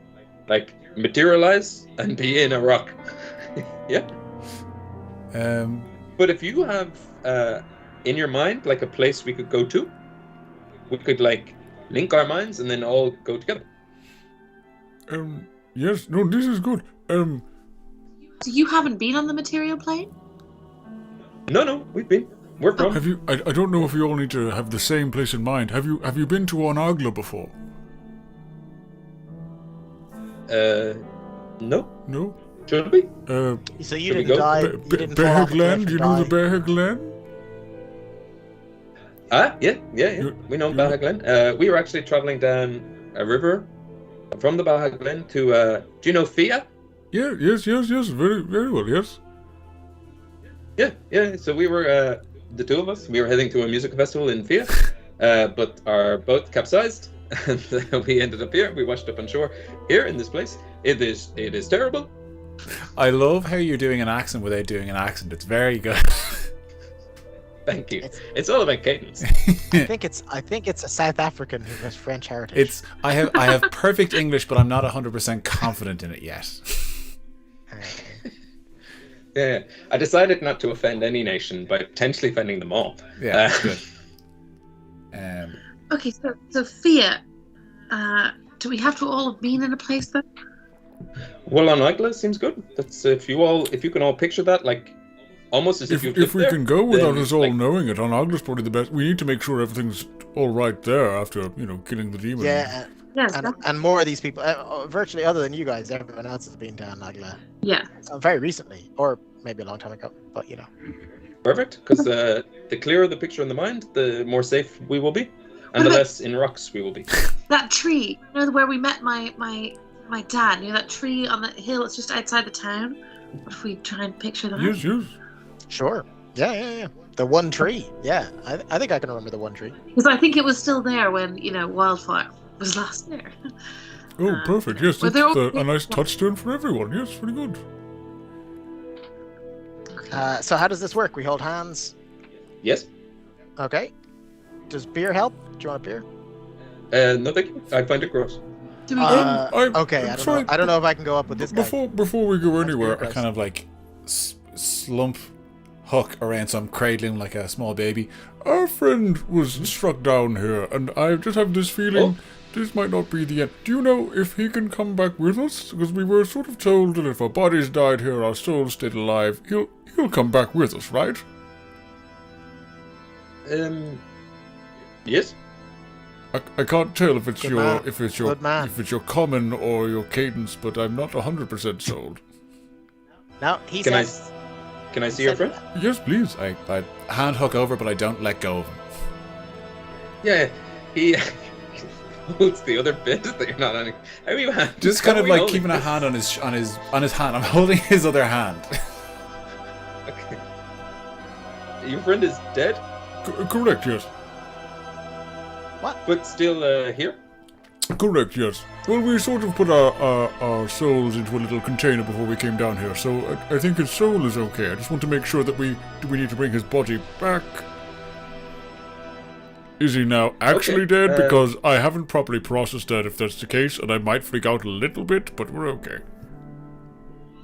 materialize and be in a rock. Yeah. But if you have in your mind a place we could go to, we could link our minds and then all go together. Yes, no, this is good. So you haven't been on the material plane? No, we've been. We're from. Have you? I don't know if you all need to have the same place in mind. Have you been to Onagla before? No. No. Should we? So you Should we didn't go? die. You didn't fall off a cliff Behegland? and You know the die. Behegland? Yeah. We know Baja Glen. We were actually traveling down a river from the Baja Glen to. Do you know Fia? Yeah. Yes. Very, very well. Yes. Yeah. So we were the two of us. We were heading to a music festival in Fia, but our boat capsized, and we ended up here. We washed up on shore here in this place. It is terrible. I love how you're doing an accent without doing an accent. It's very good. Thank you. It's all about cadence. I think it's a South African who has French heritage. I have perfect English, but I'm not 100% confident in it yet. Yeah. I decided not to offend any nation by potentially offending them all. Yeah, good. Okay, so Sophia, do we have to all have been in a place then? Well, on Igla seems good. That's if you can all picture that, almost as if you. If we can go without then, us all knowing it, Onagla's probably the best. We need to make sure everything's all right there after killing the demon. Yeah, Yes. and more of these people, virtually other than you guys, everyone else has been to Onagla. Yeah. Very recently, or maybe a long time ago, but Perfect, because the clearer the picture in the mind, the more safe we will be. And the What about- less in rocks we will be. That tree, you know, where we met my dad. You know that tree on the hill? It's just outside the town. What if we try and picture that? Yes, yes. Sure. Yeah. The one tree. Yeah, I think I can remember the one tree. Because I think it was still there when Wildfire was last there. Oh, perfect. Yes, But that's they're all- a nice touchstone for everyone. Yes, very good. So how does this work? We hold hands. Yes? Okay. Does beer help? Do you want a beer? No, thank you. I find it gross. Do we? Okay. I don't know if I can go up with this guy. Before we go That's anywhere, beer I kind of like slump Huck around, so I'm cradling like a small baby. our friend was struck down here, and I just have this feeling this might not be the end. Do you know if he can come back with us? Because we were sort of told that if our bodies died here, our souls stayed alive. He'll come back with us, right? Yes? I can't tell if it's Good your man. if it's your Good man. if it's your common or your cadence, but I'm not 100% sold. No, he Can I- says. Can I see your friend? Yes, please. I hand Huck over, but I don't let go of him. Yeah, he holds the other bit that you're not on. How are you Just kind of like keeping a hand on his hand. I'm holding his other hand. Okay. Your friend is dead, Correct, yes. but still here? Correct, yes. Well, we sort of put our souls into a little container before we came down here, so I think his soul is okay. I just want to make sure that do we need to bring his body back? Is he now actually Okay, dead? Because I haven't properly processed that if that's the case, and I might freak out a little bit, but we're okay.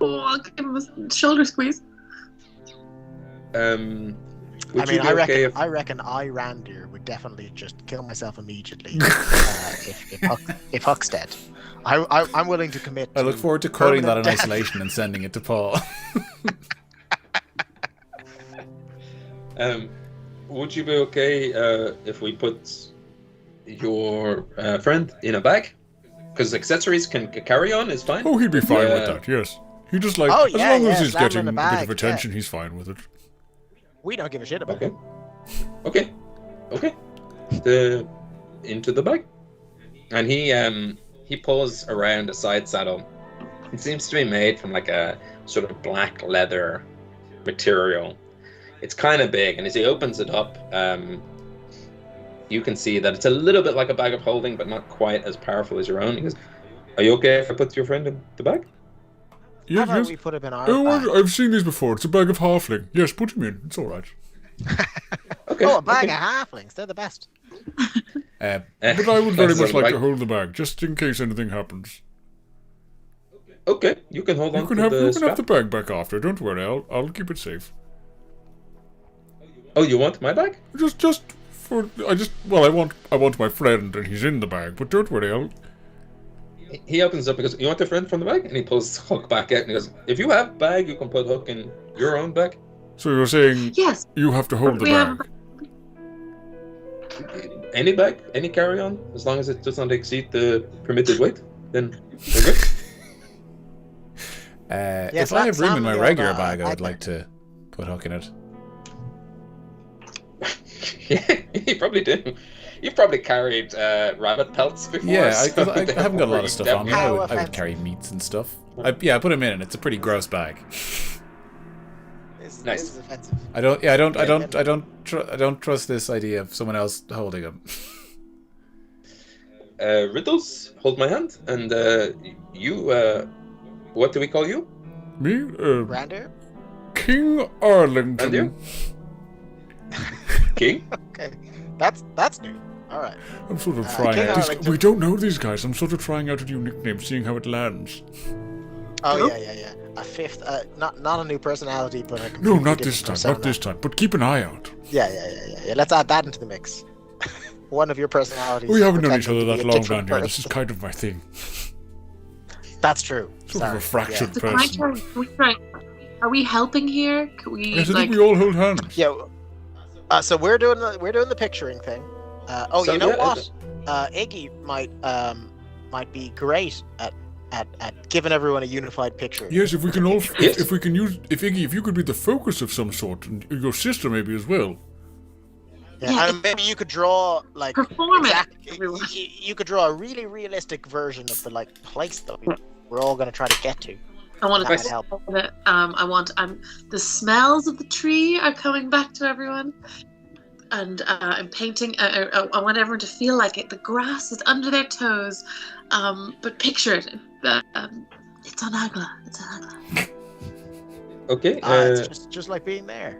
Oh, I'll give him a shoulder squeeze. Would you be okay if... I reckon Randir would definitely just kill myself immediately if Huck's dead. I'm willing to commit. I look forward to cutting that in permanent death. isolation and sending it to Paul. Would you be okay if we put your friend in a bag? Because accessories can carry on is fine. Oh, he'd be fine Yeah. with that, yes. He just like, Oh, as yeah, long yeah, as he's slam him in getting the a bit bag, of attention, he's fine with it. We don't give a shit about Okay. it. Okay. Into the bag. And he pulls around a side saddle. It seems to be made from like a sort of black leather material. It's kind of big, and as he opens it up, you can see that it's a little bit like a bag of holding, but not quite as powerful as your own. He goes, "Are you okay if I put your friend in the bag?" How Yes, about yes. we put him in our Oh, bag? I've seen these before. It's a bag of halfling. Yes, put him in. It's all right. Okay. Oh, a bag okay. of halflings. They're the best. But I would very That's much the like bag. to hold the bag, just in case anything happens. Okay, you can hold on You can to have the you can strap. have the bag back after. Don't worry. I'll keep it safe. Oh, you want my bag? Just for I want my friend, and he's in the bag. But don't worry. He opens up and goes, "You want the friend from the bag?" And he pulls Hook back out and he goes, "If you have bag, you can put Hook in your own bag." So you're saying Yes. you have to hold the We have- bag. Any bag, any carry-on, as long as it does not exceed the permitted weight, then we're good. If I have room in my Sam, regular bag, I I would like to put Huck in it. Yeah, you probably do. You've probably carried rabbit pelts before. Yeah, so I haven't got a lot of stuff on me. I How would offensive. carry meats and stuff. I put him in, and it's a pretty gross bag. This Nice. is offensive. I don't trust this idea of someone else holding him. Riddles, hold my hand, and you. What do we call you? Me, Randir? King Arlington. Randir? King? Okay. That's new. Alright. I'm sort of King trying out. Arlington. We don't know these guys. I'm sort of trying out a new nickname, seeing how it lands. Oh Nope. yeah. A fifth not a new personality, but a No, completely not this different time. Not persona. this time. But keep an eye out. Yeah. Let's add that into the mix. One of your personalities. We haven't known each pretending other to that be a long, different Randy. This is person. kind of my thing. That's true. Sort of Sorry. a fractured So can I person. try? Are we helping here? Can we Yes, I like? think we all hold hands. Yeah. So we're doing the picturing thing. So, You know yeah, what? Iggy might be great at giving everyone a unified picture. Yes, if we can all, Yes. if Iggy, if you could be the focus of some sort, and your sister maybe as well. Yeah, and maybe you could draw like Perform it, exactly. everyone. You could draw a really realistic version of the like place that we're all going to try to get to. I want That to would help. the smells of the tree are coming back to everyone, and I'm painting. I want everyone to feel like it. The grass is under their toes, but picture it. It's on Agla. It's on Agla. Okay. It's just like being there.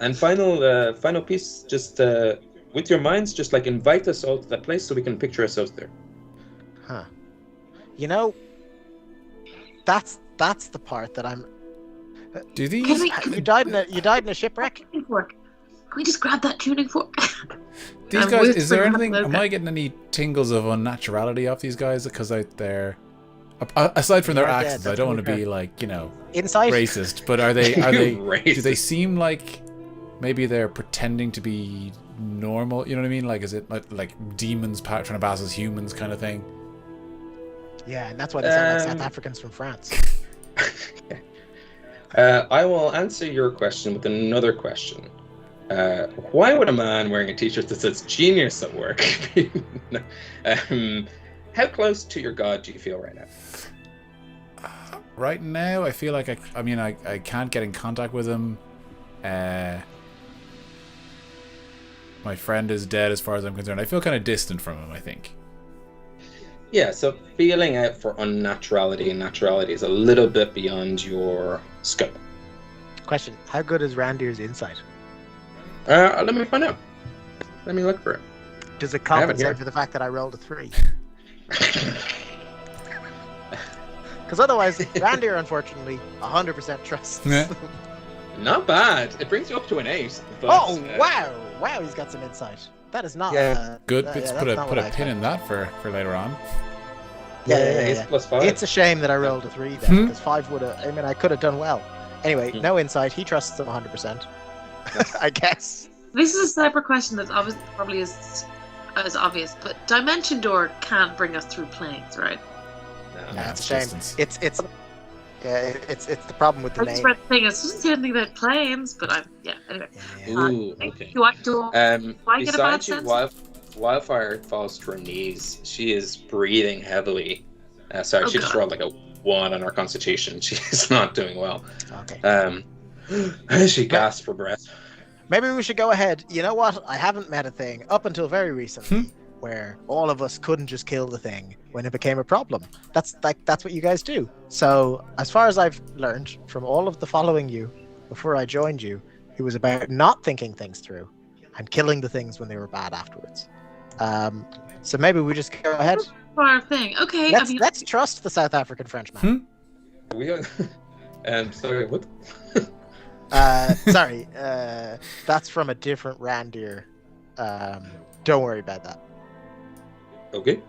And final piece, just with your minds, just like invite us all to that place so we can picture ourselves there. Huh. You know, that's the part that I'm. Do these? You died in a shipwreck. Tuning fork. Can we just grab that tuning fork? These I'm guys, is there whispering anything? about Am I getting any tingles of unnaturality off these guys? Because they're aside from their They are dead, accents, I that's don't want what to we be heard. like Inside. racist. But are they? Do Racist. they seem like maybe they're pretending to be normal? You know what I mean? Like, is it like demons trying to pass as humans kind of thing? Yeah, and that's why they sound like South Africans from France. I will answer your question with another question. Why would a man wearing a t-shirt that says genius at work how close to your god do you feel right now? Right now, I feel like I can't get in contact with him. My friend is dead as far as I'm concerned. I feel kind of distant from him, I think. Yeah, so feeling out for unnaturality and naturality is a little bit beyond your scope. Question: how good is Randir's insight? Let me find out. Let me look for it. Does it I have it compensate here. for the fact that I rolled a 3? Because otherwise, Randir, unfortunately, 100% trusts. Yeah. Not bad. It brings you up to an 8. But, Oh wow! Wow, he's got some insight. That is not. Yeah. Good. Yeah, Let's that's put a not put what a I pin in expected. that for later on. Yeah. He's +5. It's a shame that I rolled a 3 then, because 5 would have. I mean, I could have done well. Anyway, no insight. He trusts them 100%. I guess. This is a separate question that's probably as obvious, but Dimension Door can't bring us through planes, right? No. Yeah, it's it's a shame. distance. It's the problem with the I just name. read the thing. It doesn't say anything about planes, but anyway. Ooh, okay. Do I get a bad Besides you, sense? Wildfire falls to her knees. She is breathing heavily. Sorry, Oh, she just God. rolled like a 1 on her constitution. She's not doing well. Okay. She gasped for breath. Maybe we should go ahead. You know what? I haven't met a thing up until very recently where all of us couldn't just kill the thing when it became a problem. That's what you guys do. So, as far as I've learned from all of the following you before I joined you, it was about not thinking things through and killing the things when they were bad afterwards. So maybe we just go ahead. Our thing. Okay. Let's trust the South African Frenchman. We are... sorry, what? Sorry, that's from a different Randir. Don't worry about that. Okay.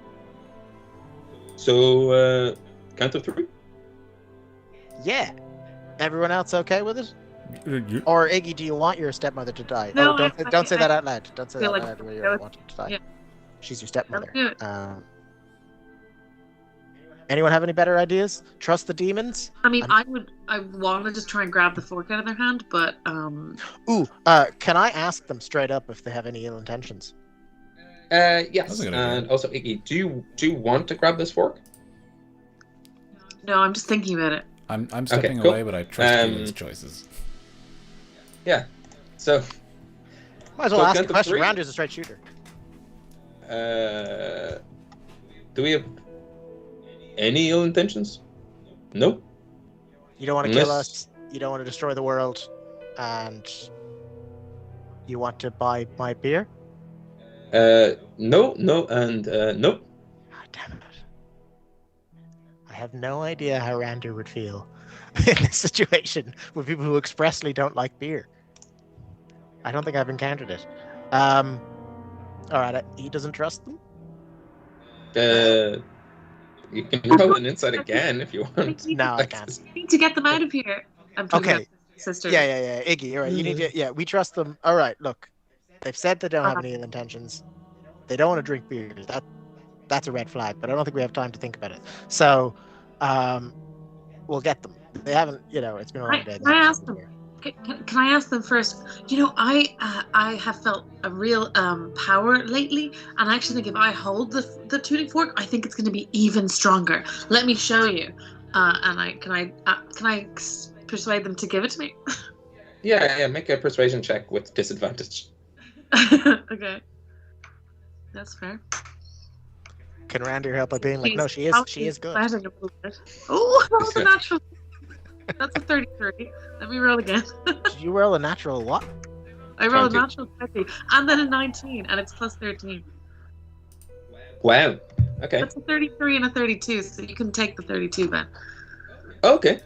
So, count of 3? Yeah. Everyone else okay with it? You- Or Iggy, do you want your stepmother to die? No, Don't say that out loud. Don't say that feel out like- loud where you feel like- want her to die. yeah. She's your stepmother. Let's do it. Anyone have any better ideas? Trust the demons? I want to just try and grab the fork out of their hand, but Ooh, can I ask them straight up if they have any ill intentions? Yes. That's a good idea. And also, Iggy, do you want to grab this fork? no, I'm just thinking about it. I'm stepping cool. away, but I trust Keelan's choices. Yeah. So, Might as well So ask count a to question. 3? Randir's a straight shooter. do we have any ill intentions? Nope. You don't want to kill Unless- us. You don't want to destroy the world. And you want to buy my beer? No, and nope. Ah, damn it. I have no idea how Randir would feel in this situation with people who expressly don't like beer. I don't think I've encountered it. All right, he doesn't trust them? You can roll an insight again if you want. No, I can't. We need to get them out of here. I'm talking Okay. about sisters. Yeah. Iggy, you're right. You need to. Yeah, we trust them. All right. Look, they've said they don't have any ill intentions. They don't want to drink beer. That's a red flag. But I don't think we have time to think about it. So, we'll get them. They haven't. It's been a long day. Can I ask them? Can I ask them first? I have felt a real power lately, and I actually think if I hold the tuning fork, I think it's going to be even stronger. Let me show you. Can I persuade them to give it to me? Yeah, make a persuasion check with disadvantage. Okay, that's fair. Can Randy help by being like, no, she is good. Oh, that was a natural. That's a 33. Let me roll again. Did you roll a natural what? I rolled 20. a natural 20 and then a 19, and it's plus 13. Wow. Okay. That's a 33 and a 32, so you can take the 32, Ben. Okay.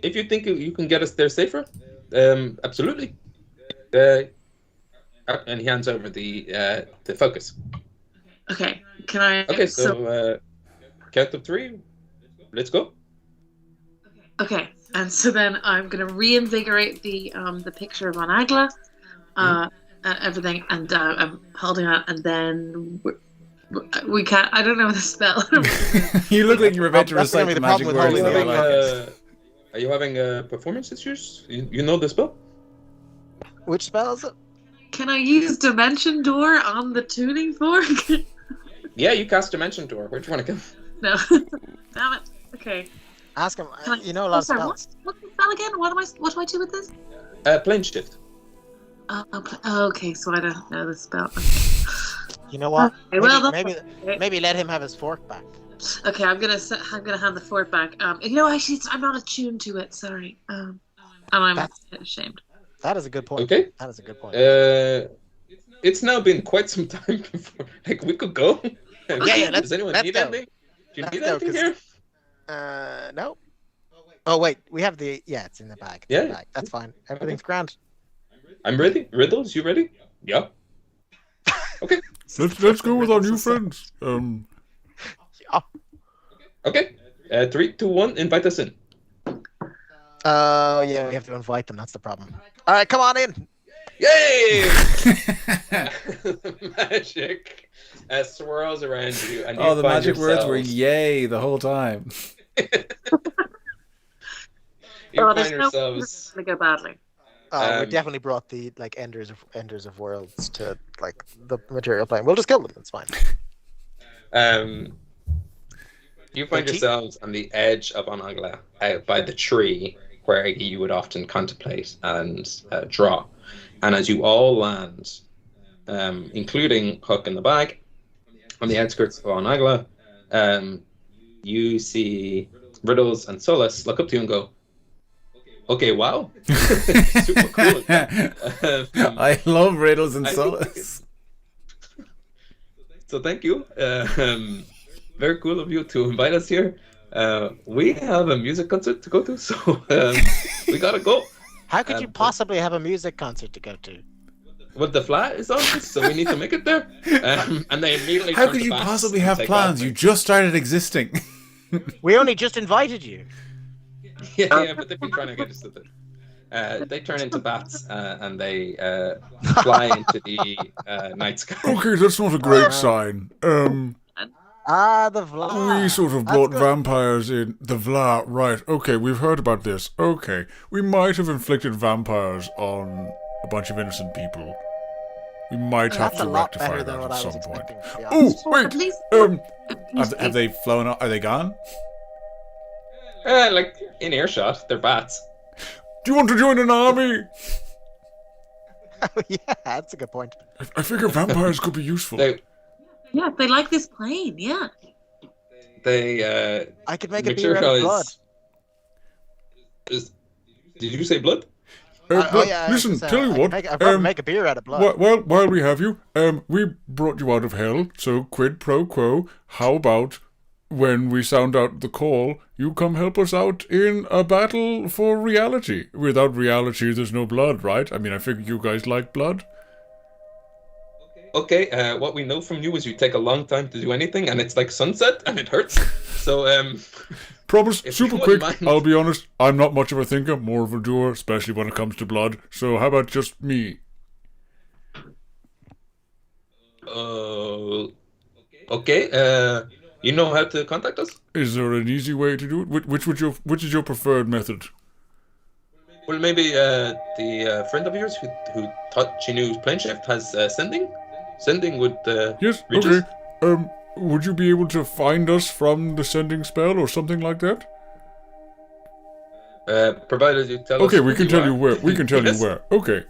If you think you can get us there safer, absolutely. And he hands over the focus. Okay. Can I? Okay, so count of 3. Let's go. Okay, and so then I'm gonna reinvigorate the picture of Anagla, everything, and I'm holding it, and then we can't. I don't know the spell. You look like you were about to That's gonna recite be the the magic problem with words. holding I the like it. Are you having performance issues? You know the spell? Which spell is it? Can I use Dimension Door on the tuning fork? Yeah, you cast Dimension Door. Where do you want to go? No. Damn it. Okay. Ask him. Can I- You know a lot of sorry, spells. what's the spell again? What do I do with this? Plane shift. Okay, so I don't know the spell. You know what? Okay, well, Maybe let him have his fork back. Okay, I'm gonna hand the fork back. Actually, I'm not attuned to it. Sorry. And I'm ashamed. That is a good point. Okay. That is a good point. It's now been quite some time before. Like, we could go. Yeah. Does anyone need go. anything? Do you Let's need go, anything here? No. Oh wait, we have the. Yeah, it's in the bag. It's in the Yeah. bag. That's fine. Everything's grand. I'm ready. Riddles, you ready? Yeah. Okay. Let's go with our new friends. Yeah. Okay. 3, 2, 1. Invite us in. Yeah, we have to invite them. That's the problem. All right, come on in. Yay! Magic swirls around you, and you Oh, the find magic words were yourselves- yay the whole time. You Oh, find there's no yourselves. gonna go badly. We Um, definitely brought the enders of worlds to the material plane. We'll just kill them. It's fine. You find 13? yourselves on the edge of Anagla, out by the tree where you would often contemplate and draw. And as you all land, including Huck in the bag, on the outskirts of Anagla, you see Riddles and Solus look up to you and go, "Okay, wow, super cool." I love riddles and I- solace. So thank you. Very cool of you to invite us here. We have a music concert to go to, so we gotta go. How could you possibly have a music concert to go to? Well, the flat is on this, so we need to make it there. And they immediately How turn could to you bats possibly and have take plans? off. You just started existing. We only just invited you. Yeah, but they've been trying to get us to it. They turn into bats and they fly into the night sky. Okay, that's not a great sign. The Vla. We sort of That's brought good. vampires in. The Vla, right. Okay, we've heard about this. Okay. We might have inflicted vampires on a bunch of innocent people. We might have That's a to lot rectify better that than what at I was some point. expecting. To be Oh, honest. wait! At least, Have they flown off? Are they gone? Like in earshot, they're bats. Do you want to join an army? Yeah, that's a good point. I figure vampires could be useful. They like this plane. Yeah. I could make a beer out of blood. Did you say blood? Listen, tell you what. I'd rather make a beer out of blood. While we have you, we brought you out of hell, so quid pro quo. How about when we sound out the call, you come help us out in a battle for reality? Without reality, there's no blood, right? I mean, I figure you guys like blood. Okay, what we know from you is you take a long time to do anything, and it's like sunset, and it hurts. So, Promise, If super you quick. wouldn't mind. I'll be honest, I'm not much of a thinker, more of a doer, especially when it comes to blood. So how about just me? okay, you know how to contact us? Is there an easy way to do it? Which is your preferred method? Well, maybe the friend of yours who thought she knew plane shift has sending. Sending would Yes, reach okay. us. Would you be able to find us from the sending spell or something like that? Provided you tell us. Okay, we who can tell are. you where. We can tell Yes. you where. Okay.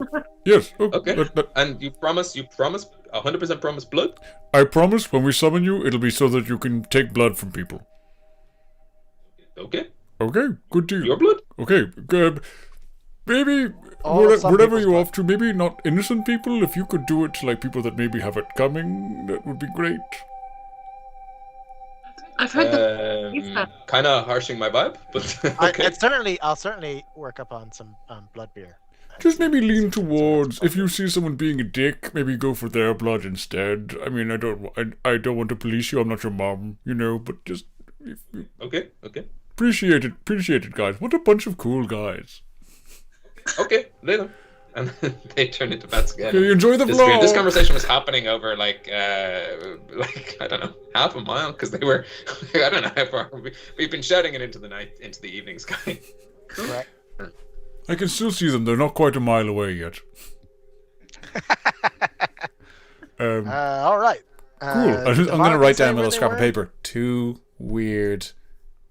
Yes. Okay. And you promise 100% promise blood? I promise when we summon you, it'll be so that you can take blood from people. Okay. Okay, good deal. Your blood? Okay, good. Maybe All of some whatever people's you're blood. off to, maybe not innocent people. If you could do it to like people that maybe have it coming, that would be great. I've heard the Kind of harshing my vibe, but okay. I'll certainly work up on some blood beer. Just maybe lean towards if you see someone being a dick, maybe go for their blood instead. I mean, I don't want to police you. I'm not your mom, but just Okay. appreciate it, guys. What a bunch of cool guys. Okay, later. And they turn into bats again. Okay, enjoy the Disappear. vlog. This conversation was happening over like I don't know, half a mile because they were I don't know how far we've been shouting it into the night, into the evening sky. Correct. I can still see them. They're not quite a mile away yet. All right. Cool. I'm going to write down a little scrap of paper. 2 weird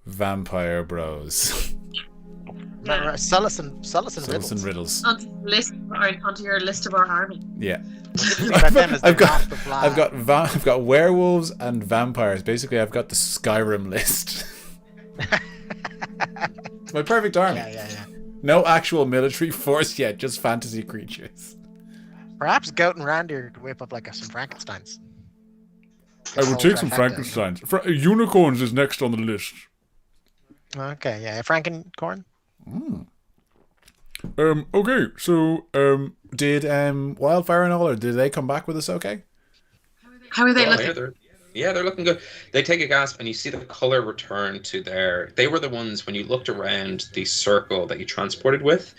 vampire bros. Sell us some riddles. Onto your list of our army. Yeah. I've got werewolves and vampires. Basically, I've got the Skyrim list. It's my perfect army. Yeah. No actual military force yet, just fantasy creatures. Perhaps Goat and Randy could whip up like some Frankensteins. I would take some Frankensteins. Unicorns is next on the list. Okay, yeah, Frankencorn. Okay, so did Wildfire and all, or did they come back with us okay? How are they Oh, looking? they're looking good. They take a gasp and you see the color return to they were the ones when you looked around the circle that you transported with,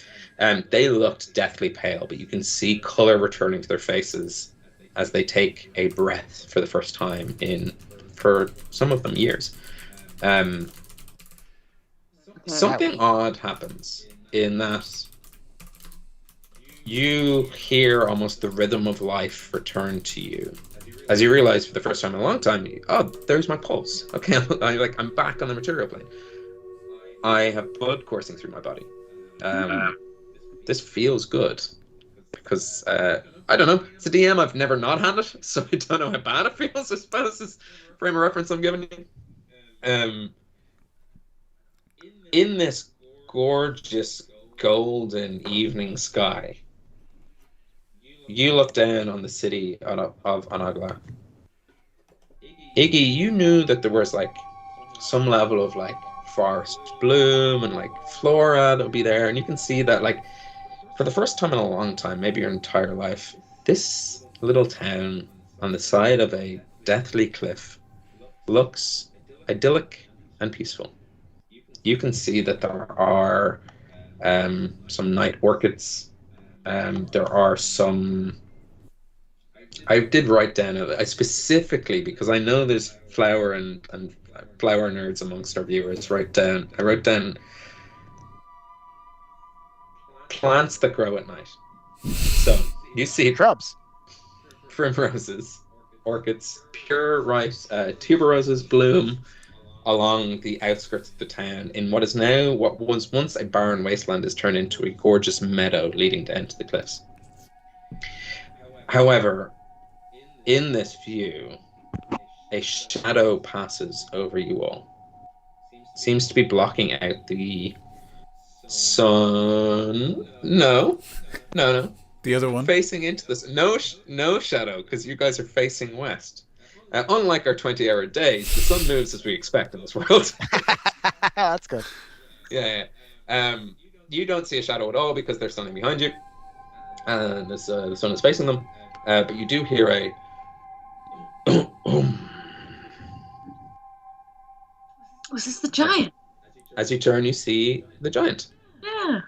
they looked deathly pale, but you can see color returning to their faces as they take a breath for the first time for some of them, years. Something odd happens in that you hear almost the rhythm of life return to you. As you realize for the first time in a long time, there's my pulse. Okay, I'm back on the material plane. I have blood coursing through my body. This feels good because I don't know. It's a DM. I've never not had it, so I don't know how bad it feels. I suppose is frame of reference I'm giving you. In this gorgeous golden evening sky, you look down on the city of Anagla. Iggy, you knew that there was like some level of like forest bloom and like flora that would be there, and you can see that like for the first time in a long time, maybe your entire life, this little town on the side of a deathly cliff looks idyllic and peaceful. You can see that there are some night orchids. There are some. I did write down I specifically, because I know there's flower and flower nerds amongst our viewers. I wrote down plants that grow at night. So you see Shrubs, primroses, orchids, pure white tuberoses bloom along the outskirts of the town in what was once a barren wasteland is turned into a gorgeous meadow leading down to the cliffs. However, in this view, a shadow passes over you all. Seems to be blocking out the sun. No. The other one? Facing into this. No shadow, because you guys are facing west. Unlike our 20-hour days, the sun moves as we expect in this world. That's good. Yeah. You don't see a shadow at all because there's something behind you, and the sun is facing them. But you do hear a. Was this the giant? As you turn, you see the giant, Yeah.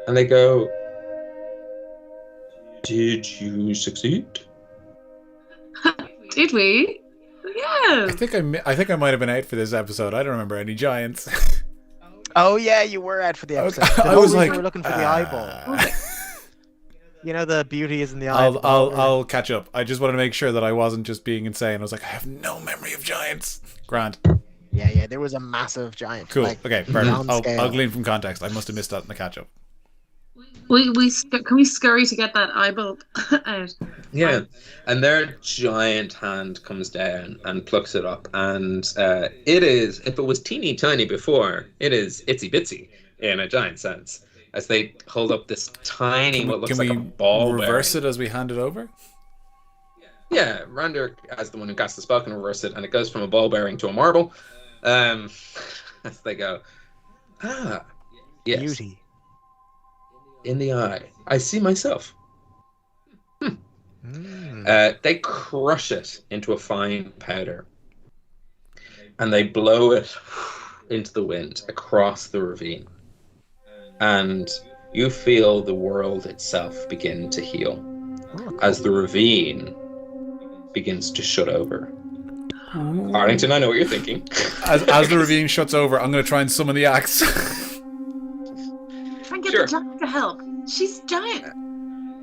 and they go. Did you succeed? Did we? Yeah. I think I might have been out for this episode. I don't remember any giants. Oh yeah, you were out for the I was- episode. The I whole was reason like, we were looking for the eyeball. You know, the beauty is in the I'll eyeball. I'll catch up. I just wanted to make sure that I wasn't just being insane. I was like, I have no memory of giants. Grand. Yeah, there was a massive giant. Cool. Like, Okay, beyond perfect. scale. I'll glean from context. I must have missed that in the catch up. Can we scurry to get that eyeball out? Yeah, and their giant hand comes down and plucks it up, and it is, if it was teeny tiny before, it is itsy bitsy in a giant sense. As they hold up this tiny, what looks like a ball reverse bearing. it as we hand it over? Yeah, Rander, as the one who casts the spell, can reverse it, and it goes from a ball bearing to a marble. As they go, yes, Beauty. in the eye, I see myself. They crush it into a fine powder, and they blow it into the wind across the ravine. And you feel the world itself begin to heal as the ravine begins to shut over. Arlington, I know what you're thinking. As the ravine shuts over, I'm going to try and summon the axe. Try and get Sure. the giant to help. She's giant.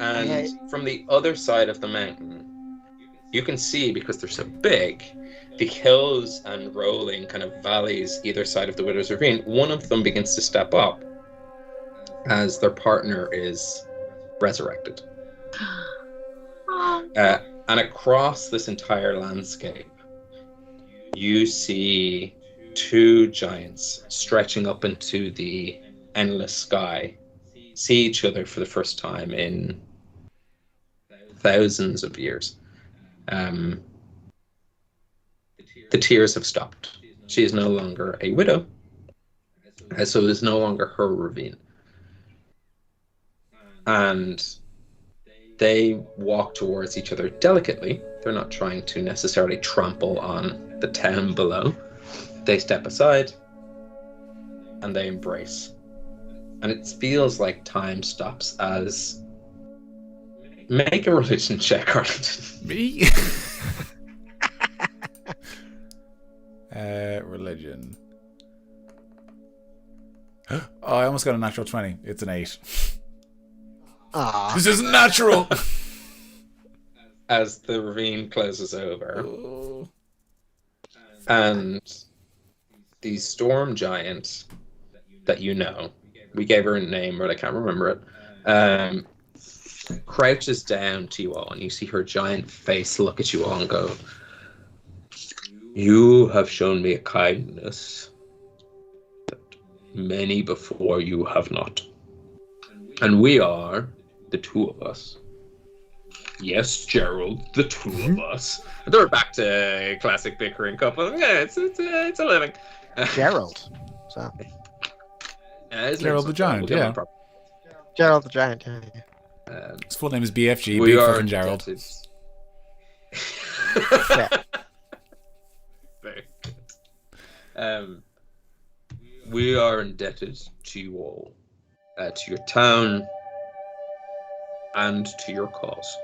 And from the other side of the mountain, you can see, because they're so big, the hills and rolling kind of valleys either side of the Widow's Ravine. One of them begins to step up as their partner is resurrected. Oh, And across this entire landscape, you see two giants stretching up into the endless sky, see each other for the first time in thousands of years. The tears have stopped. She is no longer a widow, so it is no longer her ravine. And they walk towards each other delicately. They're not trying to necessarily trample on the town below. They step aside and they embrace. And it feels like time stops as... Make a religion check, Arlington. Me? Religion. Oh, I almost got a natural 20. It's an 8. Ah, This isn't natural! As the ravine closes over. Oh. And the storm giant that you know, we gave her a name, but I can't remember it, crouches down to you all, and you see her giant face look at you all and go, "You have shown me a kindness that many before you have not. And we are, the two of us." Yes, Gerald, the two of us. And they're back to classic bickering couple. Yeah, it's a living. Gerald. So His Gerald name's the not Giant, We'll yeah. get him proper. Gerald the Giant. Yeah. His full name is BFG, We Big are Fucking Gerald. indebted- Yeah. Very good. We are indebted to you all, to your town, and to your cause.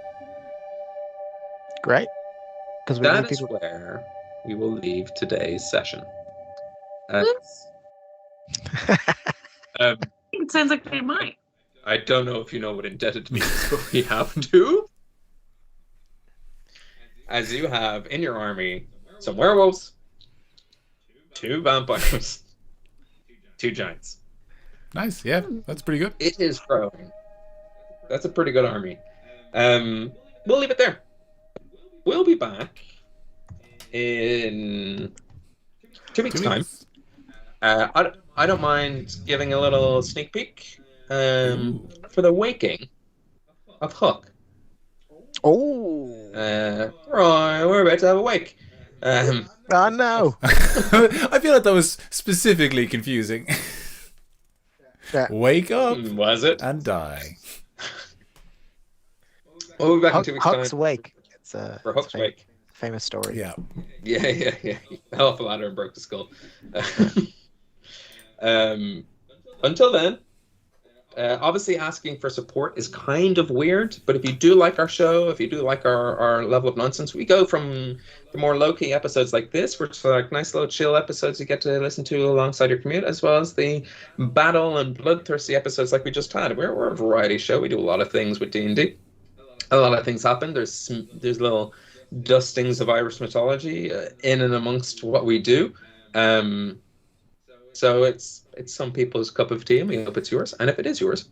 Great. Because we That need is people. where we will leave today's session. Um, it sounds like they might. I don't know if you know what indebted means, but we have to. As you have in your army some werewolves, 2 vampires, 2 giants. Nice, yeah, that's pretty good. It is growing. That's a pretty good army. We'll leave it there. We'll be back in 2 weeks' time. I don't mind giving a little sneak peek for the waking of Huck. Oh. Right, we're about to have a wake. Oh no. I feel like that was specifically confusing. Yeah. Wake up Was it? and die. We'll be back in 2 weeks' Huck's time Wake. It's for Huck's wake. famous story. Yeah. Yeah. He fell off a ladder and broke the skull. Until then, Obviously, asking for support is kind of weird, but if you do like our show, if you do like our level of nonsense, we go from the more low-key episodes like this, which are like nice little chill episodes you get to listen to alongside your commute, as well as the battle and bloodthirsty episodes like we just had. We're a variety show. We do a lot of things with D&D. A lot of things happen. There's little dustings of Irish mythology in and amongst what we do. So it's some people's cup of tea, and we hope it's yours. And if it is yours,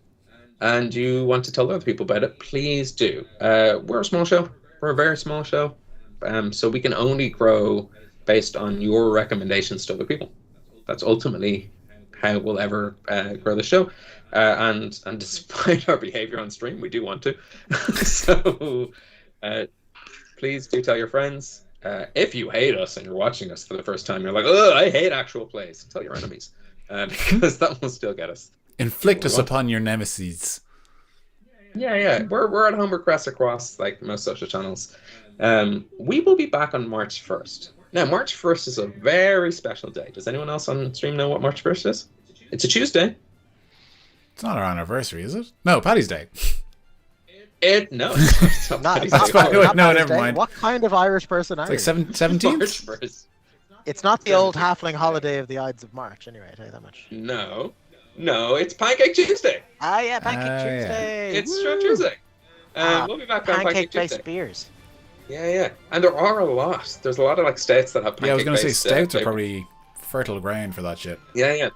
and you want to tell other people about it, please do. We're a small show. We're a very small show. So we can only grow based on your recommendations to other people. That's ultimately how we'll ever grow the show. And despite our behavior on stream, we do want to. So please do tell your friends. If you hate us and you're watching us for the first time, you're like, oh, I hate actual plays. Tell your enemies, because that will still get us. Inflict us upon your nemesis. Yeah. We're at Homebrew Crew across like most social channels. We will be back on March 1st. Now, March 1st is a very special day. Does anyone else on stream know what March 1st is? It's a Tuesday. It's not our anniversary, is it? No, Paddy's Day. No, it's not Paddy's Day. No, never mind. What kind of Irish person are you? It's like 17th? March 1st. It's not the old halfling holiday of the Ides of March, anyway, I tell you that much. No, it's Pancake Tuesday. Ah, yeah, Pancake Tuesday. Yeah. It's Shrove Tuesday. We'll be back on Pancake Tuesday. Pancake-based beers. Yeah. And there are a lot. There's a lot of like stouts that have pancake. Yeah, I was going to say stouts are probably fertile ground for that shit. Yeah. Maybe I'll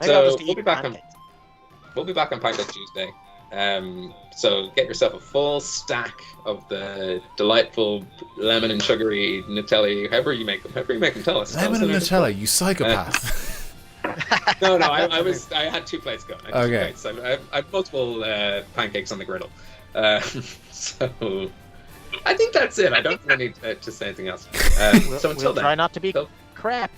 So just we'll eat be back pancakes. on Pancake Tuesday. So get yourself a full stack of the delightful lemon and sugary Nutella, however you make them. Tell us. Lemon and Nutella, you psychopath. No, I had 2 plates going. Okay. I had multiple pancakes on the griddle. So I think that's it. I don't really need to say anything else. So until we'll then, try not to be crap.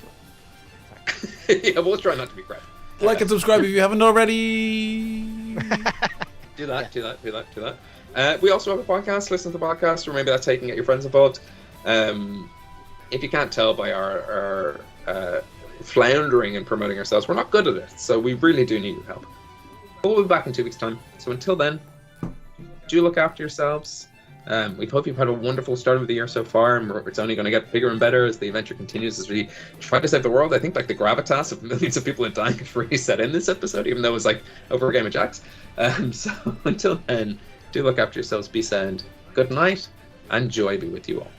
Yeah, we'll try not to be crap. Like and subscribe if you haven't already. Do that. We also have a podcast. Listen to the podcast. Remember that's how you can get your friends involved. If you can't tell by our floundering and promoting ourselves, we're not good at it. So we really do need your help. We'll be back in 2 weeks' time. So until then, do look after yourselves. We hope you've had a wonderful start of the year so far, and it's only going to get bigger and better as the adventure continues, as we try to save the world. I think like the gravitas of millions of people in dying is really set in this episode, even though it was like over a game of jacks. So until then, do look after yourselves, be sound, good night, and joy be with you all.